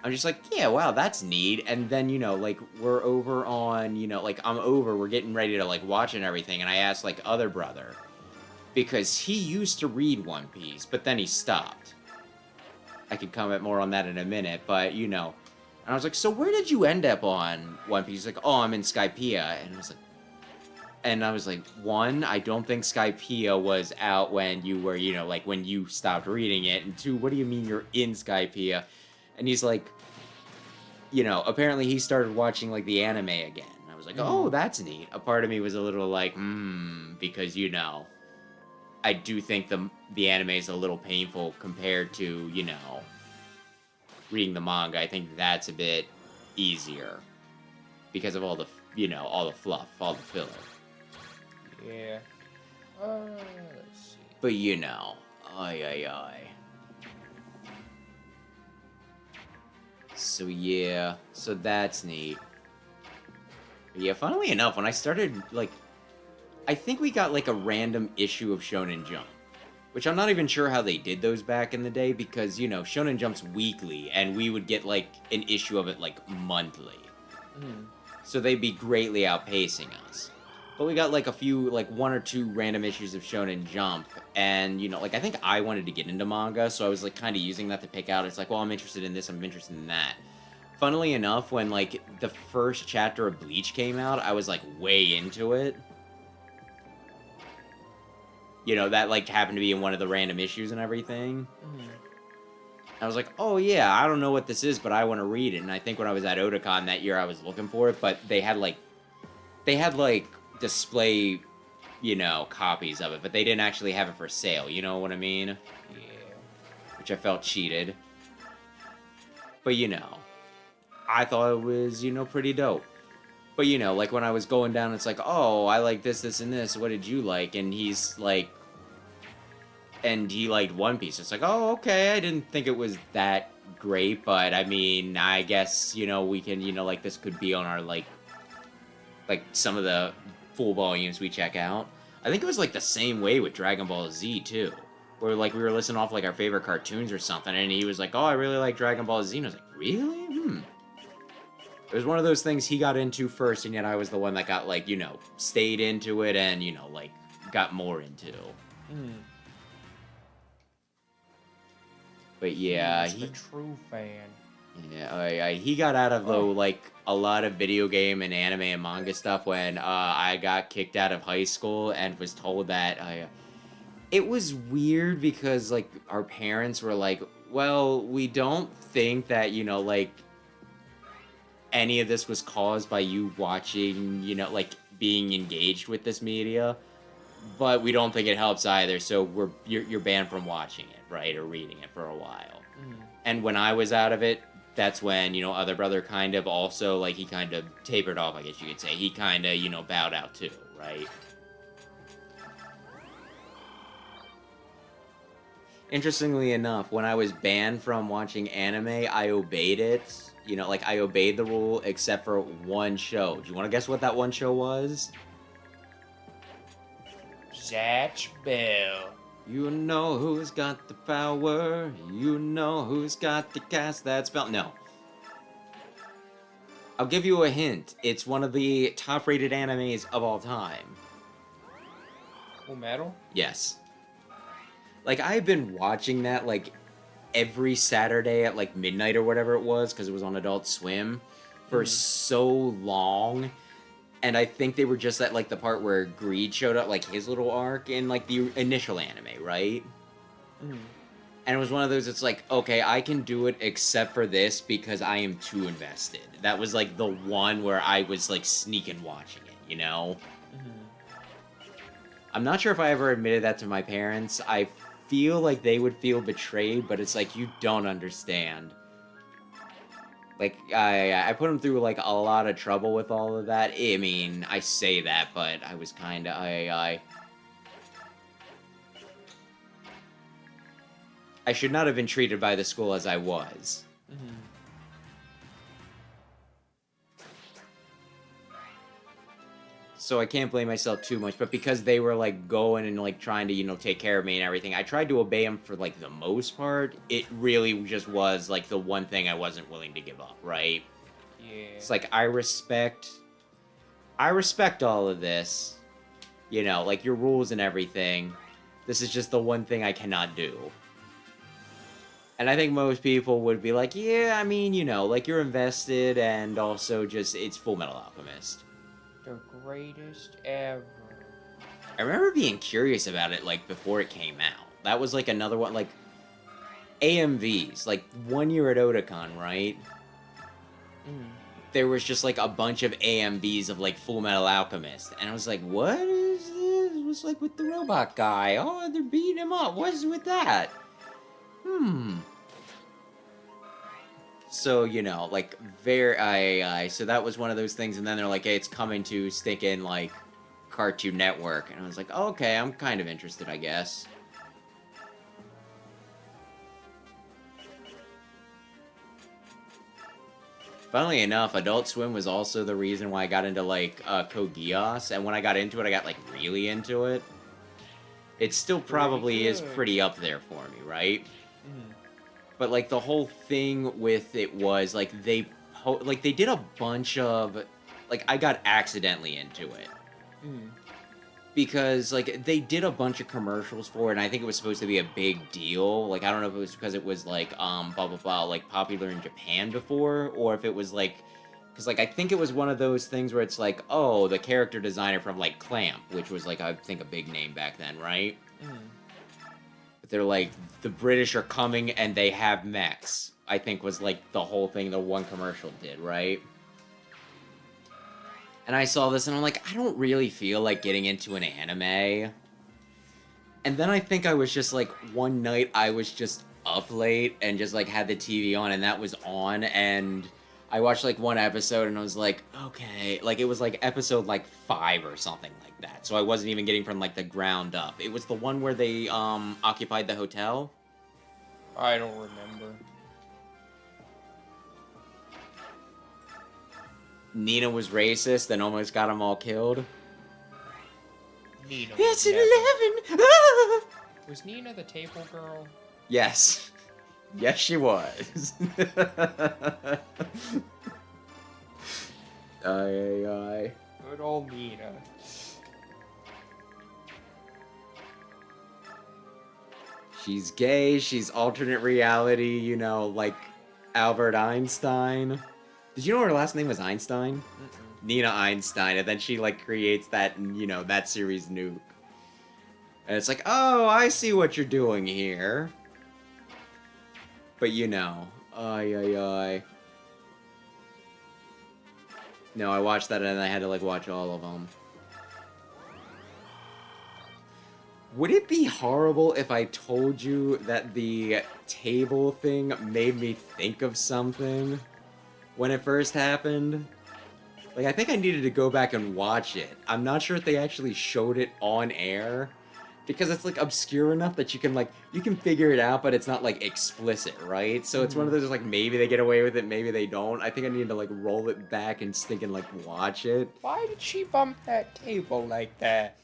I'm just like, yeah, wow, that's neat. And then, you know, like, we're over on, you know, like, we're getting ready to, like, watch and everything. And I asked, like, other brother, because he used to read One Piece, but then he stopped. I could comment more on that in a minute, but, you know. And I was like, so where did you end up on One Piece? He's like, oh, I'm in Skypiea. And I was like, one, I don't think Skypiea was out when you were, you know, like, when you stopped reading it. And two, what do you mean you're in Skypiea? And he's like, you know, apparently he started watching, like, the anime again. And I was like, oh, that's neat. A part of me was a little like, because, you know, I do think the anime is a little painful compared to, you know, reading the manga. I think that's a bit easier because of all the, you know, all the fluff, all the filler.
Yeah. Let's see.
But, you know, So, yeah, so that's neat. But yeah, funnily enough, when I started, like, I think we got, like, a random issue of Shonen Jump. Which I'm not even sure how they did those back in the day, because, you know, Shonen Jump's weekly, and we would get, like, an issue of it, like, monthly. So they'd be greatly outpacing us. But we got, like, a few, like, 1 or 2 random issues of Shonen Jump, and, you know, like, I think I wanted to get into manga, so I was, like, kind of using that to pick out. It's like, well, I'm interested in this, I'm interested in that. Funnily enough, when, like, the first chapter of Bleach came out, I was, like, way into it. You know, that, like, happened to be in one of the random issues and everything. I was like, oh, yeah, I don't know what this is, but I want to read it. And I think when I was at Otakon that year, I was looking for it, but they had, like, display, you know, copies of it, but they didn't actually have it for sale, you know what I mean?
Yeah.
Which I felt cheated. But, you know, I thought it was, you know, pretty dope. But, you know, like, when I was going down, it's like, oh, I like this, this, and this, what did you like? And he's like, and he liked One Piece. It's like, oh, okay, I didn't think it was that great, but, I mean, I guess, you know, we can, you know, like, this could be on our, like, some of the full volumes we check out. I think it was, like, the same way with Dragon Ball Z, too. Where, like, we were listing off, like, our favorite cartoons or something, and he was like, oh, I really like Dragon Ball Z. And I was like, really? It was one of those things he got into first, and yet I was the one that got, like, you know, stayed into it and, you know, like, got more into. But, yeah,
He's the true fan.
Yeah, he got out of, though, like, a lot of video game and anime and manga stuff when I got kicked out of high school and was told that it was weird because, like, our parents were like, well, we don't think that, you know, like, any of this was caused by you watching, you know, like, being engaged with this media, but we don't think it helps either, so you're banned from watching it, right, or reading it for a while. And when I was out of it, that's when, you know, other brother kind of also, like, he kind of tapered off, I guess you could say. He kind of, you know, bowed out too, right? Interestingly enough, when I was banned from watching anime, I obeyed it. You know, like, I obeyed the rule except for one show. Do you want to guess what that one show was?
Zatch Bell.
You know who's got the power. You know who's got the cast that spell. No. I'll give you a hint. It's one of the top-rated animes of all time.
Full Metal?
Yes. Like, I've been watching that, like, every Saturday at, like, midnight or whatever it was, because it was on Adult Swim, for so long. And I think they were just at, like, the part where Greed showed up, like, his little arc in, like, the initial anime, right? And it was one of those, it's like, okay, I can do it except for this because I am too invested. That was, like, the one where I was, like, sneaking watching it, you know? I'm not sure if I ever admitted that to my parents. I feel like they would feel betrayed, but it's like, you don't understand. Like, I put him through, like, a lot of trouble with all of that. I mean, I say that, but I was kind of, I should not have been treated by the school as I was.
Mm-hmm.
So I can't blame myself too much, but because they were, like, going and, like, trying to, you know, take care of me and everything, I tried to obey them for, like, the most part. It really just was, like, the one thing I wasn't willing to give up, right?
Yeah.
It's like, I respect all of this, you know, like, your rules and everything. This is just the one thing I cannot do. And I think most people would be like, yeah, I mean, you know, like, you're invested, and also just, it's Full Metal Alchemist.
The greatest ever.
I remember being curious about it, like, before it came out. That was, like, another one, like, AMVs, like, 1 year at Otakon, right?
Mm.
There was just, like, a bunch of AMVs of, like, Full Metal Alchemist. And I was like, what is this? What's, like, with the robot guy? Oh, they're beating him up. What's with that? So, you know, like, so that was one of those things, and then they're like, hey, it's coming to stinking, like, Cartoon Network. And I was like, oh, okay, I'm kind of interested, I guess. Funnily enough, Adult Swim was also the reason why I got into, like, Code Geass, and when I got into it, I got, like, really into it. It still probably is pretty up there for me, right?
Mm.
But, like, the whole thing with it was, like, they did a bunch of, like, I got accidentally into it.
Mm.
Because, like, they did a bunch of commercials for it, and I think it was supposed to be a big deal. Like, I don't know if it was because it was, like, blah, blah, blah, like, popular in Japan before, or if it was, like, because, like, I think it was one of those things where it's like, oh, the character designer from, like, Clamp, which was, like, I think a big name back then, right?
Mm.
But they're like, the British are coming and they have mechs, I think was, like, the whole thing the one commercial did, right? And I saw this and I'm like, I don't really feel like getting into an anime. And then I think I was just, like, one night I was just up late and just, like, had the TV on and that was on, and I watched, like, one episode and I was like, okay. Like, it was, like, episode, like, 5 or something like that. So I wasn't even getting from, like, the ground up. It was the one where they, occupied the hotel.
I don't remember.
Nina was racist and almost got them all killed.
Nina.
It's
never-
11! Ah!
Was Nina the table girl?
Yes. Yes, she was. Aye.
Good old Nina.
She's gay, she's alternate reality, you know, like Albert Einstein. Did you know her last name was Einstein?
Mm-mm.
Nina Einstein, and then she, like, creates that, you know, that series Nuke. And it's like, oh, I see what you're doing here. But, you know, aye. No, I watched that and I had to, like, watch all of them. Would it be horrible if I told you that the table thing made me think of something when it first happened? Like, I think I needed to go back and watch it. I'm not sure if they actually showed it on air, because it's, like, obscure enough that you can figure it out, but it's not, like, explicit, right? So it's one of those, like, maybe they get away with it, maybe they don't. I think I need to, like, roll it back and stink and, like, watch it.
Why did she bump that table like that?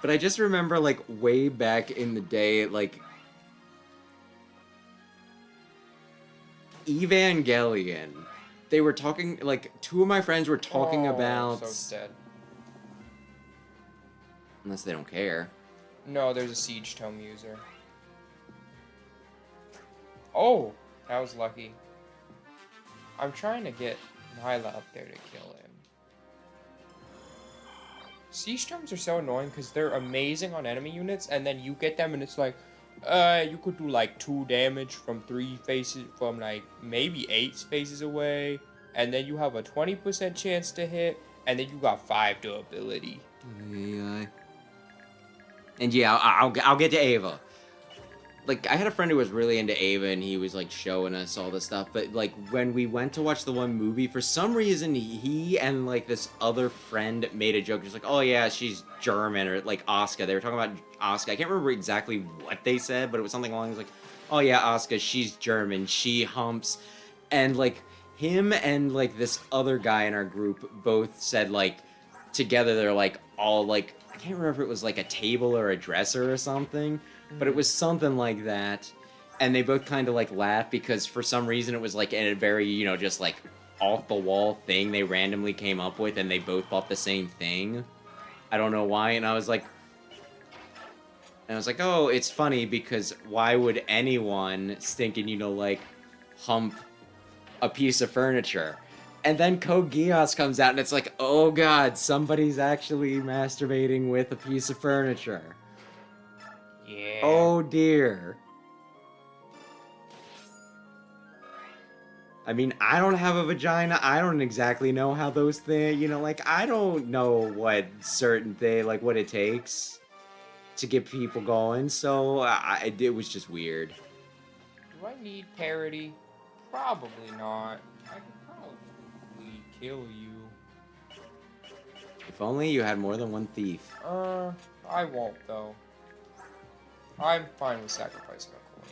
But I just remember, like, way back in the day, like, Evangelion. They were talking, like, two of my friends were talking about...
So sad.
Unless they don't care.
No, there's a Siege Tome user. Oh, that was lucky. I'm trying to get Nyla up there to kill him. Siege Tomes are so annoying because they're amazing on enemy units, and then you get them and it's like, you could do like 2 damage from 3 faces, from like maybe 8 spaces away, and then you have a 20% chance to hit, and then you got 5 durability.
And yeah, I'll get to Ava. like, I had a friend who was really into Ava, and he was, like, showing us all this stuff, but, like, when we went to watch the one movie, for some reason, he and, like, this other friend made a joke, just like, oh, yeah, she's German, or, like, Asuka. They were talking about Asuka. I can't remember exactly what they said, but it was something along the lines like, oh, yeah, Asuka, she's German, she humps, and, like, him and, like, this other guy in our group both said, like, together, they're, like, all, like, I can't remember if it was, like, a table or a dresser or something, but it was something like that, and they both kind of, like, laughed because for some reason it was, like, in a very, you know, just, like, off-the-wall thing they randomly came up with, and they both thought the same thing. I don't know why, and I was like, oh, it's funny because why would anyone thinking, you know, like, hump a piece of furniture? And then Code Geass comes out, and it's like, oh god, somebody's actually masturbating with a piece of furniture.
Yeah.
Oh dear. I mean, I don't have a vagina. I don't exactly know how those things, you know, like, I don't know what certain thing, like, what it takes to get people going, so it was just weird.
Do I need parody? Probably not. I could probably kill you.
If only you had more than one thief.
I won't, though. I'm fine with sacrificing a coin,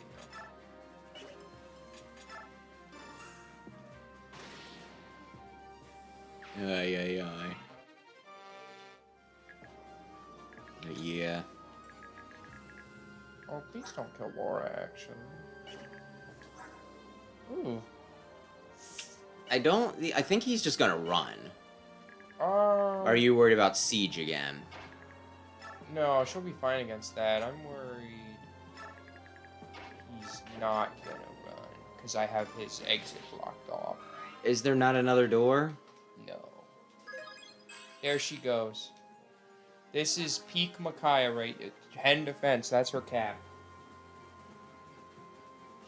though.
Yeah.
Oh, please don't kill Laura, actually. Ooh.
I think he's just gonna run.
Um,
Are you worried about Siege again?
No, she'll be fine against that. I'm worried he's not gonna run, because I have his exit blocked off.
Is there not another door?
No. There she goes. This is peak Micaiah right 10 defense, that's her cap.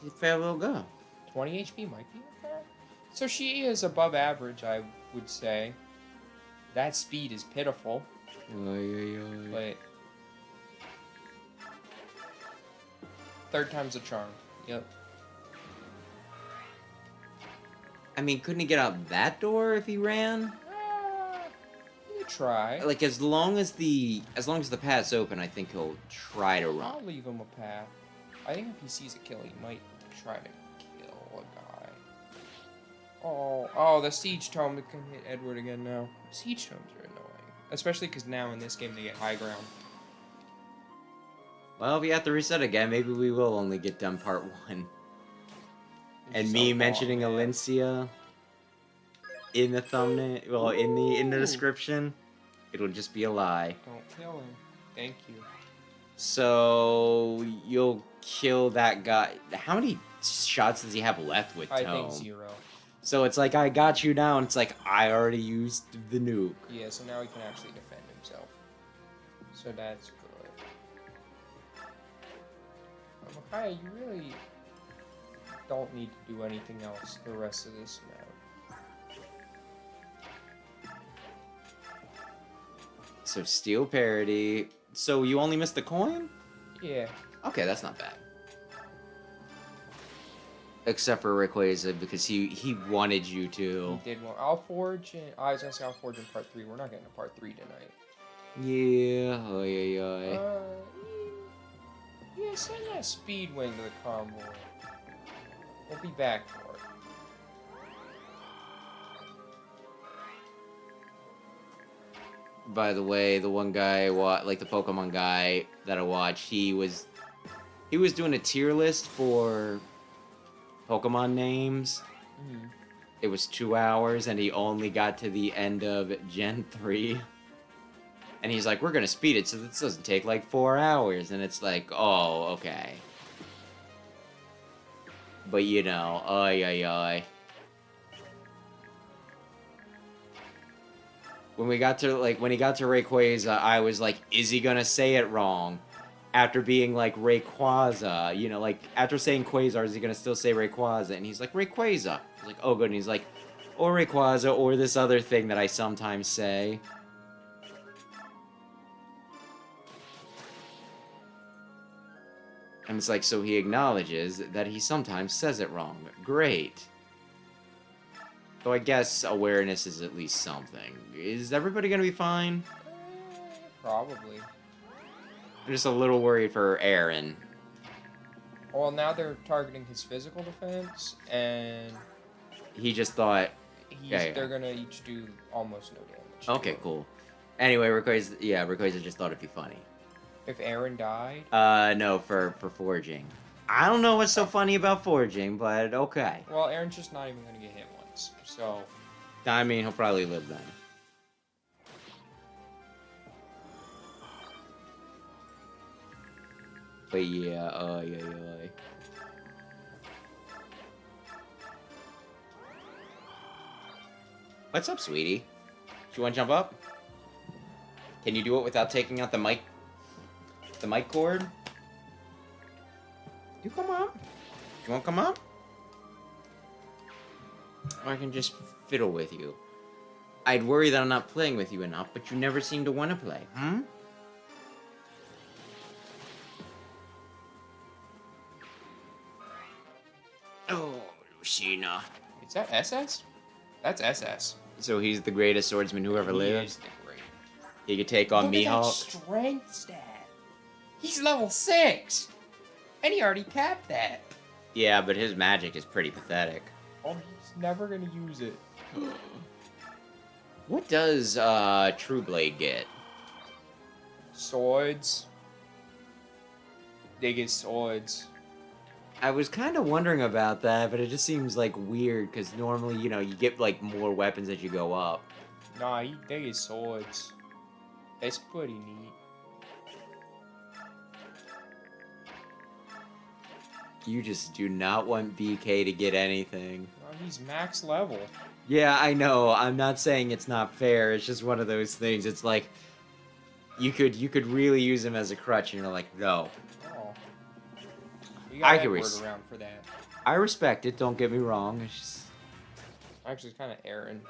He's a fair little go.
20 HP might be her cap. So she is above average, I would say. That speed is pitiful, but... Third time's a charm. Yep.
I mean, couldn't he get out that door if he ran?
You try.
Like, as long as the path's open, I think he'll try to run.
I'll leave him a path. I think if he sees a kill, he might try to kill a guy. Oh, the Siege Tome can hit Edward again now. Siege Tomes are annoying. Especially because now in this game they get high ground.
Well, if we have to reset again, maybe we will only get done part 1. And me mentioning Alencia in the thumbnail, well, in the description, it'll just be a lie.
Don't kill him. Thank you.
So you'll kill that guy. How many shots does he have left with Tome?
I think 0.
So it's like, I got you now, and it's like, I already used the nuke.
Yeah, so now he can actually defend himself. So that's good. Micaiah, you really don't need to do anything else the rest of this map.
So steel parody. So you only missed the coin?
Yeah.
Okay, that's not bad. Except for Rayquaza, because he wanted you to.
He did one. I'll forge in... I was gonna say I'll forge in part 3. We're not getting to part 3 tonight.
Yeah. Oh, yeah.
Yeah, send that Speedwing to the combo. We'll be back for it.
By the way, the one guy, like the Pokemon guy that I watched, he was doing a tier list for Pokemon names.
Mm-hmm.
It was 2 hours, and he only got to the end of Gen 3. And he's like, we're gonna speed it so this doesn't take like 4 hours. And it's like, oh, okay. But you know, When he got to Rayquaza, I was like, is he gonna say it wrong? After being like Rayquaza, you know, like after saying Quasar, is he gonna still say Rayquaza? And he's like, Rayquaza. I was like, oh good. And he's like, or Rayquaza, or this other thing that I sometimes say. And it's like, so he acknowledges that he sometimes says it wrong. Great. So I guess awareness is at least something. Is everybody gonna be fine?
Probably.
I'm just a little worried for Aaron.
Well, now they're targeting his physical defense, and
He just thought,
they're gonna each do almost no damage. to
okay,
him.
cool. Anyway, Rayquaza just thought it'd be funny.
If Aaron died,
No, for forging. I don't know what's so funny about forging, but okay.
well, Aaron's just not even gonna get hit once. So,
I mean, he'll probably live then. But yeah, yeah. What's up, sweetie? Do you want to jump up? Can you do it without taking out the mic cord? You come up. You want to come up? Or I can just fiddle with you. I'd worry that I'm not playing with you enough, but you never seem to want to play, hmm? Oh, Sheena.
is that SS? That's SS.
So he's the greatest swordsman who ever
He
lived?
is the great.
He could take on
Look at that
Mihawk?
strength stat. He's level 6, and he already capped that.
Yeah, but his magic is pretty pathetic.
Oh, he's never gonna use it.
What does True Blade get?
Swords. They get swords.
I was kind of wondering about that, but it just seems like weird because normally, you get like more weapons as you go up.
Nah, they get swords. It's pretty neat.
You just do not want BK to get anything.
Well, he's max level.
Yeah, I know. I'm not saying it's not fair. It's just one of those things. It's like you could really use him as a crutch, and you're like, no.
Oh. You
I
got
can
Edward around for that.
I respect it. Don't get me wrong. It's just
Actually, it's kind of Aaron.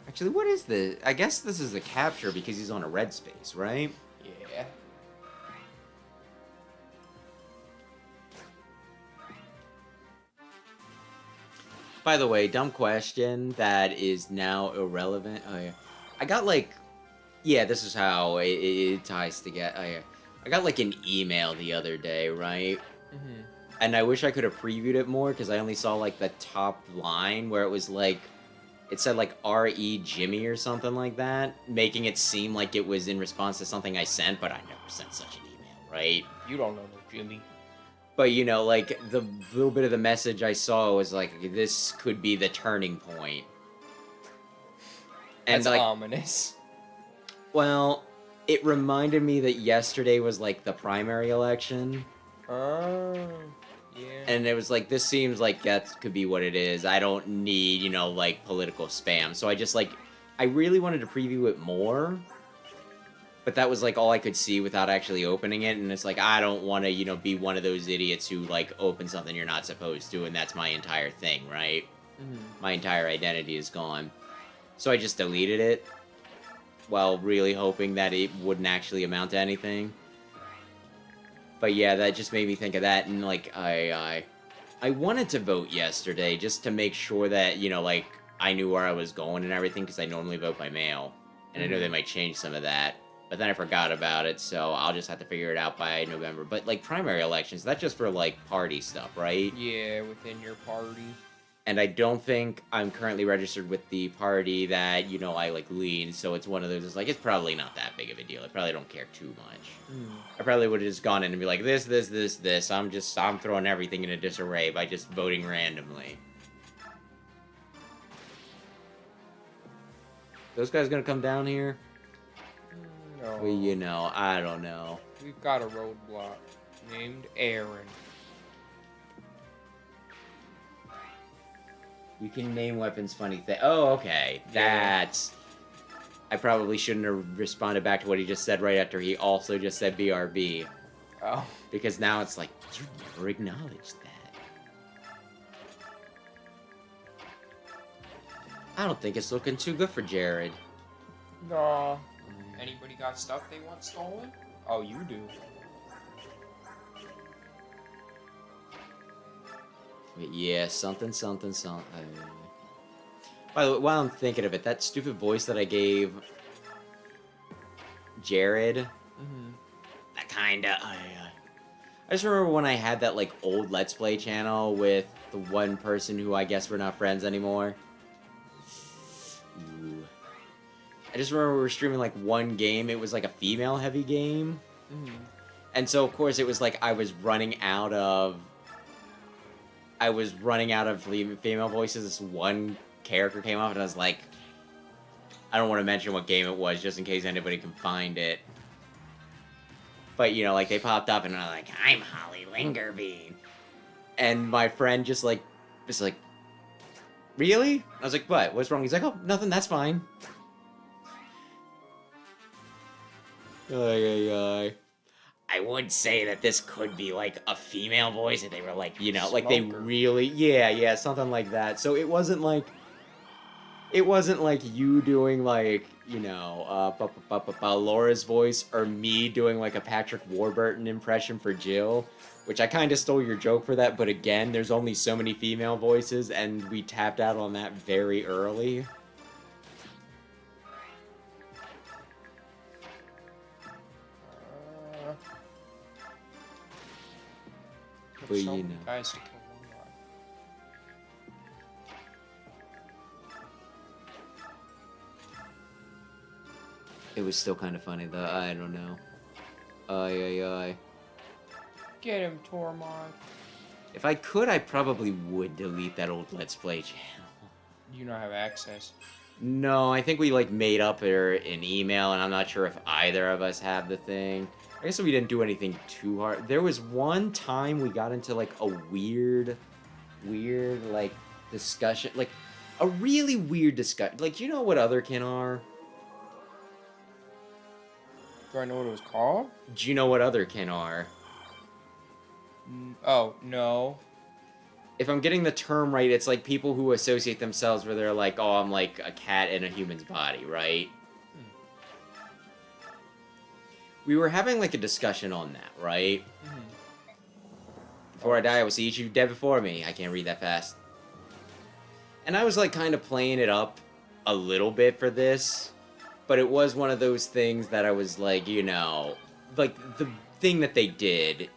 actually, what is this? I guess this is a capture because he's on a red space, right?
Yeah.
By the way, dumb question that is now irrelevant. Oh yeah, I got like, yeah, this is how it ties together. Oh yeah, I got like an email the other day, right?
Mm-hmm.
And I wish I could have previewed it more because I only saw like the top line where it was like, it said like R.E. Jimmy or something like that, making it seem like it was in response to something I sent, but I never sent such an email, right?
You don't know no Jimmy.
But like the little bit of the message I saw was like, okay, this could be the turning point. And
That's
like,
ominous.
well, it reminded me that yesterday was like the primary election.
Oh, yeah.
And it was like, this seems like that could be what it is. I don't need, like political spam. So I just like, I really wanted to preview it more. But that was like all I could see without actually opening it. And it's like, I don't want to, be one of those idiots who like open something you're not supposed to. And that's my entire thing, right?
Mm-hmm.
My entire identity is gone. So I just deleted it. While really hoping that it wouldn't actually amount to anything. But yeah, that just made me think of that, and like I wanted to vote yesterday just to make sure that like I knew where I was going and everything because I normally vote by mail, and I know they might change some of that. But then I forgot about it, so I'll just have to figure it out by November. But like primary elections, that's just for like party stuff, right?
Yeah, within your party.
And I don't think I'm currently registered with the party that I like lean. So it's one of those. It's like it's probably not that big of a deal. I probably don't care too much. I probably would have just gone in and be like this. I'm throwing everything into disarray by just voting randomly. Those guys gonna come down here?
No.
Well, I don't know.
We've got a roadblock named Aaron.
You can name weapons funny thing. Oh, okay.
Yeah.
That's... I probably shouldn't have responded back to what he just said right after he also just said BRB.
Oh.
Because now it's like, you never acknowledged that. I don't think it's looking too good for Jared.
Nah. Anybody got stuff they want stolen? Oh, you do.
But yeah, something. By the way, while I'm thinking of it, that stupid voice that I gave Jared,
Mm-hmm.
That kinda.
I just remember when I had that, like, old Let's Play channel with the one person who I guess we're not friends anymore. Ooh. I just remember we were streaming, like, one game. It was, like, a female-heavy game.
Mm-hmm.
And so, of course, it was, like, I was running out of female voices. This one character came up, and I was like, I don't want to mention what game it was, just in case anybody can find it. But, you know, like, they popped up, and I was like,
I'm Holly Lingerbean.
and my friend just like, really? I was like, what? What's wrong? He's like, oh, nothing, that's fine. Ay.
I would say that this could be like a female voice if they were like,
You know, like, they
Smoker.
really, yeah, something like that. So it wasn't like you doing, like, you know, Laura's voice, or me doing, like, a Patrick Warburton impression for Jill, which I kind of stole your joke for that, but again, there's only so many female voices, and we tapped out on that very early. But,
So
you
many
know.
guys to kill one guy.
It was still kind of funny, though. I don't know. Ay.
Get him, Tormod.
If I could, I probably would delete that old Let's Play channel.
You don't have access.
No, I think we, like, made up an email, and I'm not sure if either of us have the thing. I guess we didn't do anything too hard. There was one time we got into, like, a weird, like, discussion. Like, a really weird discussion. Like, do you know what Otherkin are?
Do I know what it was called?
Do you know what Otherkin are?
Oh, no.
If I'm getting the term right, it's like people who associate themselves where they're like, oh, I'm like a cat in a human's body, right? We were having, like, a discussion on that, right?
Mm-hmm.
Before I die, I will see each of you dead before me. I can't read that fast. And I was, like, kind of playing it up a little bit for this, but it was one of those things that I was like, you know, like, the thing that they did.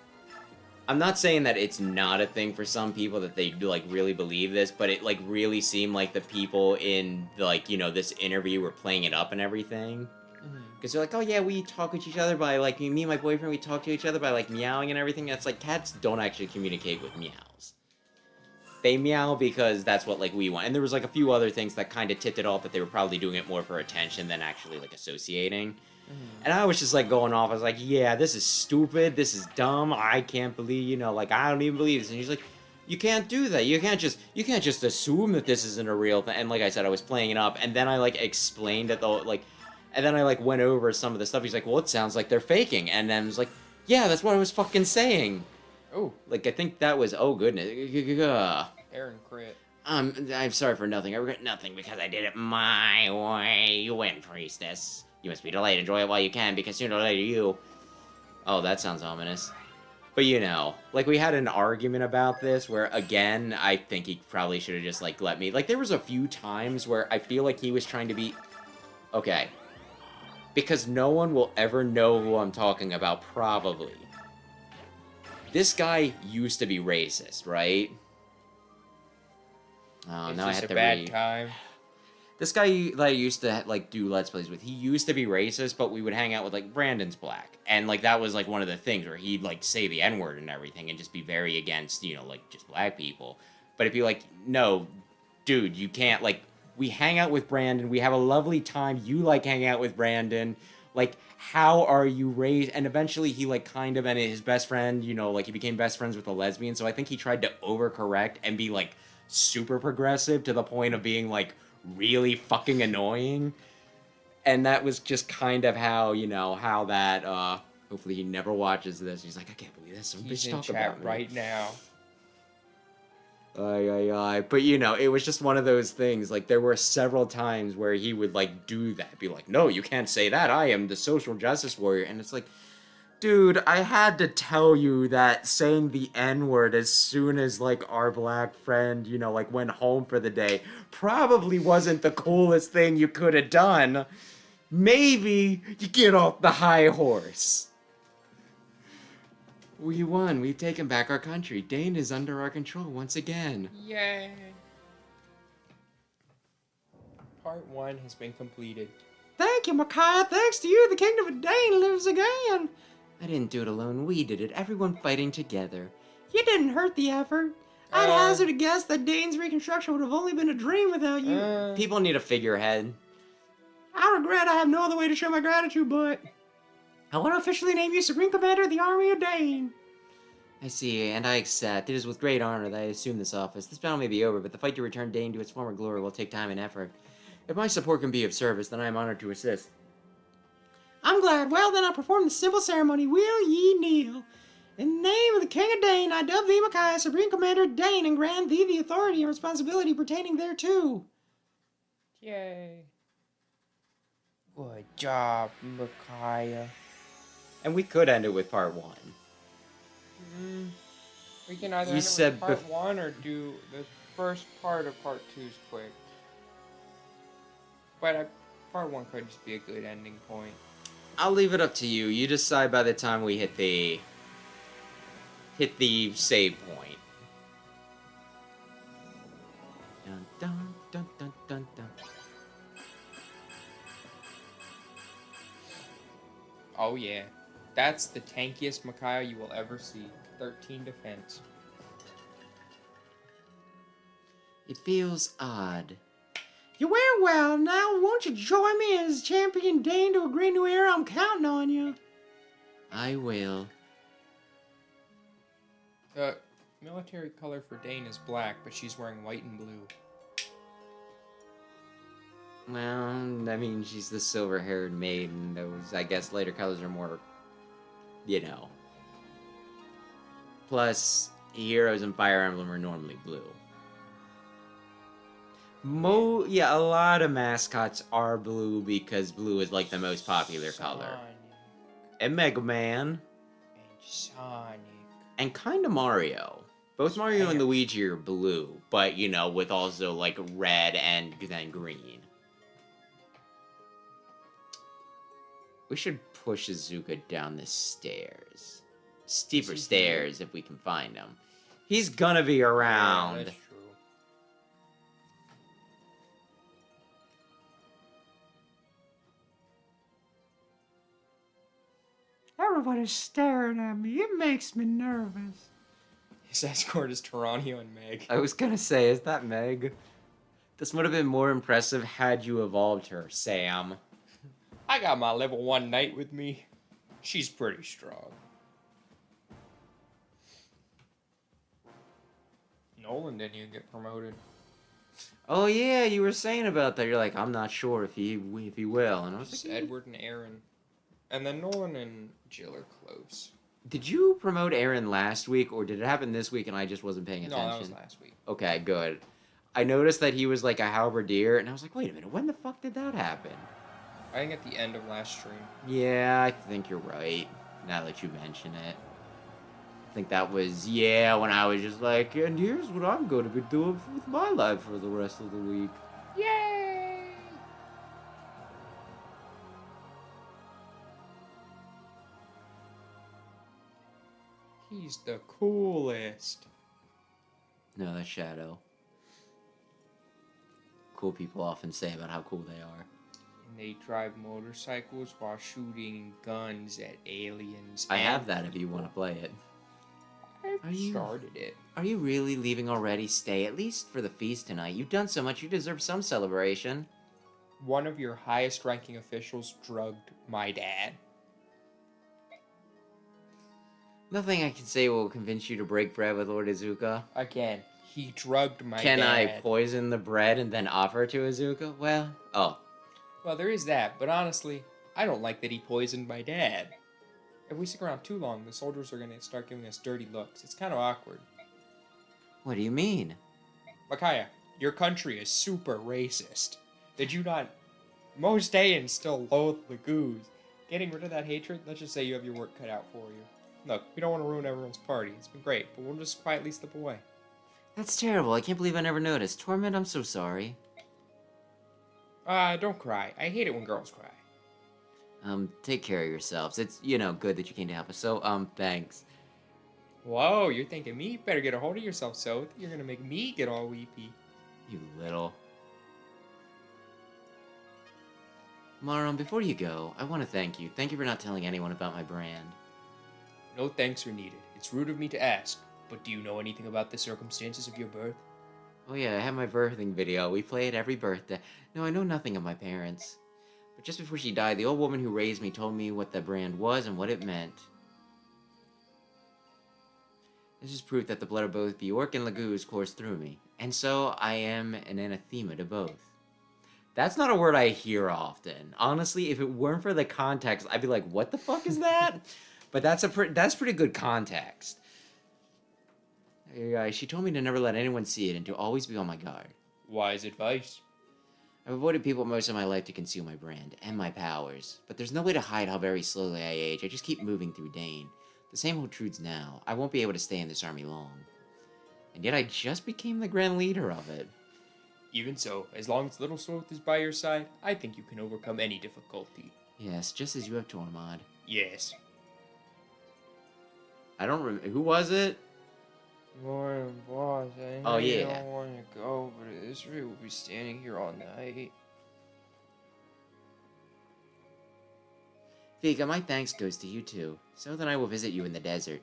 I'm not saying that it's not a thing for some people that they, like, really believe this, but it, like, really seemed like the people in, like, you know, this interview were playing it up and everything. Because they're like, oh yeah, we talk with each other by, like, me and my boyfriend, we talk to each other by, like, meowing and everything. That's like, cats don't actually communicate with meows. They meow because that's what, like, we want. And there was, like, a few other things that kind of tipped it off that they were probably doing it more for attention than actually, like, associating. And I was just, like, going off. I was like, yeah, this is stupid. This is dumb. I can't believe, you know, like, I don't even believe this. And he's like, you can't do that. You can't just assume that this isn't a real thing. And like I said, I was playing it up. And then I, like, explained it, though, like... And then I, like, went over some of the stuff. He's like, well, it sounds like they're faking. And then I was like, yeah, that's what I was fucking saying.
Oh.
Like, I think that was, oh, goodness.
Aaron crit.
I'm sorry for nothing. I regret nothing
Because I did it my way. You win, priestess. You must be delayed. Enjoy it while you can, because sooner or later you...
Oh, that sounds ominous. But, you know, like, we had an argument about this where, again, I think he probably should have just, like, let me... Like, there was a few times where I feel like he was trying to be... Okay. Because no one will ever know who I'm talking about, probably. This guy used to be racist, right? Oh,
It's
now I
just
have
a
to
bad
read.
time.
This guy that I used to, like, do Let's Plays with, he used to be racist, but we would hang out with, like, Brandon's black. And, like, that was, like, one of the things where he'd, like, say the N-word and everything and just be very against, you know, like, just black people. But it'd be like, no, dude, you can't, like... We hang out with Brandon. We have a lovely time. You like hanging out with Brandon. Like, how are you raised? And eventually he, like, kind of, and his best friend, you know, like, he became best friends with a lesbian. So I think he tried to overcorrect and be, like, super progressive to the point of being, like, really fucking annoying. And that was just kind of how, you know, how that, hopefully he never watches this. He's like, I can't believe this. Some
He's
bitch
in
talk
chat
about me.
right now.
But, you know, it was just one of those things. Like, there were several times where he would, like, do that. Be like, no, you can't say that. I am the social justice warrior. And it's like, Dude, I had to tell you that saying the N-word as soon as, like, our black friend, you know, like, went home for the day probably wasn't the coolest thing you could have done. Maybe you get off the high horse. We won. We've taken back our country. Daein is under our control once again.
Yay! Part 1 has been completed.
Thank you, Micaiah. Thanks to you, the kingdom of Daein lives again. I didn't do it alone. We did it. Everyone fighting together. You didn't hurt the effort. I'd hazard a guess that Dane's reconstruction would have only been a dream without you. People need a figurehead. I regret I have no other way to show my gratitude, but I want to officially name you Supreme Commander of the Army of Daein. I see, and I accept. It is with great honor that I assume this office. This battle may be over, but the fight to return Daein to its former glory will take time and effort. If my support can be of service, then I am honored to assist. I'm glad. Well, then I'll perform the simple ceremony. Will ye kneel? In the name of the King of Daein, I dub thee Micaiah, Supreme Commander of Daein, and grant thee the authority and responsibility pertaining thereto.
Yay. Good job, Micaiah.
And we could end it with part 1.
We can either
You
end it
said
with part 1 or do the first part of part 2's quick. But part 1 could just be a good ending point.
I'll leave it up to you. You decide by the time we hit the save point. Dun, dun, dun, dun, dun, dun.
Oh yeah. That's the tankiest Micaiah you will ever see. 13 defense.
It feels odd. You wear well. Now, won't you join me as champion Daein to a great new era? I'm counting on you. I will.
The military color for Daein is black, but she's wearing white and blue.
Well, I mean, she's the silver-haired maiden. Those, I guess, later colors are more, you know. Plus, heroes in Fire Emblem are normally blue. Yeah, a lot of mascots are blue because blue is like the most popular color. And Mega Man.
And Sonic.
And kind of Mario. Both Mario and Luigi are blue, but, you know, with also, like, red and then green. We should push Izuka down the stairs. Steeper stairs if we can find him. He's gonna be around.
Yeah, that's true.
Everybody's staring at me. It makes me nervous.
His escort is Tyranio and Meg.
I was gonna say, is that Meg? This would have been more impressive had you evolved her, Sam.
I got my level 1 knight with me. She's pretty strong. Nolan didn't even get promoted.
Oh yeah, you were saying about that. You're like, I'm not sure if he will. And I was
It's
like,
Edward and Aaron. And then Nolan and Jill are close.
did you promote Aaron last week, or did it happen this week and I just wasn't paying attention?
No, that was last week.
Okay, good. I noticed that he was like a halberdier, and I was like, wait a minute, when the fuck did that happen?
I think at the end of last stream.
Yeah, I think you're right, now that you mention it. I think that was, yeah, when I was just like, and here's what I'm going to be doing with my life for the rest of the week.
Yay! He's the coolest.
No, that's Shadow. Cool people often say about how cool they are.
And they drive motorcycles while shooting guns at aliens.
I have that if you want to play it.
I started it.
Are you really leaving already? Stay, at least for the feast tonight. You've done so much, you deserve some celebration.
One of your highest ranking officials drugged my dad.
Nothing I can say will convince you to break bread with Lord Izuka.
Again, he drugged my dad.
Can I poison the bread and then offer it to Izuka? Well,
Well, there is that, but honestly, I don't like that he poisoned my dad. If we stick around too long, the soldiers are going to start giving us dirty looks. It's kind of awkward.
What do you mean?
Micaiah, your country is super racist. Did you not... Most Daeins still loathe the goose. getting rid of that hatred, let's just say you have your work cut out for you. Look, we don't want to ruin everyone's party. It's been great, but we'll just quietly slip away.
That's terrible. I can't believe I never noticed. Torment, I'm so sorry.
Don't cry. I hate it when girls cry.
Take care of yourselves. It's, good that you came to help us. So, thanks.
Whoa, you're thanking me? Better get a hold of yourself, so you're gonna make me get all weepy.
You little. Marum, before you go, I want to thank you. Thank you for not telling anyone about my brand.
No thanks are needed. It's rude of me to ask, but do you know anything about the circumstances of your birth?
Oh yeah, I have my birthing video. We play it every birthday. No, I know nothing of my parents. But just before she died, the old woman who raised me told me what the brand was and what it meant. This is proof that the blood of both Bjork and Laguz coursed through me. And so, I am an anathema to both. That's not a word I hear often. Honestly, if it weren't for the context, I'd be like, what the fuck is that? But that's pretty good context. She told me to never let anyone see it and to always be on my guard.
Wise advice.
I've avoided people most of my life to conceal my brand and my powers, but there's no way to hide how very slowly I age. I just keep moving through Daein. The same holds true now. I won't be able to stay in this army long. And yet I just became the grand leader of it.
Even so, as long as Little Sloth is by your side, I think you can overcome any difficulty.
Yes, just as you have Tormod.
Yes.
I don't remember. Who was it?
Morning, boss. I
know you
don't want to go, but this rig will be standing here all night.
Vega, my thanks goes to you too. So then I will visit you in the desert.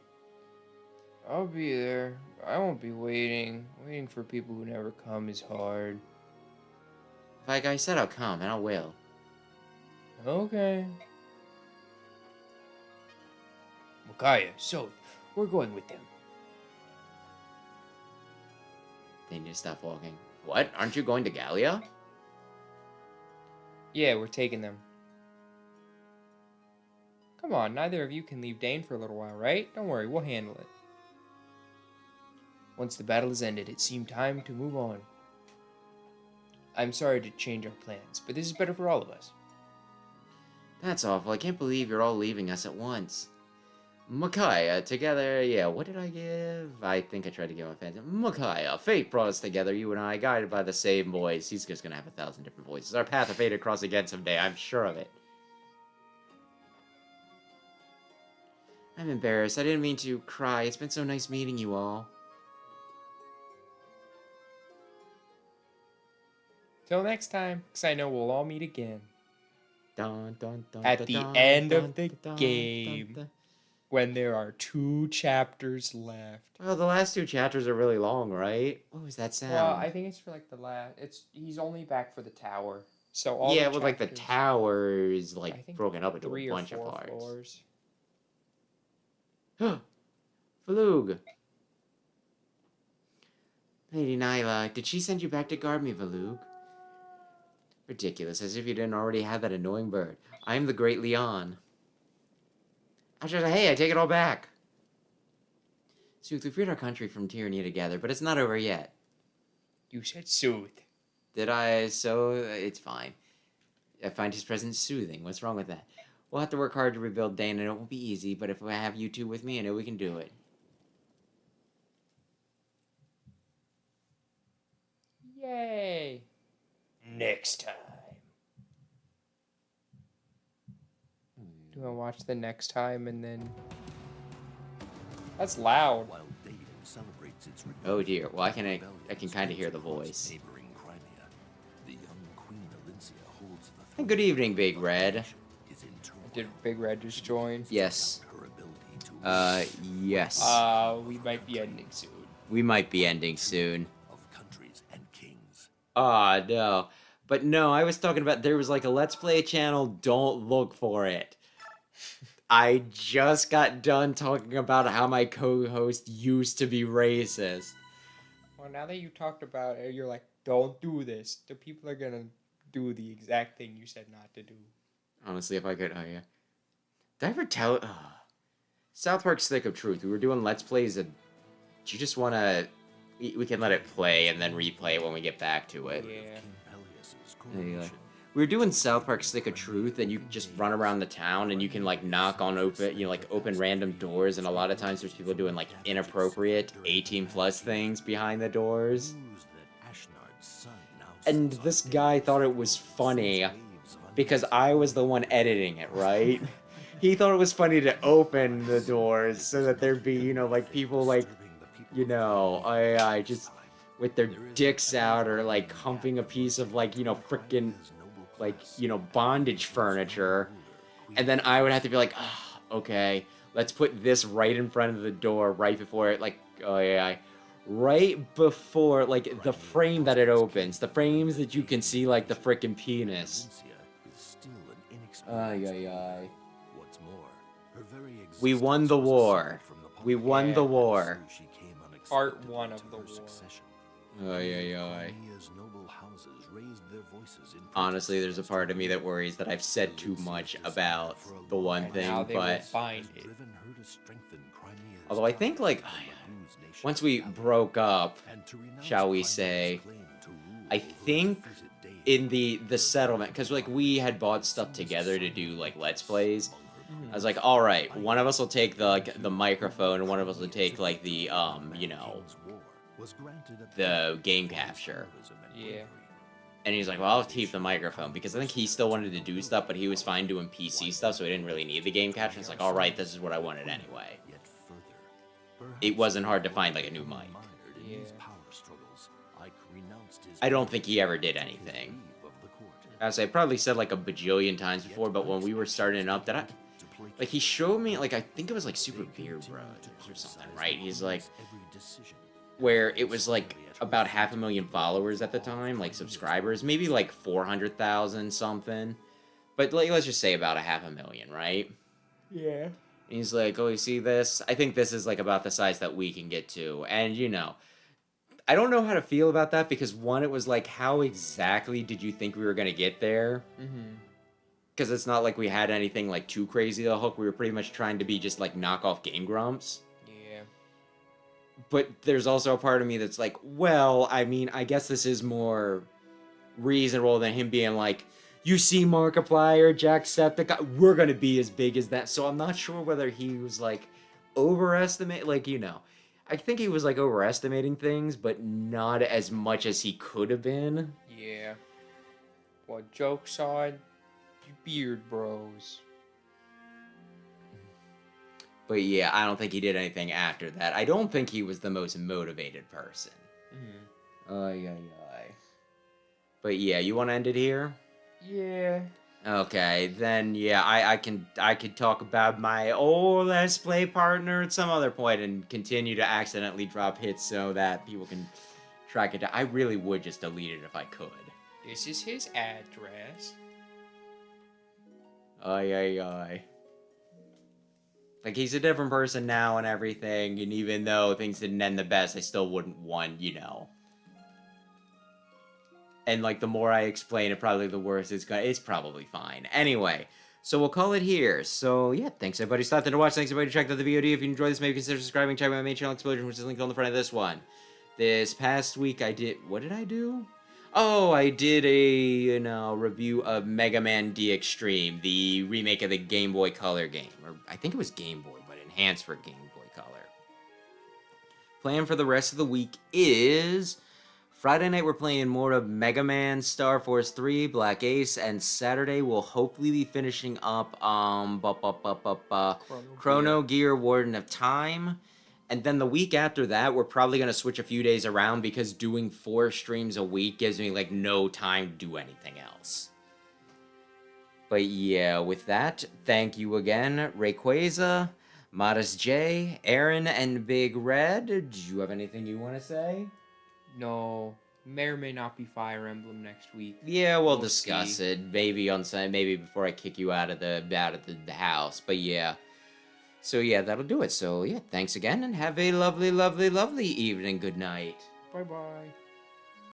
I'll be there. I won't be waiting. Waiting for people who never come is hard.
Like I said, I'll come, and I will.
Okay. Micaiah, so, we're going with them.
They need to stop walking. What? Aren't you going to Gallia?
Yeah, we're taking them. Come on, neither of you can leave Daein for a little while, right? Don't worry, we'll handle it. Once the battle is ended, it seemed time to move on. I'm sorry to change our plans, but this is better for all of us.
That's awful. I can't believe you're all leaving us at once. Micaiah, together, yeah, what did I give? I think I tried to give him a fancy. Micaiah, fate brought us together, you and I, guided by the same voice. He's just gonna have 1,000 different voices. Our path of fate to cross again someday, I'm sure of it. I'm embarrassed. I didn't mean to cry. It's been so nice meeting you all.
Till next time, because I know we'll all meet again.
Dun, dun, dun,
At
dun,
the
dun,
end
dun,
of the
dun,
game.
dun, dun.
When there are 2 chapters left.
Well, the last 2 chapters are really long, right? What was that sound?
Well, I think it's for like the last. He's only back for the tower. So all
yeah,
the
with like the
chapters-
tower is
I
like
think
broken up into
3
a
or
bunch of
4
parts.
floors.
Valug. Lady Nyla, did she send you back to guard me, Valug? Ridiculous, as if you didn't already have that annoying bird. I am the great Leon. Hey, I take it all back. Sooth, we freed our country from tyranny together, but it's not over yet.
You said soothe.
Did I? So, it's fine. I find his presence soothing. What's wrong with that? We'll have to work hard to rebuild Daein, and it won't be easy, but if I have you two with me, I know we can do it.
Yay! Next time. Do I watch the next time and then... That's loud.
While Daein celebrates its
Oh dear. Well, I can
rebellious
kind of hear the
towards
voice.
neighboring Crimea, the young Queen Alincia holds the
Hey, good evening, Big Red.
is in turmoil.
Did Big Red just join?
Yes.
Her ability to
Yes.
We might be ending soon.
We might be ending soon.
of countries and kings.
Aw, no. But no, I was talking about, there was like a Let's Play channel, don't look for it. I just got done talking about how my co-host used to be racist.
Well, now that you talked about it, you're like, don't do this. The people are gonna do the exact thing you said not to do.
Honestly, if I could, oh yeah. Did I ever tell, South Park Stick of Truth, we were doing Let's Plays, and do you just want to, we can let it play and then replay it when we get back to it.
Yeah.
King Peleus's
There you go.
coronation.
we were doing South Park Stick of Truth, and you just run around the town, and you can like knock on open, like open random doors, and a lot of times there's people doing like inappropriate 18+ things behind the doors. And this guy thought it was funny because I was the one editing it, right? He thought it was funny to open the doors so that there'd be, like people like, I just with their dicks out or like humping a piece of like, frickin' like, bondage furniture. And then I would have to be like, oh, okay, let's put this right in front of the door right before it, like, right before, like, the frame that it opens. The frames that you can see, like, the frickin' penis. We won the war. We won the war.
Part 1 of the war.
Honestly, there's a part of me that worries that I've said too much about the one thing,
now they
but...
will find it.
Although I think, like, once we broke up, shall we say, I think in the settlement, because, like, we had bought stuff together to do, like, Let's Plays. I was like, alright, one of us will take the microphone, and one of us will take, like, the game capture.
Yeah.
And he's like, well, I'll keep the microphone, because I think he still wanted to do stuff, but he was fine doing PC stuff, so he didn't really need the game capture. It's like, alright, this is what I wanted anyway. It wasn't hard to find, like, a new mic.
Yeah.
I don't think he ever did anything. As I probably said, like, a bajillion times before, but when we were starting up, like, he showed me, like, I think it was, like, Super Beard Bros or something, right? He's like, where it was, like, about 500,000 followers at the time, like, subscribers, maybe, like, 400,000 something, but, like, let's just say about 500,000, right?
Yeah.
And he's like, oh, you see this? I think this is, like, about the size that we can get to, and, I don't know how to feel about that, because, one, it was like, how exactly did you think we were gonna get there?
Mm-hmm.
Because it's not like we had anything, like, too crazy to hook. We were pretty much trying to be just, like, knockoff Game Grumps.
Yeah.
But there's also a part of me that's like, well, I mean, I guess this is more reasonable than him being like, you see Markiplier, Jacksepticeye, we're gonna be as big as that. So I'm not sure whether he was, like, overestimate, like, I think he was, like, overestimating things, but not as much as he could have been.
Yeah. Well, joke's on you Beard Bros.
But yeah, I don't think he did anything after that. I don't think he was the most motivated person.
Mm-hmm.
But yeah, you want to end it here?
Yeah.
Okay, then yeah, I could talk about my old Let's Play partner at some other point and continue to accidentally drop hits so that people can track it down. I really would just delete it if I could.
This is his address.
Like, he's a different person now and everything, and even though things didn't end the best, I still wouldn't want, And, like, the more I explain it, probably the worse it's probably fine. Anyway, so we'll call it here. So, yeah, thanks everybody who stopped in to watch. Thanks everybody who checked out the VOD. If you enjoyed this, maybe consider subscribing. Check out my main channel, Explosion, which is linked on the front of this one. This past week, what did I do? Oh, I did a, review of Mega Man D Extreme, the remake of the Game Boy Color game. Or, I think it was Game Boy, but enhanced for Game Boy Color. Plan for the rest of the week is... Friday night, we're playing more of Mega Man, Star Force 3, Black Ace, and Saturday, we'll hopefully be finishing up, Chrono Gear, Warden of Time. And then the week after that, we're probably going to switch a few days around because doing 4 streams a week gives me, like, no time to do anything else. But yeah, with that, thank you again, Rayquaza, Modest J, Aaron, and Big Red. Do you have anything you want to say?
No. May or may not be Fire Emblem next week.
Yeah, we'll discuss it. Maybe on Sunday, maybe before I kick you out of the house. But yeah. So yeah, that'll do it. So yeah, thanks again and have a lovely, lovely, lovely evening. Good night.
Bye-bye.